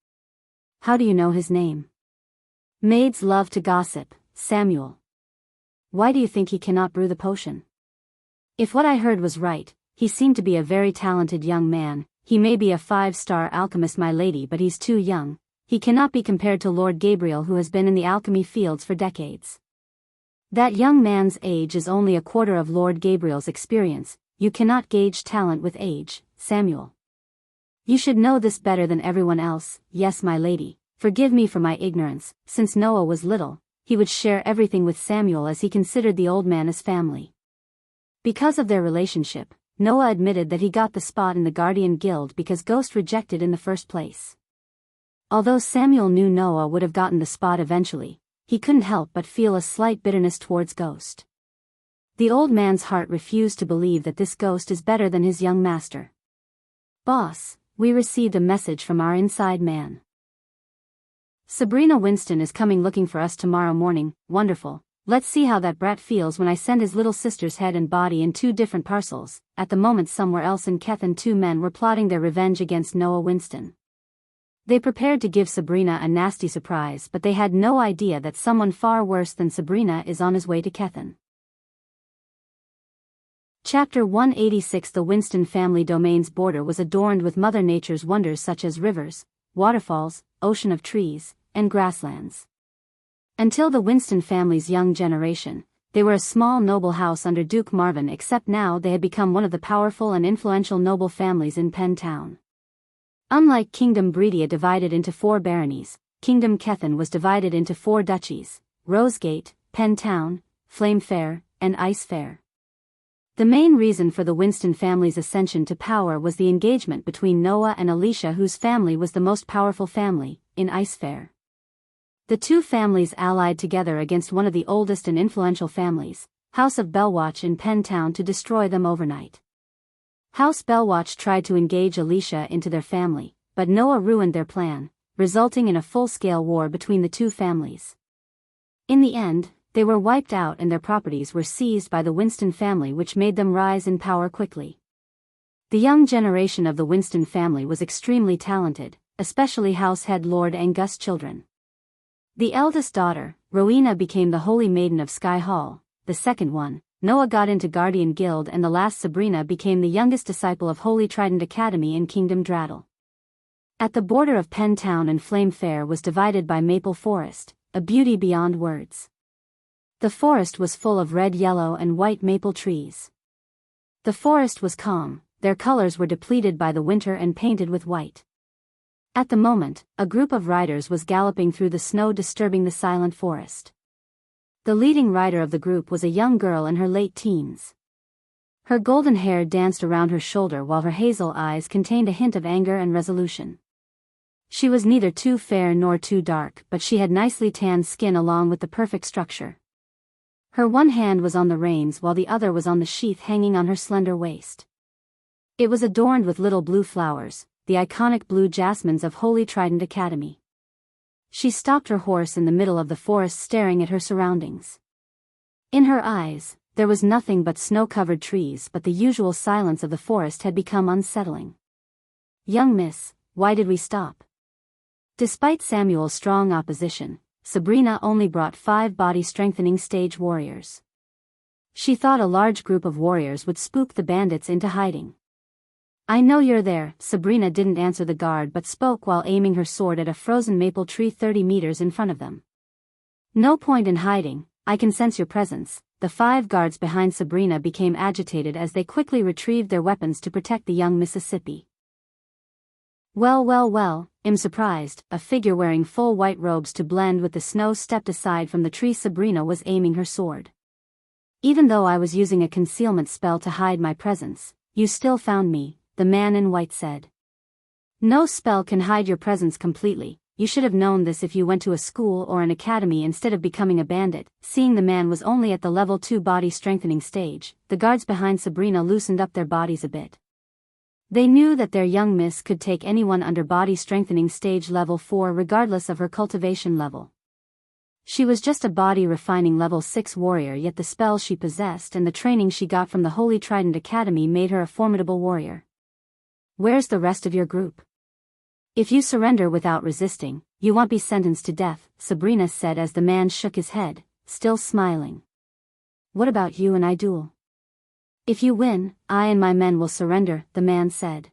How do you know his name? Maids love to gossip, Samuel. Why do you think he cannot brew the potion? If what I heard was right, he seemed to be a very talented young man. He may be a 5-star alchemist, my lady, but he's too young. He cannot be compared to Lord Gabriel, who has been in the alchemy fields for decades. That young man's age is only a quarter of Lord Gabriel's experience. You cannot gauge talent with age, Samuel. You should know this better than everyone else. Yes, my lady. Forgive me for my ignorance. Since Noah was little, he would share everything with Samuel as he considered the old man as family. Because of their relationship, Noah admitted that he got the spot in the Guardian Guild because Ghost rejected in the first place. Although Samuel knew Noah would have gotten the spot eventually, he couldn't help but feel a slight bitterness towards Ghost. The old man's heart refused to believe that this Ghost is better than his young master. "Boss, we received a message from our inside man. Sabrina Winston is coming looking for us tomorrow morning." "Wonderful. Let's see how that brat feels when I send his little sister's head and body in 2 different parcels." At the moment, somewhere else in Kethen, 2 men were plotting their revenge against Noah Winston. They prepared to give Sabrina a nasty surprise, but they had no idea that someone far worse than Sabrina is on his way to Kethen. Chapter 186. The Winston family domain's border was adorned with Mother Nature's wonders such as rivers, waterfalls, ocean of trees, and grasslands. Until the Winston family's young generation, they were a small noble house under Duke Marvin, except now they had become one of the powerful and influential noble families in Penn Town. Unlike Kingdom Breedia divided into 4 baronies, Kingdom Kethen was divided into 4 duchies: Rosegate, Penn Town, Flame Fair, and Ice Fair. The main reason for the Winston family's ascension to power was the engagement between Noah and Alicia, whose family was the most powerful family in Ice Fair. The 2 families allied together against one of the oldest and influential families, House of Belwatch in Penn Town, to destroy them overnight. House Belwatch tried to engage Alicia into their family, but Noah ruined their plan, resulting in a full-scale war between the 2 families. In the end, they were wiped out and their properties were seized by the Winston family, which made them rise in power quickly. The young generation of the Winston family was extremely talented, especially House Head Lord Angust's children. The eldest daughter, Rowena, became the Holy Maiden of Sky Hall. The second one, Noah, got into Guardian Guild, and the last, Sabrina, became the youngest disciple of Holy Trident Academy in Kingdom Draddle. At the border of Penn Town and Flame Fair was divided by Maple Forest, a beauty beyond words. The forest was full of red, yellow, and white maple trees. The forest was calm, their colors were depleted by the winter and painted with white. At the moment, a group of riders was galloping through the snow, disturbing the silent forest. The leading rider of the group was a young girl in her late teens. Her golden hair danced around her shoulder while her hazel eyes contained a hint of anger and resolution. She was neither too fair nor too dark, but she had nicely tanned skin along with the perfect structure. Her one hand was on the reins while the other was on the sheath hanging on her slender waist. It was adorned with little blue flowers, the iconic blue jasmines of Holy Trident Academy. She stopped her horse in the middle of the forest, staring at her surroundings. In her eyes, there was nothing but snow-covered trees, but the usual silence of the forest had become unsettling. "Young miss, why did we stop?" Despite Samuel's strong opposition, Sabrina only brought 5 body-strengthening stage warriors. She thought a large group of warriors would spook the bandits into hiding. "I know you're there." Sabrina didn't answer the guard but spoke while aiming her sword at a frozen maple tree 30 meters in front of them. "No point in hiding, I can sense your presence." The 5 guards behind Sabrina became agitated as they quickly retrieved their weapons to protect the young Mississippi. Well, I'm surprised." A figure wearing full white robes to blend with the snow stepped aside from the tree. Sabrina was aiming her sword. "Even though I was using a concealment spell to hide my presence, you still found me," the man in white said. "No spell can hide your presence completely. You should have known this if you went to a school or an academy instead of becoming a bandit." Seeing the man was only at the level 2 body strengthening stage, the guards behind Sabrina loosened up their bodies a bit. They knew that their young miss could take anyone under body strengthening stage level 4 regardless of her cultivation level. She was just a body refining level 6 warrior, yet the spells she possessed and the training she got from the Holy Trident Academy made her a formidable warrior. "Where's the rest of your group? If you surrender without resisting, you won't be sentenced to death," Sabrina said as the man shook his head, still smiling. "What about you and I duel? If you win, I and my men will surrender," the man said.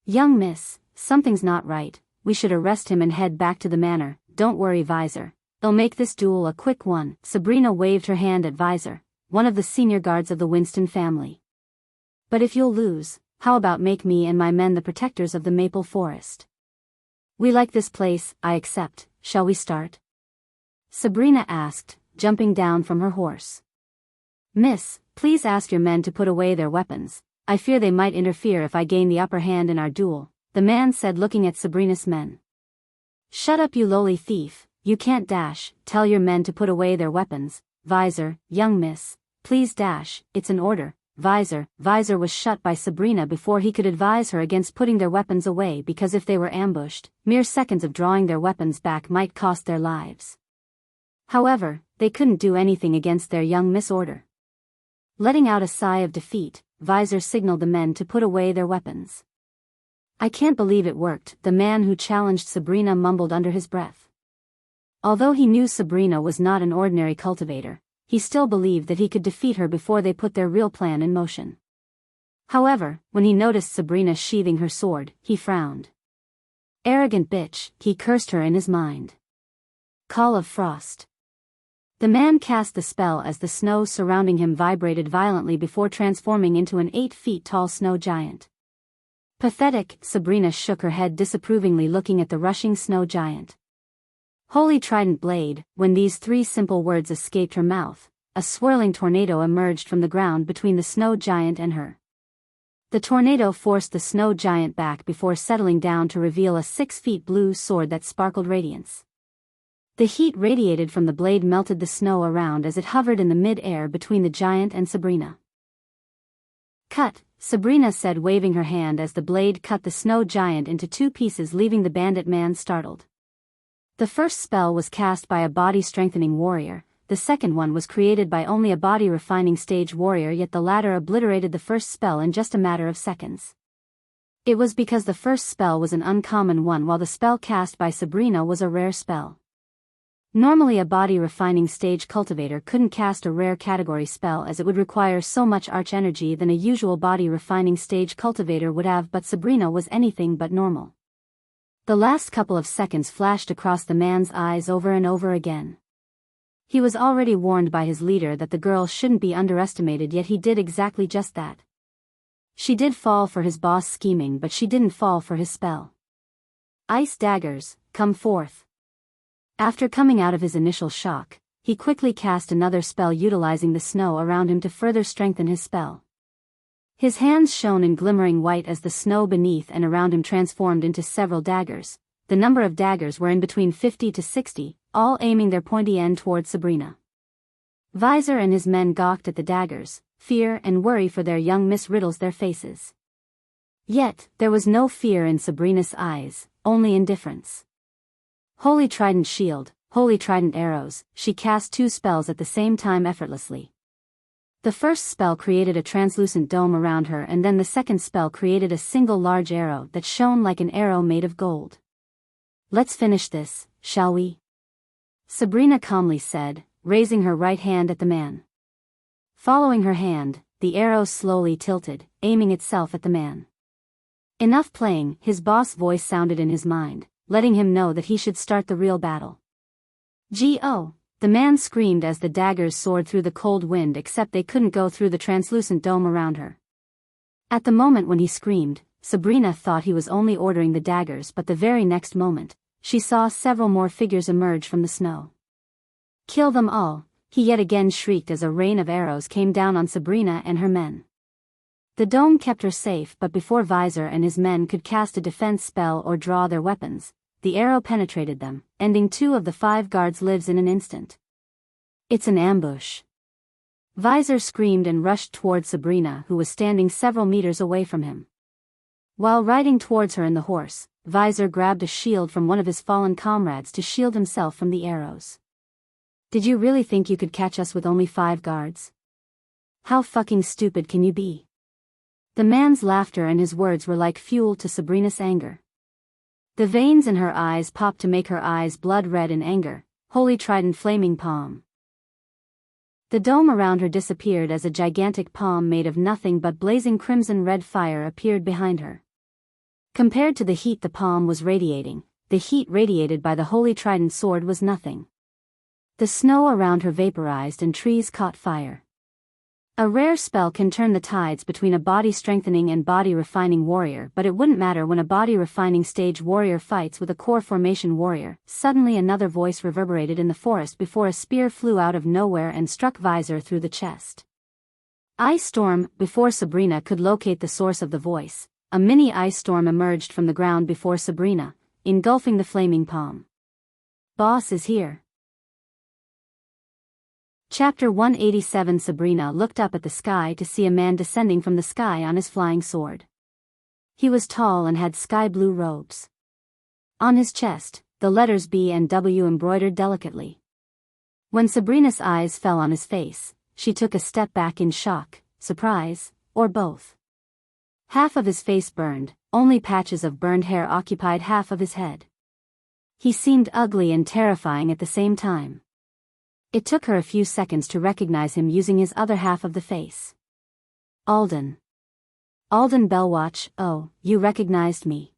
"Young miss, something's not right. We should arrest him and head back to the manor." "Don't worry, Visor. They'll make this duel a quick one." Sabrina waved her hand at Visor, one of the senior guards of the Winston family. "But if you'll lose, how about make me and my men the protectors of the Maple Forest? We like this place." "I accept. Shall we start?" Sabrina asked, jumping down from her horse. "Miss, please ask your men to put away their weapons. I fear they might interfere if I gain the upper hand in our duel," the man said, looking at Sabrina's men. "Shut up, you lowly thief. you can't dash, tell your men to put away their weapons, Visor, young miss, please dash, it's an order, Visor. Visor was shut by Sabrina before he could advise her against putting their weapons away because if they were ambushed, mere seconds of drawing their weapons back might cost their lives. However, they couldn't do anything against their young miss order. Letting out a sigh of defeat, Visor signaled the men to put away their weapons. I can't believe it worked, the man who challenged Sabrina mumbled under his breath. Although he knew Sabrina was not an ordinary cultivator, he still believed that he could defeat her before they put their real plan in motion. However, when he noticed Sabrina sheathing her sword, he frowned. Arrogant bitch, he cursed her in his mind. Call of Frost. The man cast the spell as the snow surrounding him vibrated violently before transforming into an 8 feet tall snow giant. Pathetic, Sabrina shook her head disapprovingly looking at the rushing snow giant. Holy Trident Blade, when these 3 simple words escaped her mouth, a swirling tornado emerged from the ground between the snow giant and her. The tornado forced the snow giant back before settling down to reveal a 6 feet blue sword that sparkled radiance. The heat radiated from the blade melted the snow around as it hovered in the mid-air between the giant and Sabrina. Cut, Sabrina said waving her hand as the blade cut the snow giant into 2 pieces leaving the bandit man startled. The first spell was cast by a body-strengthening warrior, the second one was created by only a body-refining stage warrior yet the latter obliterated the first spell in just a matter of seconds. It was because the first spell was an uncommon one while the spell cast by Sabrina was a rare spell. Normally a body-refining stage cultivator couldn't cast a rare category spell as it would require so much arch energy than a usual body-refining stage cultivator would have but Sabrina was anything but normal. The last couple of seconds flashed across the man's eyes over and over again. He was already warned by his leader that the girl shouldn't be underestimated yet he did exactly just that. She did fall for his boss scheming but she didn't fall for his spell. Ice daggers, come forth. After coming out of his initial shock, he quickly cast another spell utilizing the snow around him to further strengthen his spell. His hands shone in glimmering white as the snow beneath and around him transformed into several daggers. The number of daggers were in between 50 to 60, all aiming their pointy end toward Sabrina. Visor and his men gawked at the daggers, fear and worry for their young miss riddles their faces. Yet, there was no fear in Sabrina's eyes, only indifference. Holy Trident Shield, Holy Trident Arrows, she cast 2 spells at the same time effortlessly. The first spell created a translucent dome around her and then the second spell created a single large arrow that shone like an arrow made of gold. Let's finish this, shall we? Sabrina calmly said, raising her right hand at the man. Following her hand, the arrow slowly tilted, aiming itself at the man. Enough playing, his boss voice sounded in his mind, letting him know that he should start the real battle. G.O. The man screamed as the daggers soared through the cold wind except they couldn't go through the translucent dome around her. At the moment when he screamed, Sabrina thought he was only ordering the daggers but the very next moment, she saw several more figures emerge from the snow. Kill them all, he yet again shrieked as a rain of arrows came down on Sabrina and her men. The dome kept her safe but before Visor and his men could cast a defense spell or draw their weapons, the arrow penetrated them, ending 2 of the 5 guards' lives in an instant. It's an ambush. Visor screamed and rushed toward Sabrina who was standing several meters away from him. While riding towards her in the horse, Visor grabbed a shield from one of his fallen comrades to shield himself from the arrows. Did you really think you could catch us with only 5 guards? How fucking stupid can you be? The man's laughter and his words were like fuel to Sabrina's anger. The veins in her eyes popped to make her eyes blood red in anger. Holy Trident Flaming Palm. The dome around her disappeared as a gigantic palm made of nothing but blazing crimson red fire appeared behind her. Compared to the heat the palm was radiating, the heat radiated by the Holy Trident sword was nothing. The snow around her vaporized and trees caught fire. A rare spell can turn the tides between a body-strengthening and body-refining warrior but it wouldn't matter when a body-refining stage warrior fights with a core formation warrior. Suddenly another voice reverberated in the forest before a spear flew out of nowhere and struck Visor through the chest. Ice storm. Before Sabrina could locate the source of the voice, a mini ice storm emerged from the ground before Sabrina, engulfing the flaming palm. Boss is here. Chapter 187. Sabrina looked up at the sky to see a man descending from the sky on his flying sword. He was tall and had sky-blue robes. On his chest, the letters B and W embroidered delicately. When Sabrina's eyes fell on his face, she took a step back in shock, surprise, or both. Half of his face burned, only patches of burned hair occupied half of his head. He seemed ugly and terrifying at the same time. It took her a few seconds to recognize him using his other half of the face. Alden. Alden Bellwatch. Oh, you recognized me.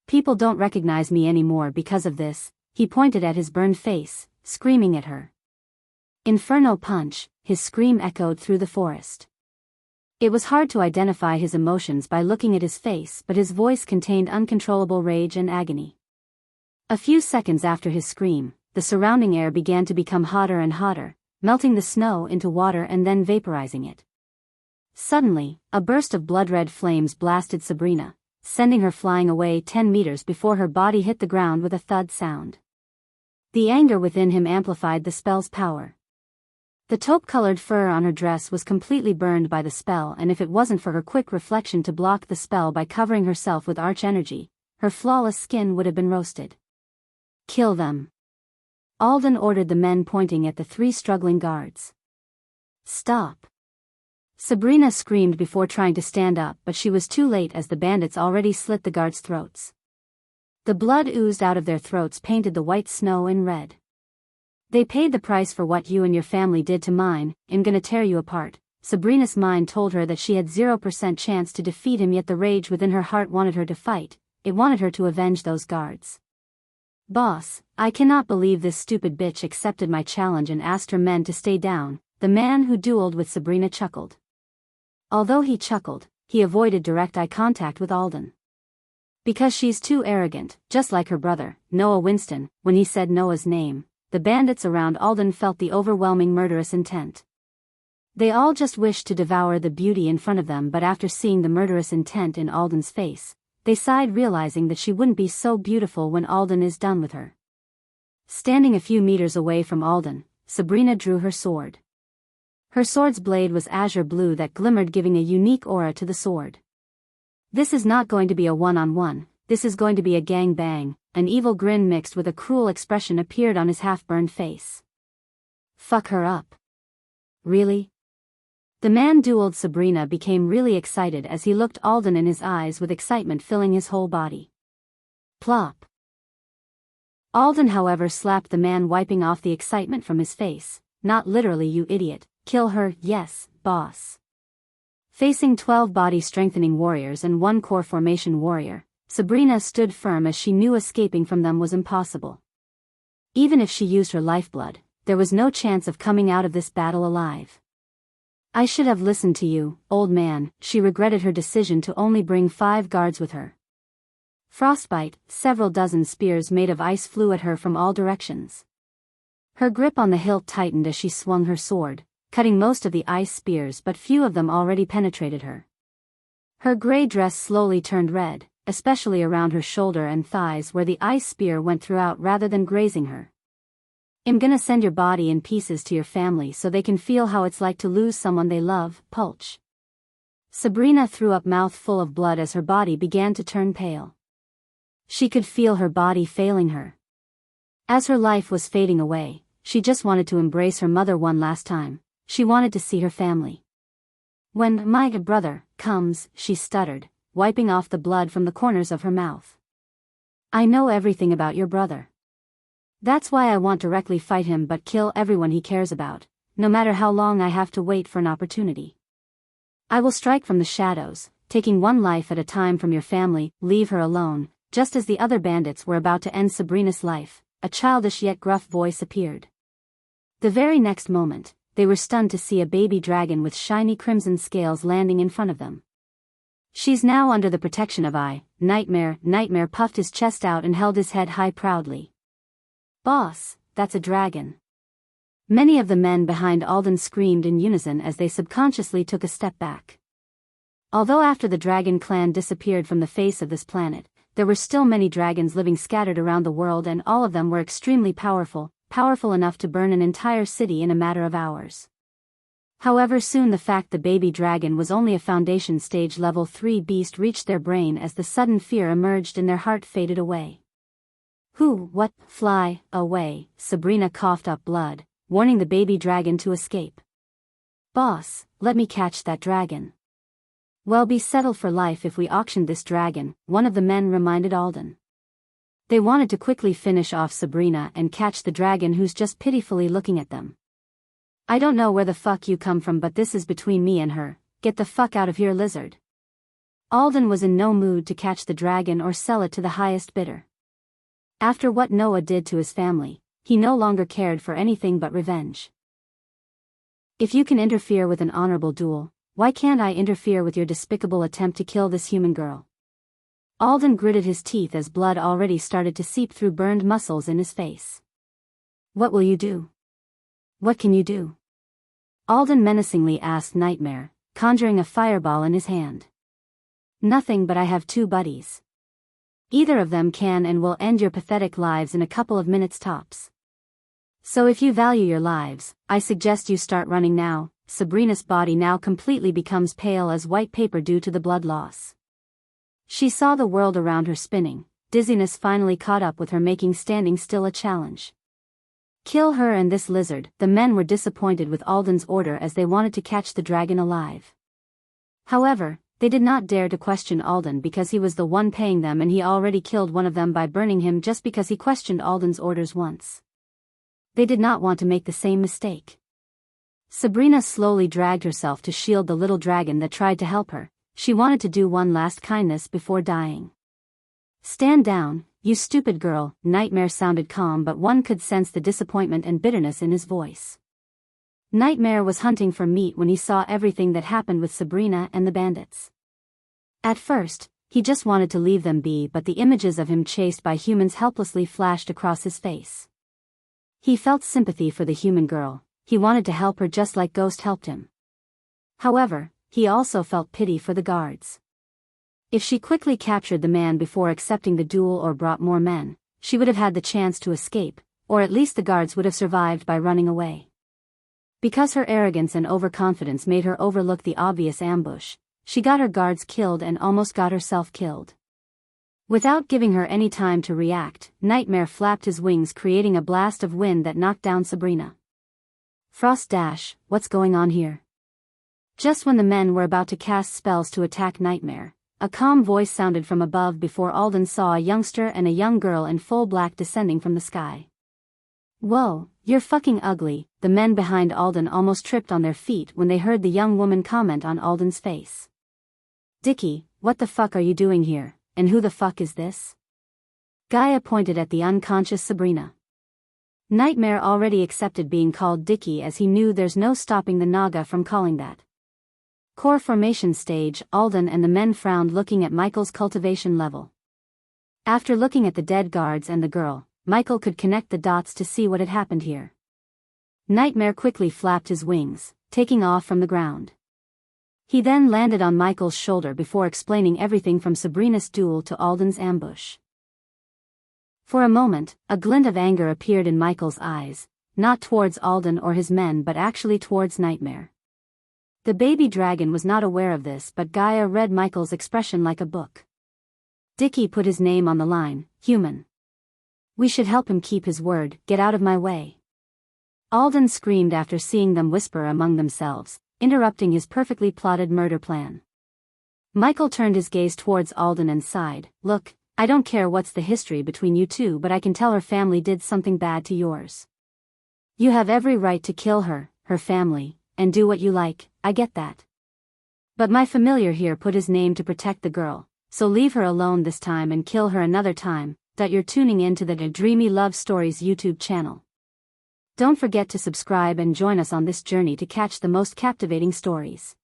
People don't recognize me anymore because of this. He pointed at his burned face, screaming at her. Inferno punch, his scream echoed through the forest. It was hard to identify his emotions by looking at his face, but his voice contained uncontrollable rage and agony. A few seconds after his scream, the surrounding air began to become hotter and hotter, melting the snow into water and then vaporizing it. Suddenly, a burst of blood-red flames blasted Sabrina, sending her flying away 10 meters before her body hit the ground with a thud sound. The anger within him amplified the spell's power. The taupe-colored fur on her dress was completely burned by the spell, and if it wasn't for her quick reflection to block the spell by covering herself with arch-energy, her flawless skin would have been roasted. Kill them. Alden ordered the men, pointing at the 3 struggling guards. Stop. Sabrina screamed before trying to stand up, but she was too late as the bandits already slit the guards' throats. The blood oozed out of their throats, painted the white snow in red. They paid the price for what you and your family did to mine. I'm gonna tear you apart. Sabrina's mind told her that she had 0% chance to defeat him, yet the rage within her heart wanted her to fight. It wanted her to avenge those guards. Boss, I cannot believe this stupid bitch accepted my challenge and asked her men to stay down. The man who dueled with Sabrina chuckled. Although he chuckled, he avoided direct eye contact with Alden. Because she's too arrogant, just like her brother, Noah Winston. When he said Noah's name, the bandits around Alden felt the overwhelming murderous intent. They all just wished to devour the beauty in front of them, but after seeing the murderous intent in Alden's face, they sighed, realizing that she wouldn't be so beautiful when Alden is done with her. Standing a few meters away from Alden, Sabrina drew her sword. Her sword's blade was azure blue that glimmered, giving a unique aura to the sword. This is not going to be a one-on-one, this is going to be a gang-bang. An evil grin mixed with a cruel expression appeared on his half-burned face. Fuck her up. Really? The man dueled Sabrina became really excited as he looked Alden in his eyes, with excitement filling his whole body. Plop. Alden, however, slapped the man, wiping off the excitement from his face. Not literally, you idiot. Kill her, yes, boss. Facing 12 body-strengthening warriors and 1 core formation warrior, Sabrina stood firm as she knew escaping from them was impossible. Even if she used her lifeblood, there was no chance of coming out of this battle alive. I should have listened to you, old man. She regretted her decision to only bring 5 guards with her. Frostbite, several dozen spears made of ice flew at her from all directions. Her grip on the hilt tightened as she swung her sword, cutting most of the ice spears, but few of them already penetrated her. Her gray dress slowly turned red, especially around her shoulder and thighs where the ice spear went throughout rather than grazing her. I'm gonna send your body in pieces to your family so they can feel how it's like to lose someone they love. Pulch. Sabrina threw up, mouth full of blood, as her body began to turn pale. She could feel her body failing her. As her life was fading away, she just wanted to embrace her mother one last time. She wanted to see her family. When my brother comes, she stuttered, wiping off the blood from the corners of her mouth. I know everything about your brother. That's why I want to directly fight him, but kill everyone he cares about, no matter how long I have to wait for an opportunity. I will strike from the shadows, taking 1 life at a time from your family. Leave her alone. Just as the other bandits were about to end Sabrina's life, a childish yet gruff voice appeared. The very next moment, they were stunned to see a baby dragon with shiny crimson scales landing in front of them. She's now under the protection of Nightmare. Nightmare puffed his chest out and held his head high proudly. Boss, that's a dragon. Many of the men behind Alden screamed in unison as they subconsciously took a step back. Although after the Dragon Clan disappeared from the face of this planet, there were still many dragons living scattered around the world, and all of them were extremely powerful enough to burn an entire city in a matter of hours. However, soon the fact the baby dragon was only a foundation stage level 3 beast reached their brain as the sudden fear emerged in their heart faded away. What? Fly away, Sabrina coughed up blood, warning the baby dragon to escape. Boss, let me catch that dragon. Well, be settled for life if we auctioned this dragon, one of the men reminded Alden. They wanted to quickly finish off Sabrina and catch the dragon who's just pitifully looking at them. I don't know where the fuck you come from, but this is between me and her. Get the fuck out of here, lizard. Alden was in no mood to catch the dragon or sell it to the highest bidder. After what Noah did to his family, he no longer cared for anything but revenge. If you can interfere with an honorable duel, why can't I interfere with your despicable attempt to kill this human girl? Alden gritted his teeth as blood already started to seep through burned muscles in his face. What will you do? What can you do? Alden menacingly asked Nightmare, conjuring a fireball in his hand. Nothing, but I have 2 buddies. Either of them can and will end your pathetic lives in a couple of minutes tops. So if you value your lives, I suggest you start running now. Sabrina's body now completely becomes pale as white paper due to the blood loss. She saw the world around her spinning, dizziness finally caught up with her, making standing still a challenge. Kill her and this lizard. The men were disappointed with Alden's order as they wanted to catch the dragon alive. However, they did not dare to question Alden because he was the one paying them, and he already killed one of them by burning him just because he questioned Alden's orders once. They did not want to make the same mistake. Sabrina slowly dragged herself to shield the little dragon that tried to help her. She wanted to do one last kindness before dying. Stand down, you stupid girl. Nightmare sounded calm, but one could sense the disappointment and bitterness in his voice. Nightmare was hunting for meat when he saw everything that happened with Sabrina and the bandits. At first, he just wanted to leave them be, but the images of him chased by humans helplessly flashed across his face. He felt sympathy for the human girl. He wanted to help her just like Ghost helped him. However, he also felt pity for the guards. If she quickly captured the man before accepting the duel or brought more men, she would have had the chance to escape, or at least the guards would have survived by running away. Because her arrogance and overconfidence made her overlook the obvious ambush, she got her guards killed and almost got herself killed. Without giving her any time to react, Nightmare flapped his wings, creating a blast of wind that knocked down Sabrina. Frost Dash, what's going on here? Just when the men were about to cast spells to attack Nightmare, a calm voice sounded from above before Alden saw a youngster and a young girl in full black descending from the sky. Whoa, you're fucking ugly. The men behind Alden almost tripped on their feet when they heard the young woman comment on Alden's face. Dickie, what the fuck are you doing here, and who the fuck is this? Gaia pointed at the unconscious Sabrina. Nightmare already accepted being called Dickie as he knew there's no stopping the Naga from calling that. Core formation stage. Alden and the men frowned, looking at Michael's cultivation level. After looking at the dead guards and the girl, Michael could connect the dots to see what had happened here. Nightmare quickly flapped his wings, taking off from the ground. He then landed on Michael's shoulder before explaining everything from Sabrina's duel to Alden's ambush. For a moment, a glint of anger appeared in Michael's eyes, not towards Alden or his men but actually towards Nightmare. The baby dragon was not aware of this, but Gaia read Michael's expression like a book. Dickie put his name on the line, human. We should help him keep his word. Get out of my way. Alden screamed after seeing them whisper among themselves, interrupting his perfectly plotted murder plan. Michael turned his gaze towards Alden and sighed. Look, I don't care what's the history between you two, but I can tell her family did something bad to yours. You have every right to kill her, her family, and do what you like, I get that. But my familiar here put his name to protect the girl, so leave her alone this time and kill her another time. You're tuning in to the Dreamy Love Stories YouTube channel. Don't forget to subscribe and join us on this journey to catch the most captivating stories.